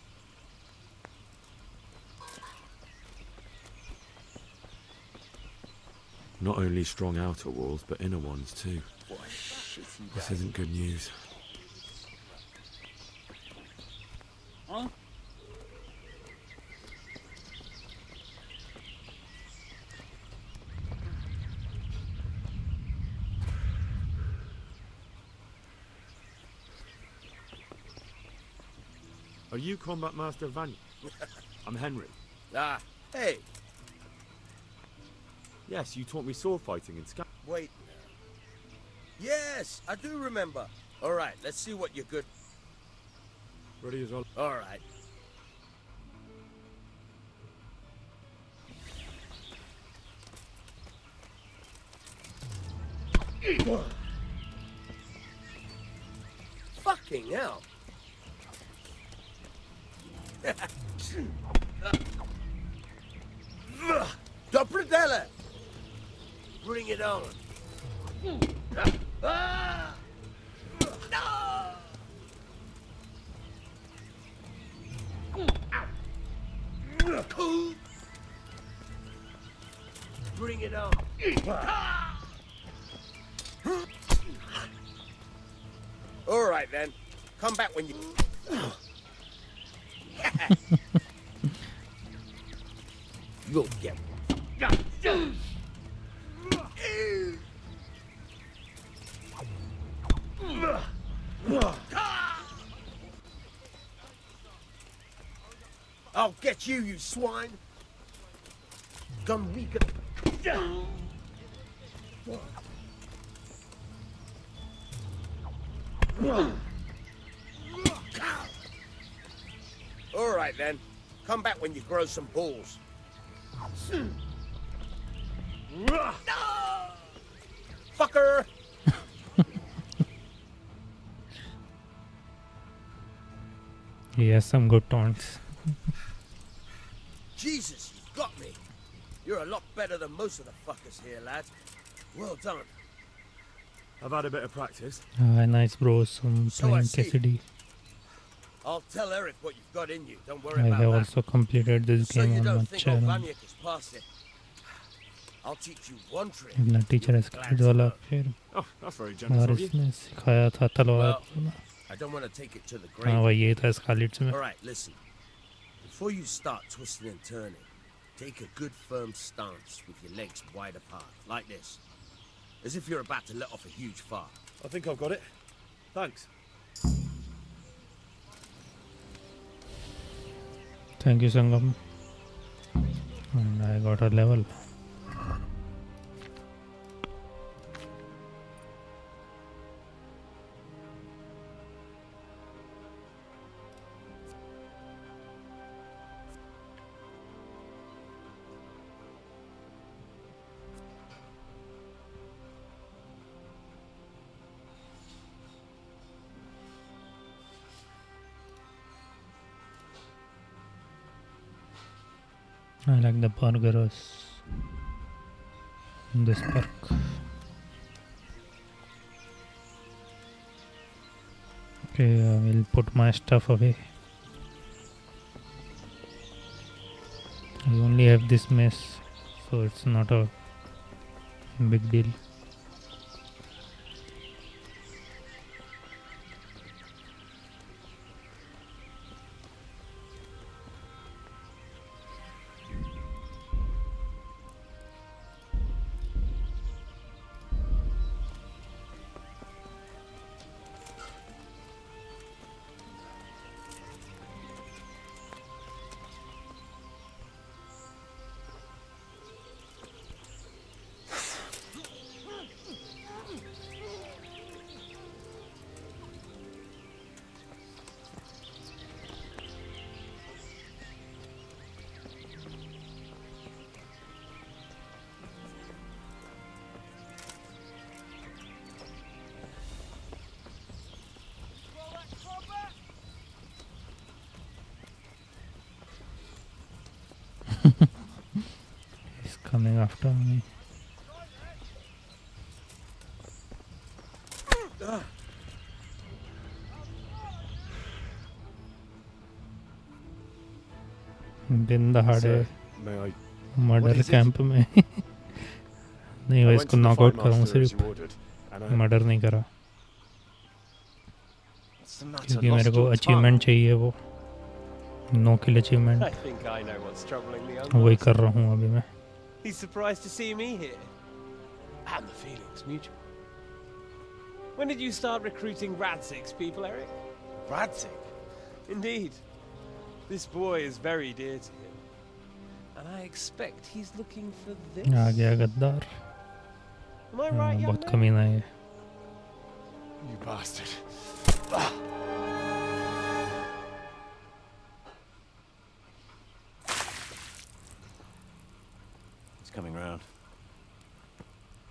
Not only strong outer walls, but inner ones too. What a shitty This day. isn't good news. Huh? Are you Combat Master Vanya? I'm Henry. Ah, hey. Yes, you taught me sword fighting in Scout. Wait now. Yes, I do remember. All right, let's see what you're good. Ready as well. All right. Fucking hell. The brittle. Bring it on. Ah! No! Bring it on. All right then. Come back when you. You'll get one. I'll get you, you swine. Gun weaker. All right then. Come back when you grow some balls. Fucker! He has some good taunts. Jesus, you got me. You're a lot better than most of the fuckers here, lad. Well done. I've had a bit of practice. Nice bros, some So I playing see. Cassidy. I'll tell Eric what you've got in you. Don't worry I about have that. also completed this So game you on my don't think old channel. Vanyek has passed it. I'll teach you one trick. अपना teacher escalate वाला फिर Oh, that's very generous और of you. इसने सिखाया था तलवार Well, I don't want to take it to the हाँ grave. वही ये था एस्केलेट्स में All right, listen. Before you start twisting and turning, take a good firm stance with your legs wide apart, like this. As if you're about to let off a huge fart. I think I've got it. Thanks. Thank you, Sangam. And I got a level. I like the burgers in this park. Okay, I will put my stuff away. I only have this mess, so it's not a Big deal. He's coming after me. दिन दहाड़े murder camp में नहीं भाई इसको knockout करूँ सिर्फ murder नहीं करा क्योंकि मेरे को अचीवमेंट चाहिए वो नो किल अचीवमेंट वही कर रहा हूँ अभी मैं He's surprised to see me here. And the feeling's mutual. When did you start recruiting Radzig's people, Eric? Radzig? Indeed. This boy is very dear to him. And I expect he's looking for this. आ गया गद्दार Am I right, young बहुत man? कमीना है You bastard. Coming round.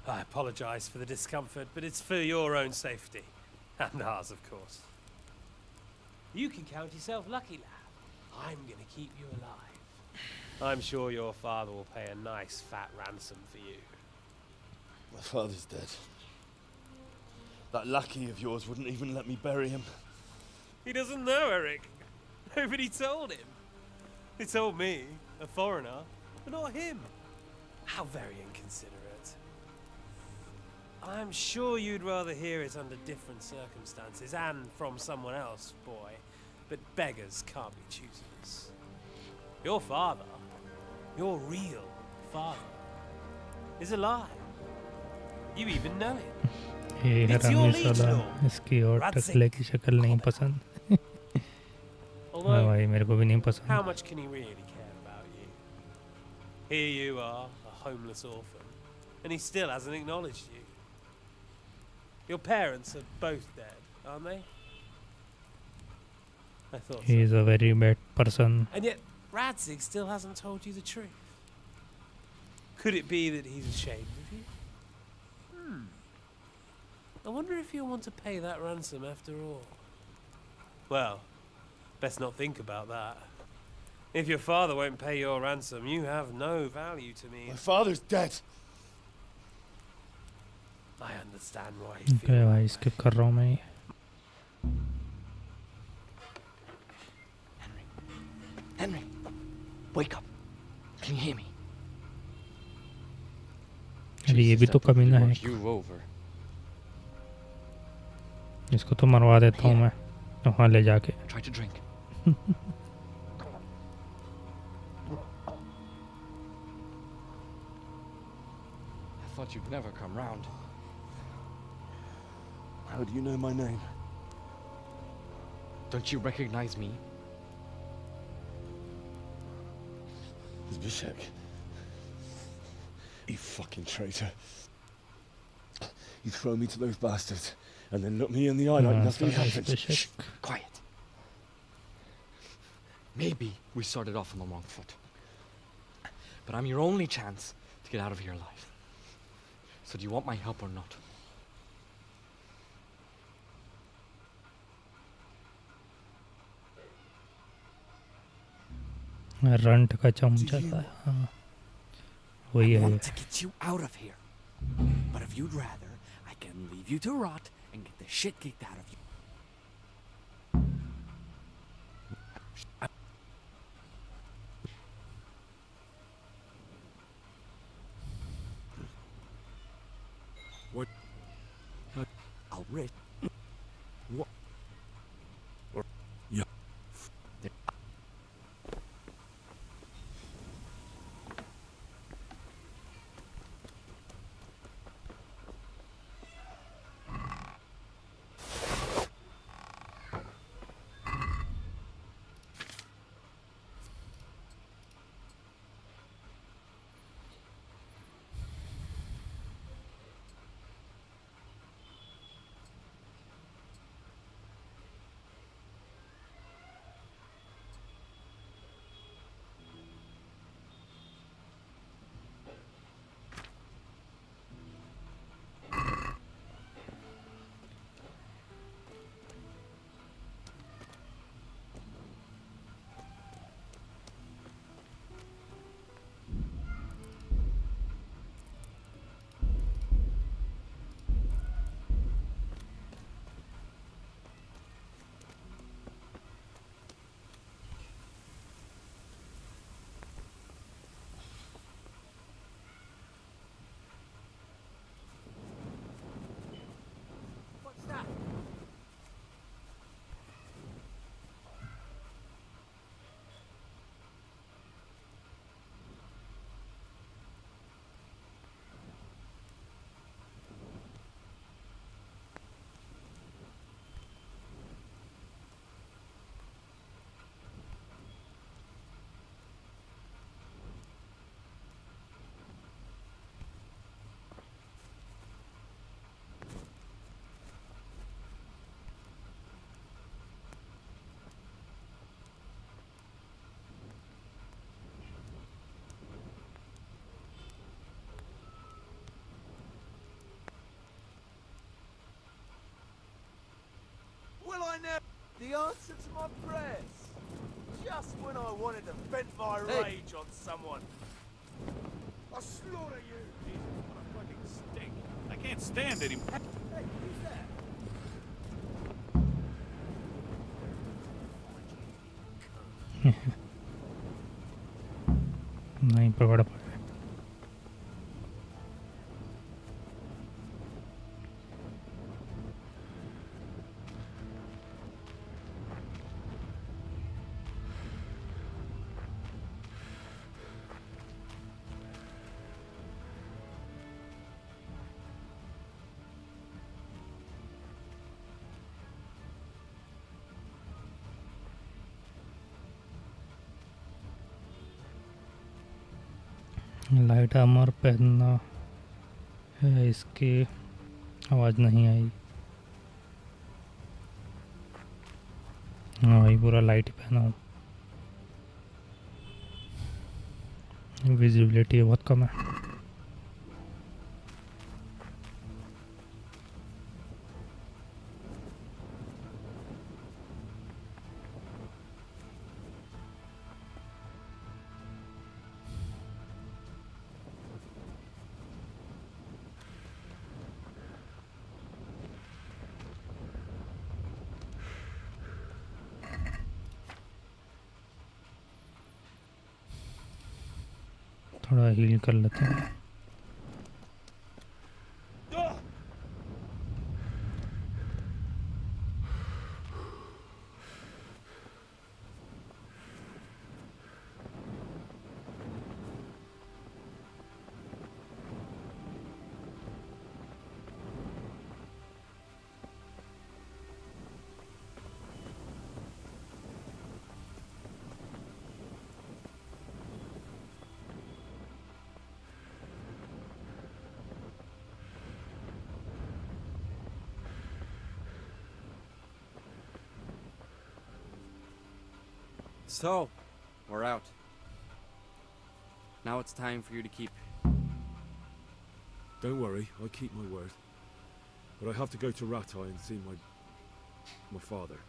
I apologize for the discomfort, but it's for your own safety. And ours, of course. You can count yourself lucky, lad. I'm gonna keep you alive. I'm sure your father will pay a nice fat ransom for you. My father's dead. That lackey of yours wouldn't even let me bury him. He doesn't know, Eric. Nobody told him. They told me, a foreigner, but not him. How very inconsiderate. I'm sure you'd rather hear it under different circumstances and from someone else, boy. But beggars can't be choosers. Your father, your real father, is alive. You even know him. ये It's your हरामी liege साला lord. इसकी और टकले की शक्ल नहीं पसंद हाँ भाई मेरे को भी नहीं पसंद How much can he really care about you? Here you are, a homeless orphan, and he still hasn't acknowledged you. Your parents are both dead, aren't they? I thought he is a very bad person And yet, Radzig still hasn't told you the truth. Could it be that he's ashamed of you? I wonder if you'll want to pay that ransom after all. Well, best not think about that. If your father won't pay your ransom, you have no value to me. My father's dead. I understand why you okay feel भाई skip कर रहा हूँ मैं Henry, wake up. Can you hear me? अरे ये भी तो कमीना है You over. इसको तो मरवा देता हूँ मैं वहाँ ले जाके Try to drink. I thought you'd never come round. How do you know my name? Don't you recognize me? Zbyszek. You fucking traitor. You throw me to those bastards and then look me in the eye like nothing happened. Shh, quiet. Maybe we started off on the wrong foot. But I'm your only chance to get out of here alive. So do you want my help or not? Runt का चमचा था हाँ वही I है want to get you out of here. But if you'd rather, I can leave you to rot and get the shit kicked out of you. Rich? What? Yeah. What's that? Will I know the answer to my prayers? Just when I wanted to vent my rage on someone. I'll slaughter you! Jesus, what a fucking stink! I can't stand it. Hey, who's that? नहीं पकड़ पाए. Light armour पहनना है, इसकी आवाज़ नहीं आई. हाँ भाई, पूरा लाइट पहना हूँ. विजिबिलिटी बहुत कम है. थोड़ा हील कर लेते हैं. So, we're out. Now it's time for you to keep... Don't worry, I keep my word. But I have to go to Rattay and see my father.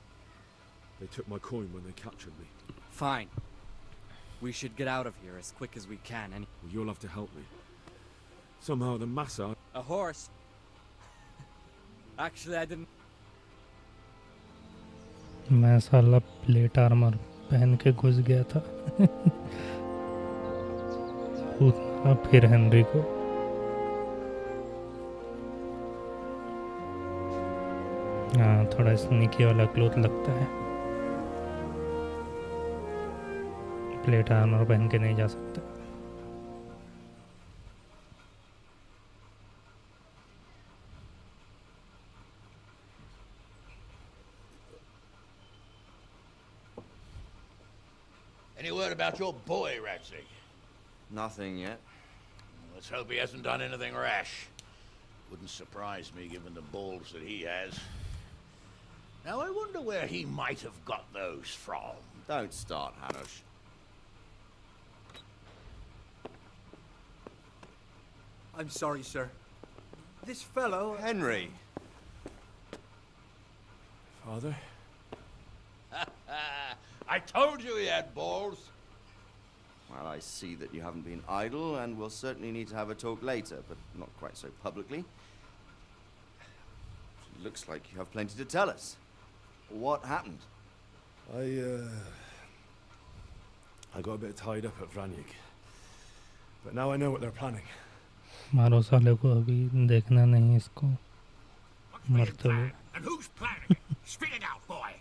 They took my coin when they captured me. Fine. We should get out of here as quick as we can. Well, you'll have to help me. Somehow the massa... A horse? Actually, I didn't... मैं साला plate armour पहन के घुस गया था. फिर Henry को हाँ थोड़ा स्नीकी वाला क्लोथ लगता है. प्लेट आर्मर पहन के नहीं जा सकते. Any word about your boy, Ratsy? Nothing yet. Let's hope he hasn't done anything rash. Wouldn't surprise me given the balls that he has. Now I wonder where he might have got those from. Don't start, Hanush. I'm sorry, sir. This fellow... Henry! Father? I told you he had balls. Well, I see that you haven't been idle, and we'll certainly need to have a talk later, but not quite so publicly. It looks like you have plenty to tell us. What happened? I got a bit tied up at Vranyik. But now I know what they're planning. मारो साले को अभी देखना नहीं इसको मरते हुए. And who's planning it? Spit it out, boy.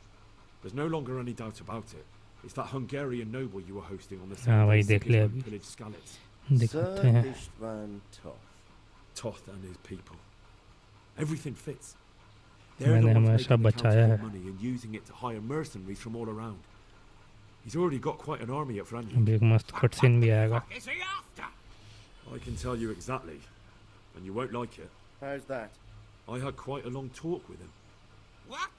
There's no longer any doubt about it. It's that Hungarian noble you were hosting on the हाँ भाई same देख ले अभी. pillaged Skalitz. दिखाते हैं. Istvan Toth. Toth and his people. Everything fits. मैंने हमेशा बचाया है. money and using it to hire mercenaries from all around. He's already got quite an army at Vranyik. अभी एक मस्त कटसीन भी आएगा. I can tell you exactly, and you won't like it. How's that? I had quite a long talk with him. What?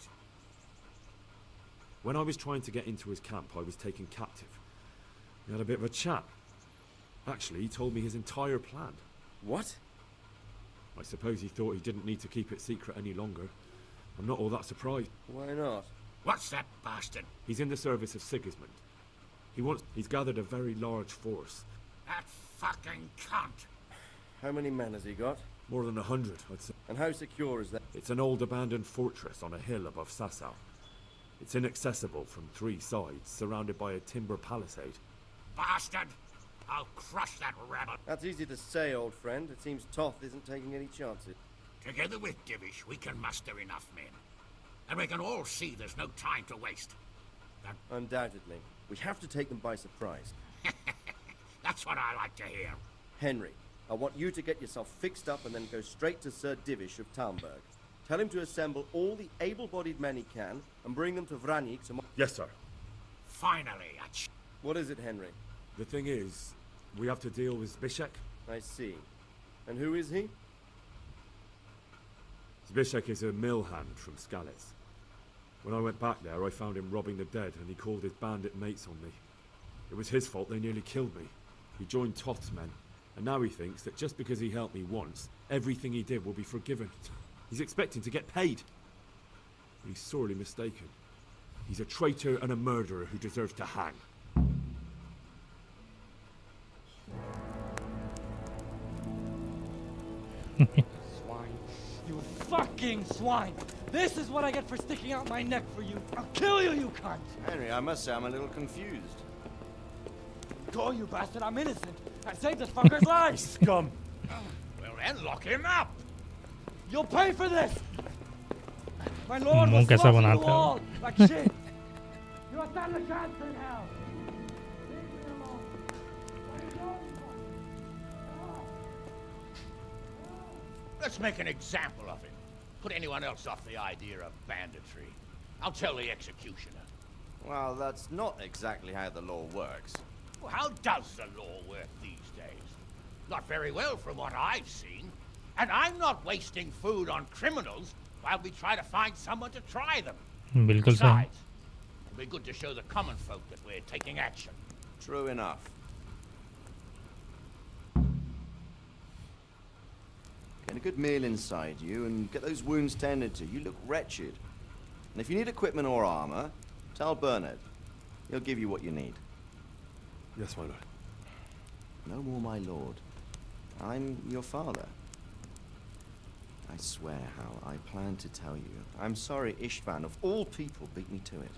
When I was trying to get into his camp, I was taken captive. We had a bit of a chat. Actually, he told me his entire plan. What? I suppose he thought he didn't need to keep it secret any longer. I'm not all that surprised. Why not? What's that bastard? He's in the service of Sigismund. He's gathered a very large force. That fucking cunt. How many men has he got? More than 100, I'd say. And how secure is that? It's an old abandoned fortress on a hill above Sasau. It's inaccessible from 3 sides, surrounded by a timber palisade. Bastard! I'll crush that rebel. That's easy to say, old friend. It seems Toth isn't taking any chances. Together with Divish, we can muster enough men. And we can all see there's no time to waste. Undoubtedly. We have to take them by surprise. That's what I like to hear. Henry, I want you to get yourself fixed up and then go straight to Sir Divish of Talmberg. Tell him to assemble all the able-bodied men he can and bring them to Vranyik tomorrow. Yes, sir. Finally, What is it, Henry? The thing is, we have to deal with Zbyszek. I see. And who is he? Zbyszek is a mill hand from Skalitz. When I went back there, I found him robbing the dead, and he called his bandit mates on me. It was his fault they nearly killed me. He joined Toth's men, and now he thinks that just because he helped me once, everything he did will be forgiven. He's expecting to get paid. But he's sorely mistaken. He's a traitor and a murderer who deserves to hang. Swine. You fucking swine! This is what I get for sticking out my neck for you. I'll kill you, you cunt! Henry, I must say I'm a little confused. Go, you bastard, I'm innocent. I saved this fucker's life! Scum! Well then, lock him up! You'll pay for this! My lord मुंह will कैसा slaugh you बनाते हो? all like shit! You are stand a chance in hell! Let's make an example of him. Put anyone else off the idea of banditry. I'll tell the executioner. Well, that's not exactly how the law works. Well, how does the law work these days? Not very well from what I've seen. And I'm not wasting food on criminals while we try to find someone to try them. बिल्कुल सही. Besides, it'll be good to show the common folk that we're taking action. True enough. Get a good meal inside you and get those wounds tended to. You look wretched. And if you need equipment or armor, tell Bernard. He'll give you what you need. Yes, my lord. No more, my lord. I'm your father. I swear, Hal, I plan to tell you. I'm sorry Istvan, of all people, beat me to it.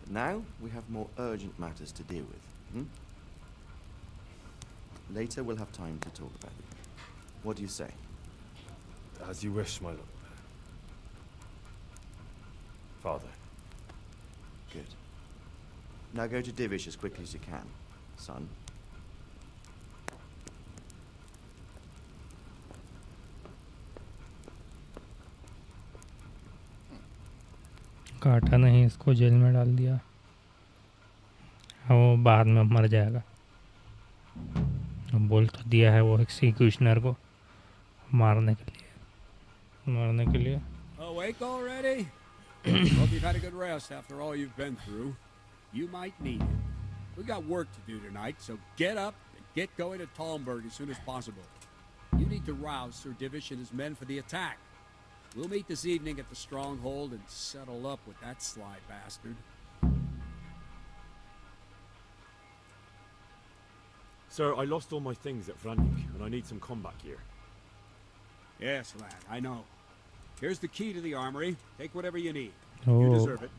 But now, we have more urgent matters to deal with. Later, we'll have time to talk about it. What do you say? As you wish, my lord. Father. Good. Now go to Divish as quickly as you can, son. काटा नहीं, इसको jail में डाल दिया। वो बाद में मर जाएगा। बोल तो दिया है वो एक्सिक्यूशनर को मारने के लिए। Awake already? Hope you've had a good rest after all you've been through. You might need it. We got work to do tonight, so get up and get going to Talmberg as soon as possible. You need to rouse Sir Divish and his men for the attack. We'll meet this evening at the stronghold and settle up with that sly bastard. Sir, I lost all my things at Vranyuk, and I need some combat gear. Yes, lad, I know. Here's the key to the armory. Take whatever you need. Oh. You deserve it.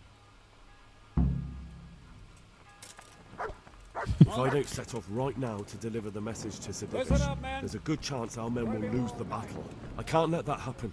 If I don't set off right now to deliver the message to Sir Listen Divish, up, men. there's a good chance our men will lose the battle. I can't let that happen.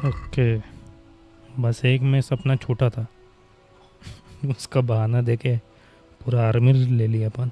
Okay, बस एक में सपना छोटा था। उसका बहाना देके पूरा आर्मी ले लिया अपन।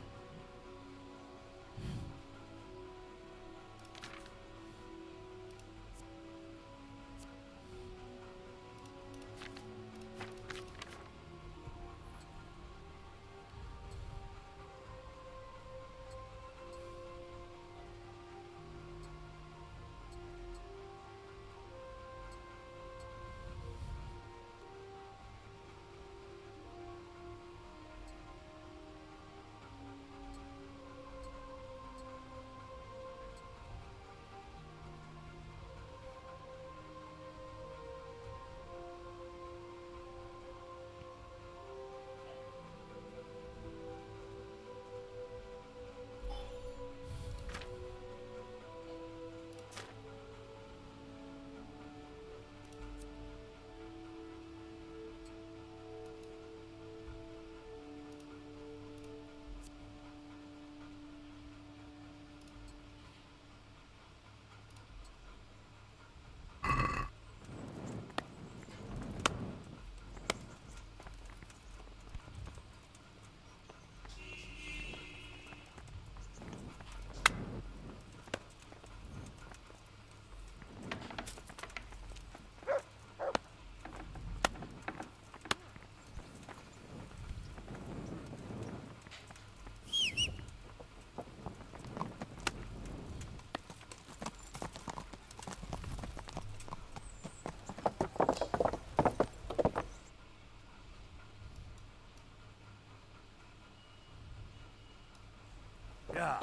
Yeah.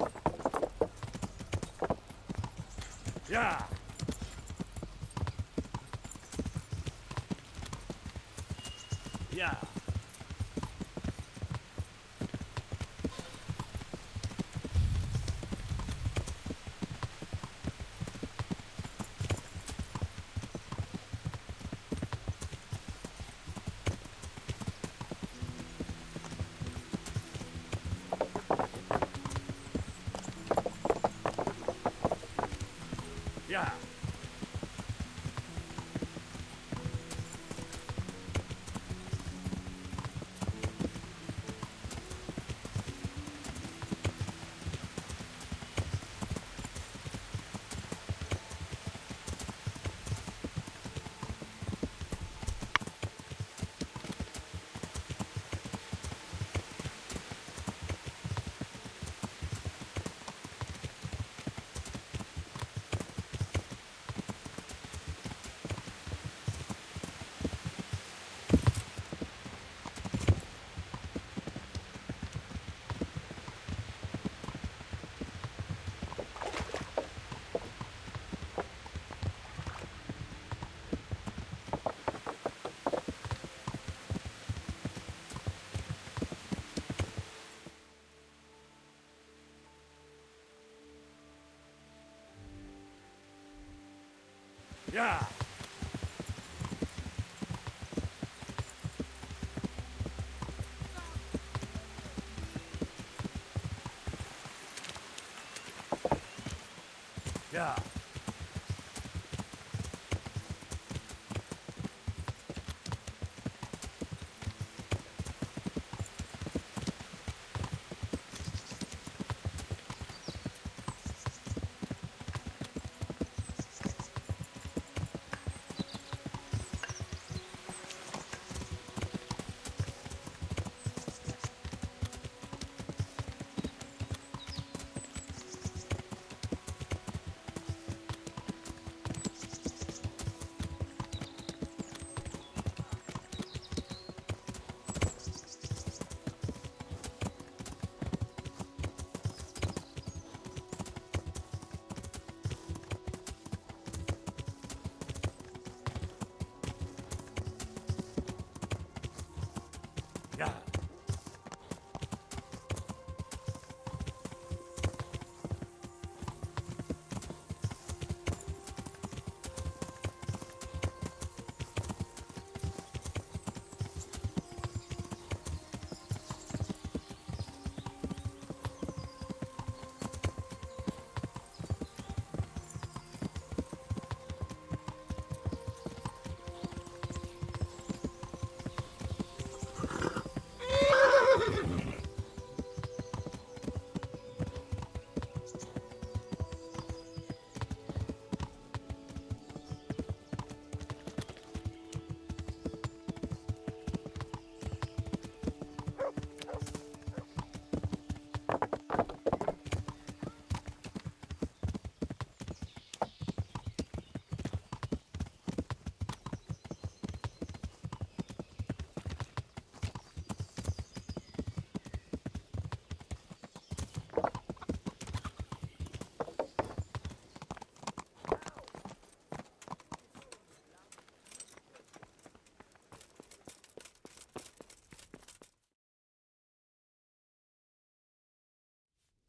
Yeah. Yeah. Yeah. Yeah. Yeah. Yeah.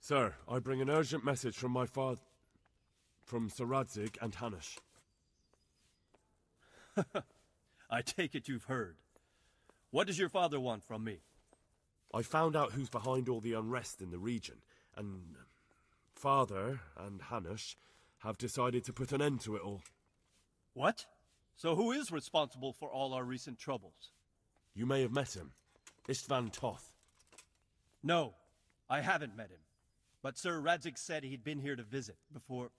Sir, I bring an urgent message from my father, from Sir Radzig and Hanush. I take it you've heard. What does your father want from me? I found out who's behind all the unrest in the region, and Father and Hanush have decided to put an end to it all. What? So who is responsible for all our recent troubles? You may have met him. Istvan Toth. No, I haven't met him. But Sir Radzig said he'd been here to visit before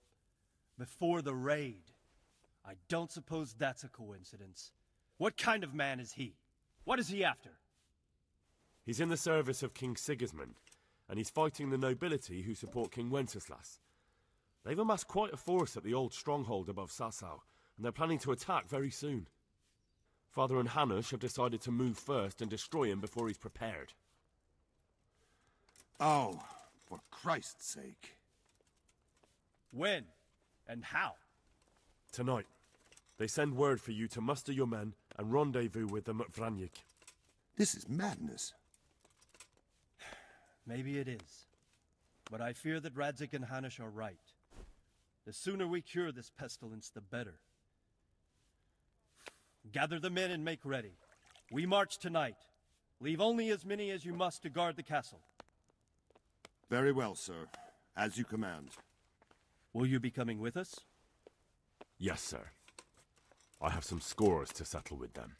the raid. I don't suppose that's a coincidence. What kind of man is he? What is he after? He's in the service of King Sigismund, and he's fighting the nobility who support King Wenceslas. They've amassed quite a force at the old stronghold above Sasau, and they're planning to attack very soon. Father and Hanush have decided to move first and destroy him before he's prepared. Oh, for Christ's sake. When? And how? Tonight. They send word for you to muster your men and rendezvous with them at Vranyik. This is madness. Maybe it is. But I fear that Radzig and Hanush are right. The sooner we cure this pestilence, the better. Gather the men and make ready. We march tonight. Leave only as many as you must to guard the castle. Very well, sir. As you command. Will you be coming with us? Yes, sir. I have some scores to settle with them.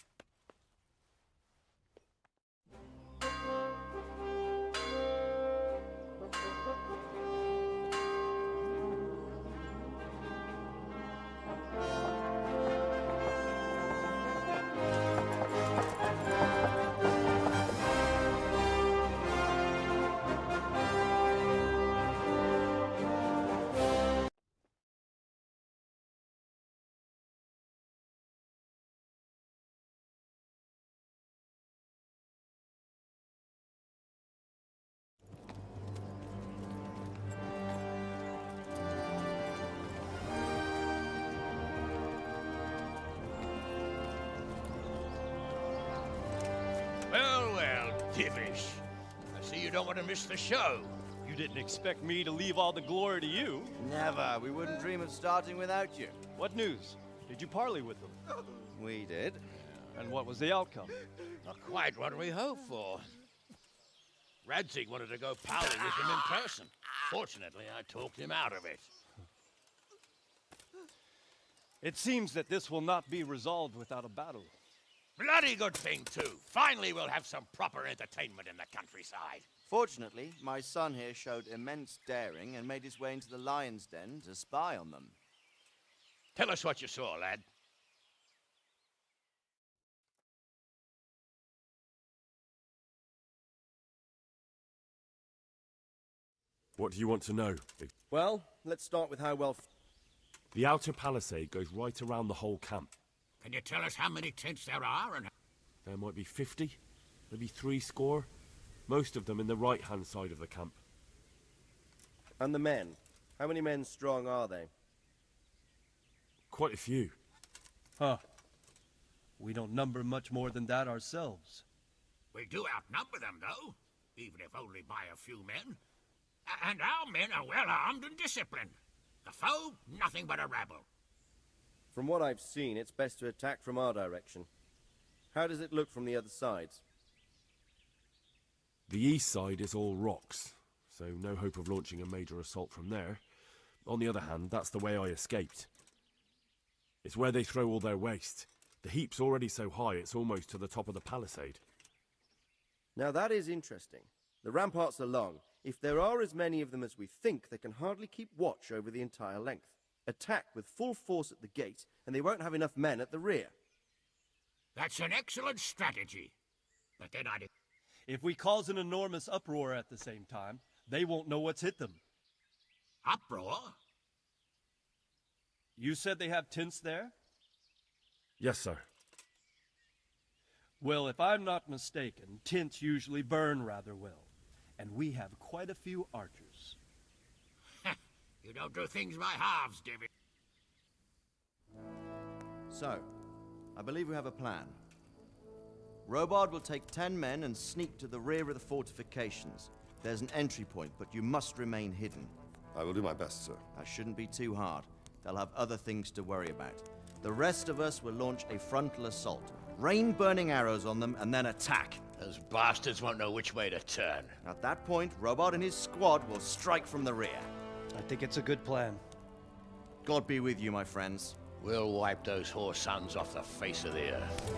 Well, Divish. I see you don't want to miss the show. You didn't expect me to leave all the glory to you. Never. We wouldn't dream of starting without you. What news? Did you parley with them? We did. And what was the outcome? Not quite what we hoped for. Radzig wanted to go parley with him in person. Fortunately, I talked him out of it. It seems that this will not be resolved without a battle. Bloody good thing, too. Finally, we'll have some proper entertainment in the countryside. Fortunately, my son here showed immense daring and made his way into the lion's den to spy on them. Tell us what you saw, lad. What do you want to know? Well, let's start with how well... The outer palisade goes right around the whole camp. Can you tell us how many tents there are and... There might be 50, maybe 60. Most of them in the right-hand side of the camp. And the men? How many men strong are they? Quite a few. Huh. We don't number much more than that ourselves. We do outnumber them, though, even if only by a few men. And our men are well armed and disciplined. The foe, nothing but a rabble. From what I've seen, it's best to attack from our direction. How does it look from the other sides? The east side is all rocks, so no hope of launching a major assault from there. On the other hand, that's the way I escaped. It's where they throw all their waste. The heap's already so high it's almost to the top of the palisade. Now that is interesting. The ramparts are long. If there are as many of them as we think, they can hardly keep watch over the entire length. Attack with full force at the gate, and they won't have enough men at the rear. That's an excellent strategy. But then I'd... If we cause an enormous uproar at the same time, they won't know what's hit them. Uproar? You said they have tents there? Yes, sir. Well, if I'm not mistaken, tents usually burn rather well. And we have quite a few archers. You don't do things by halves, David. So, I believe we have a plan. Robard will take 10 men and sneak to the rear of the fortifications. There's an entry point, but you must remain hidden. I will do my best, sir. That shouldn't be too hard. They'll have other things to worry about. The rest of us will launch a frontal assault. Rain burning arrows on them and then attack. Those bastards won't know which way to turn. At that point, Robard and his squad will strike from the rear. I think it's a good plan. God be with you, my friends. We'll wipe those whore sons off the face of the earth.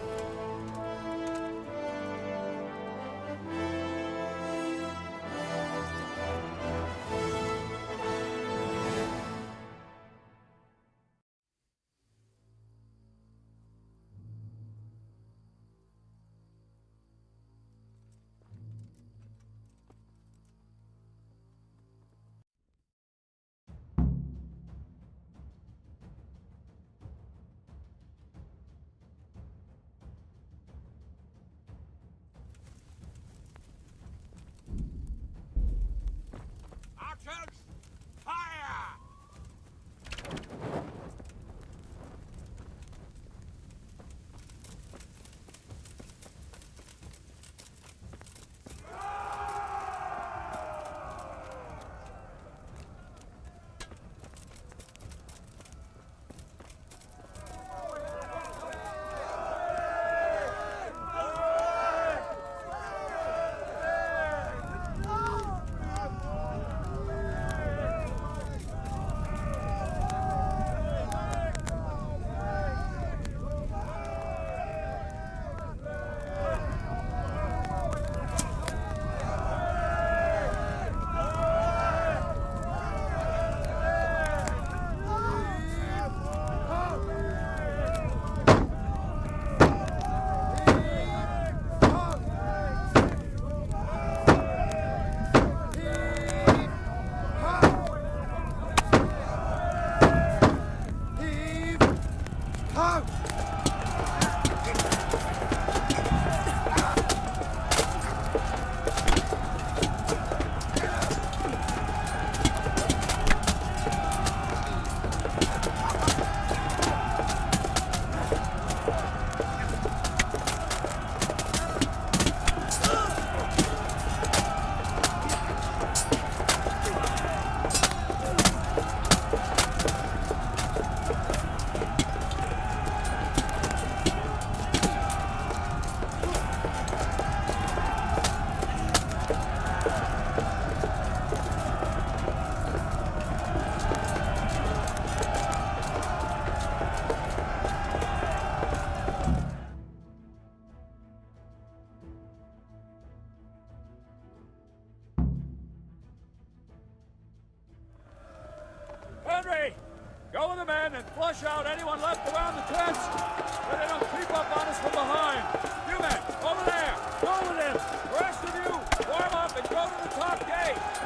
Go with the men and flush out anyone left around the tents, so they don't creep up on us from behind. You men, over there, go with them. The rest of you, warm up and go to the top gate.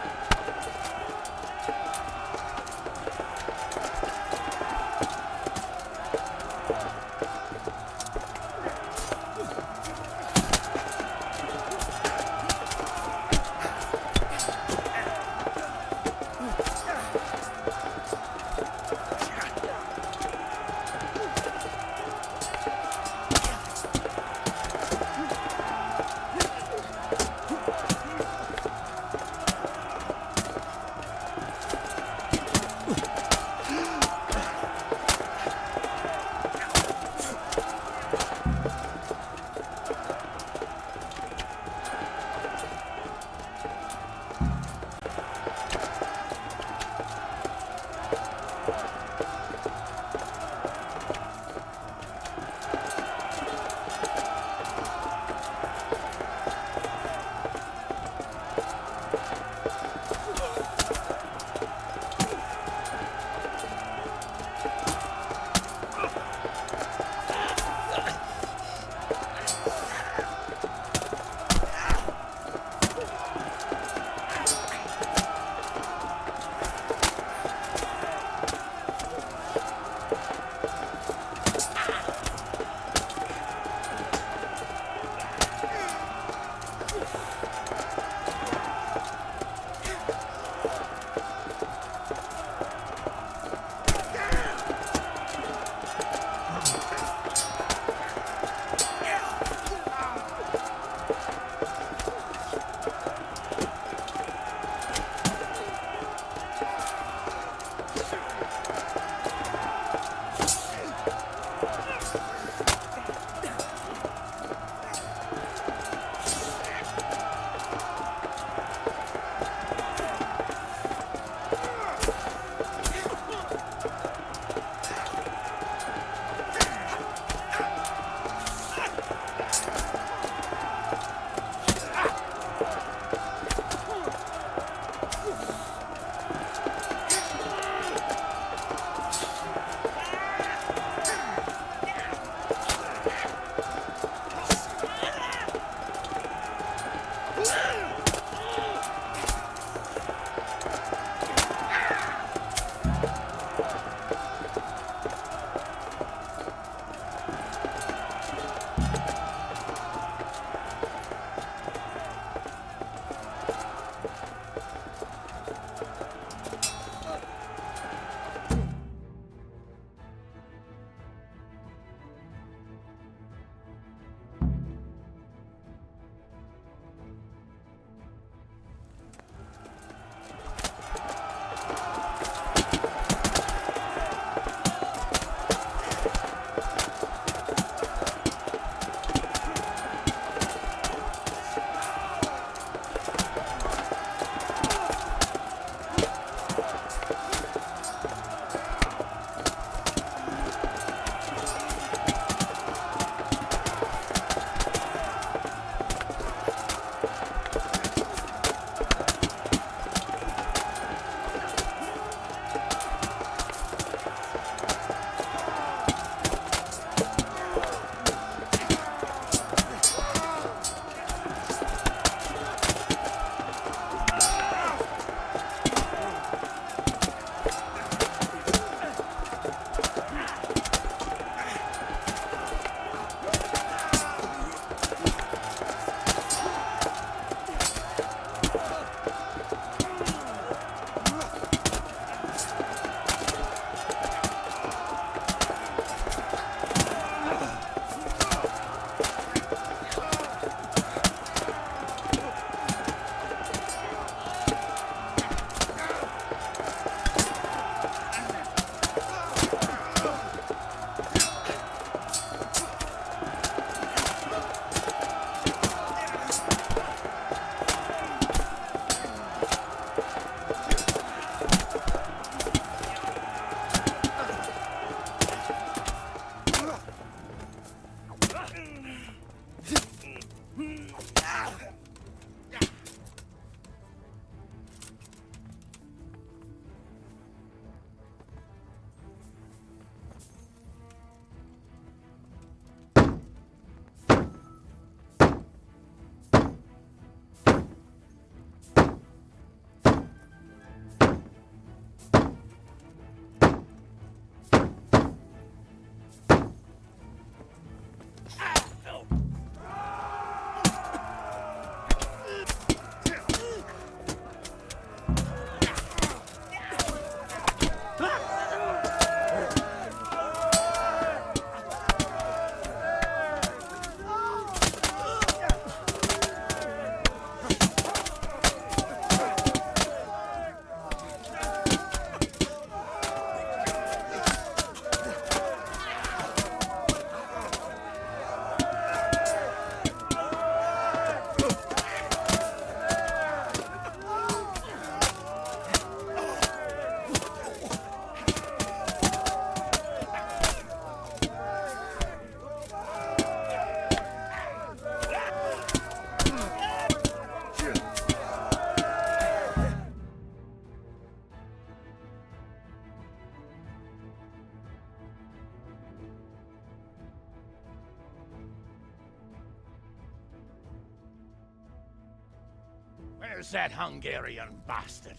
Where's that Hungarian bastard?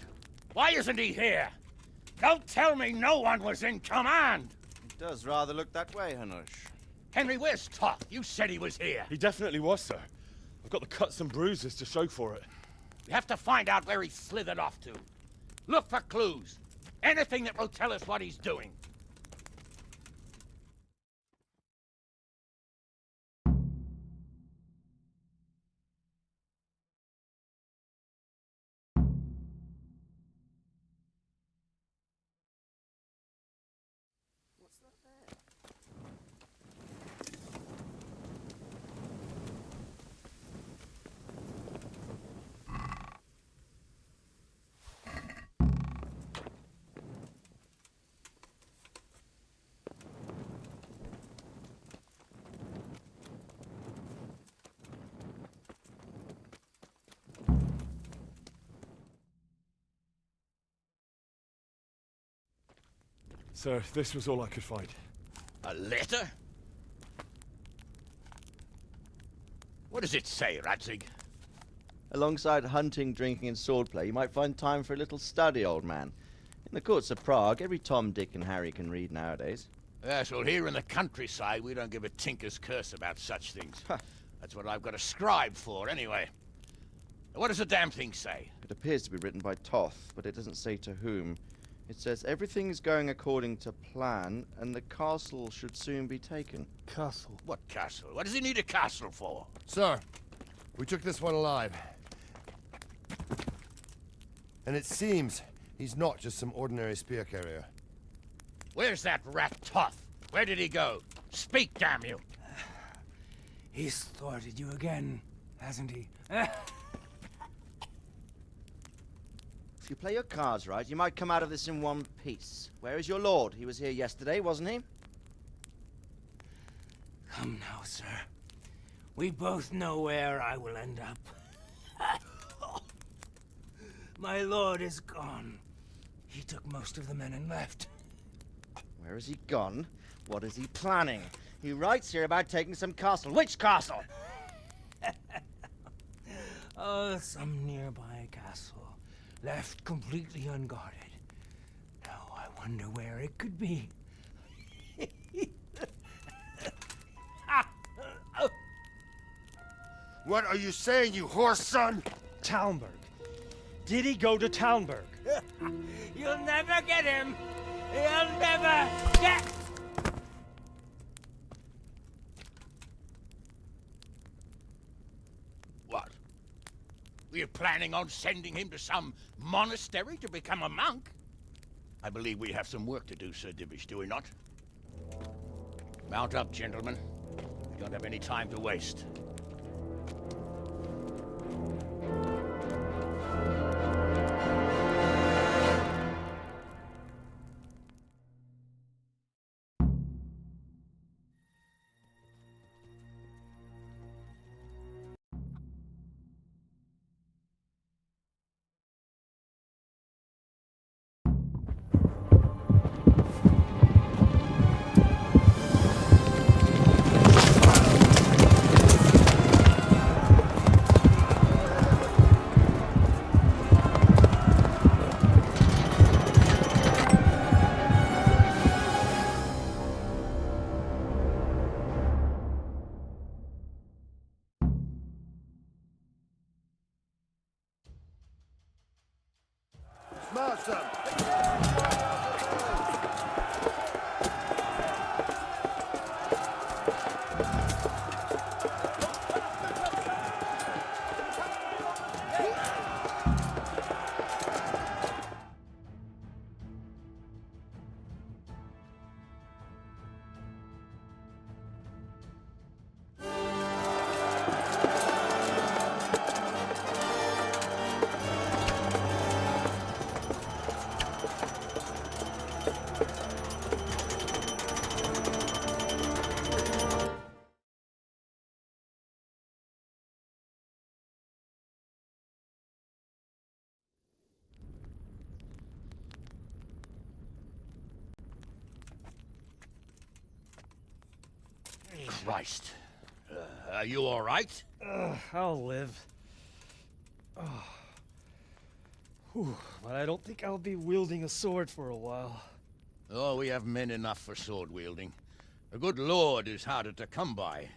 Why isn't he here? Don't tell me no one was in command! It does rather look that way, Hanush. Henry, where's Toth? You said he was here. He definitely was, sir. I've got the cuts and bruises to show for it. We have to find out where he slithered off to. Look for clues. Anything that will tell us what he's doing. Sir, this was all I could find. A letter? What does it say, Radzig? Alongside hunting, drinking, and swordplay, you might find time for a little study, old man. In the courts of Prague, every Tom, Dick, and Harry can read nowadays. Yes, well, here in the countryside, we don't give a tinker's curse about such things. That's what I've got a scribe for, anyway. What does the damn thing say? It appears to be written by Toth, but it doesn't say to whom. It says everything's going according to plan, and the castle should soon be taken. Castle? What castle? What does he need a castle for? Sir, we took this one alive. And it seems he's not just some ordinary spear carrier. Where's that rat Toth? Where did he go? Speak, damn you! He's thwarted you again, hasn't he? If you play your cards right, you might come out of this in one piece. Where is your lord? He was here yesterday, wasn't he? Come now, sir. We both know where I will end up. My lord is gone. He took most of the men and left. Where has he gone? What is he planning? He writes here about taking some castle. Which castle? Oh, some nearby castle. Left completely unguarded. Now I wonder where it could be. What are you saying, you horse son? Talmberg. Did he go to Talmberg? You'll never get him! You'll never get... What? Were you planning on sending him to some monastery to become a monk? I believe we have some work to do, Sir Divish, do we not? Mount up, gentlemen. We don't have any time to waste. Smash them! Christ. Are you all right? I'll live. Oh, Whew, but I don't think I'll be wielding a sword for a while. Oh, we have men enough for sword wielding. A good lord is harder to come by.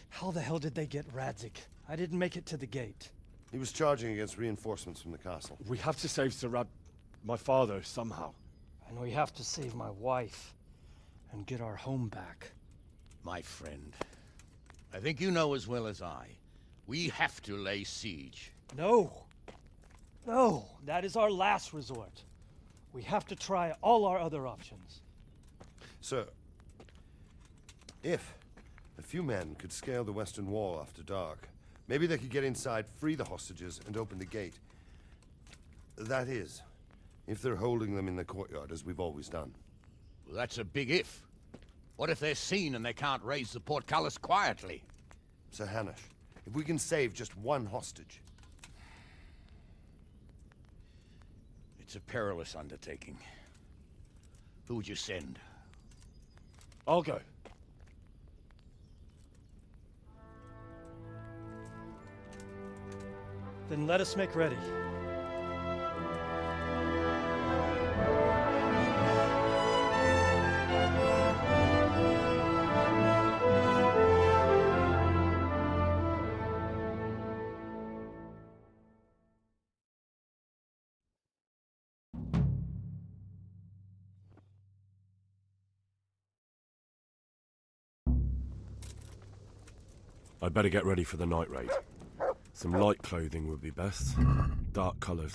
How the hell did they get Radzik? I didn't make it to the gate. He was charging against reinforcements from the castle. We have to save my father, somehow. And we have to save my wife and get our home back. My friend, I think you know as well as I. We have to lay siege. No! No! That is our last resort. We have to try all our other options. Sir, if a few men could scale the western wall after dark, maybe they could get inside, free the hostages, and open the gate. That is, if they're holding them in the courtyard, as we've always done. Well, that's a big if. What if they're seen and they can't raise the portcullis quietly? Sir Hanush, if we can save just one hostage... It's a perilous undertaking. Who would you send? I'll go. Then let us make ready. I'd better get ready for the night raid. Some light clothing would be best. Dark colours.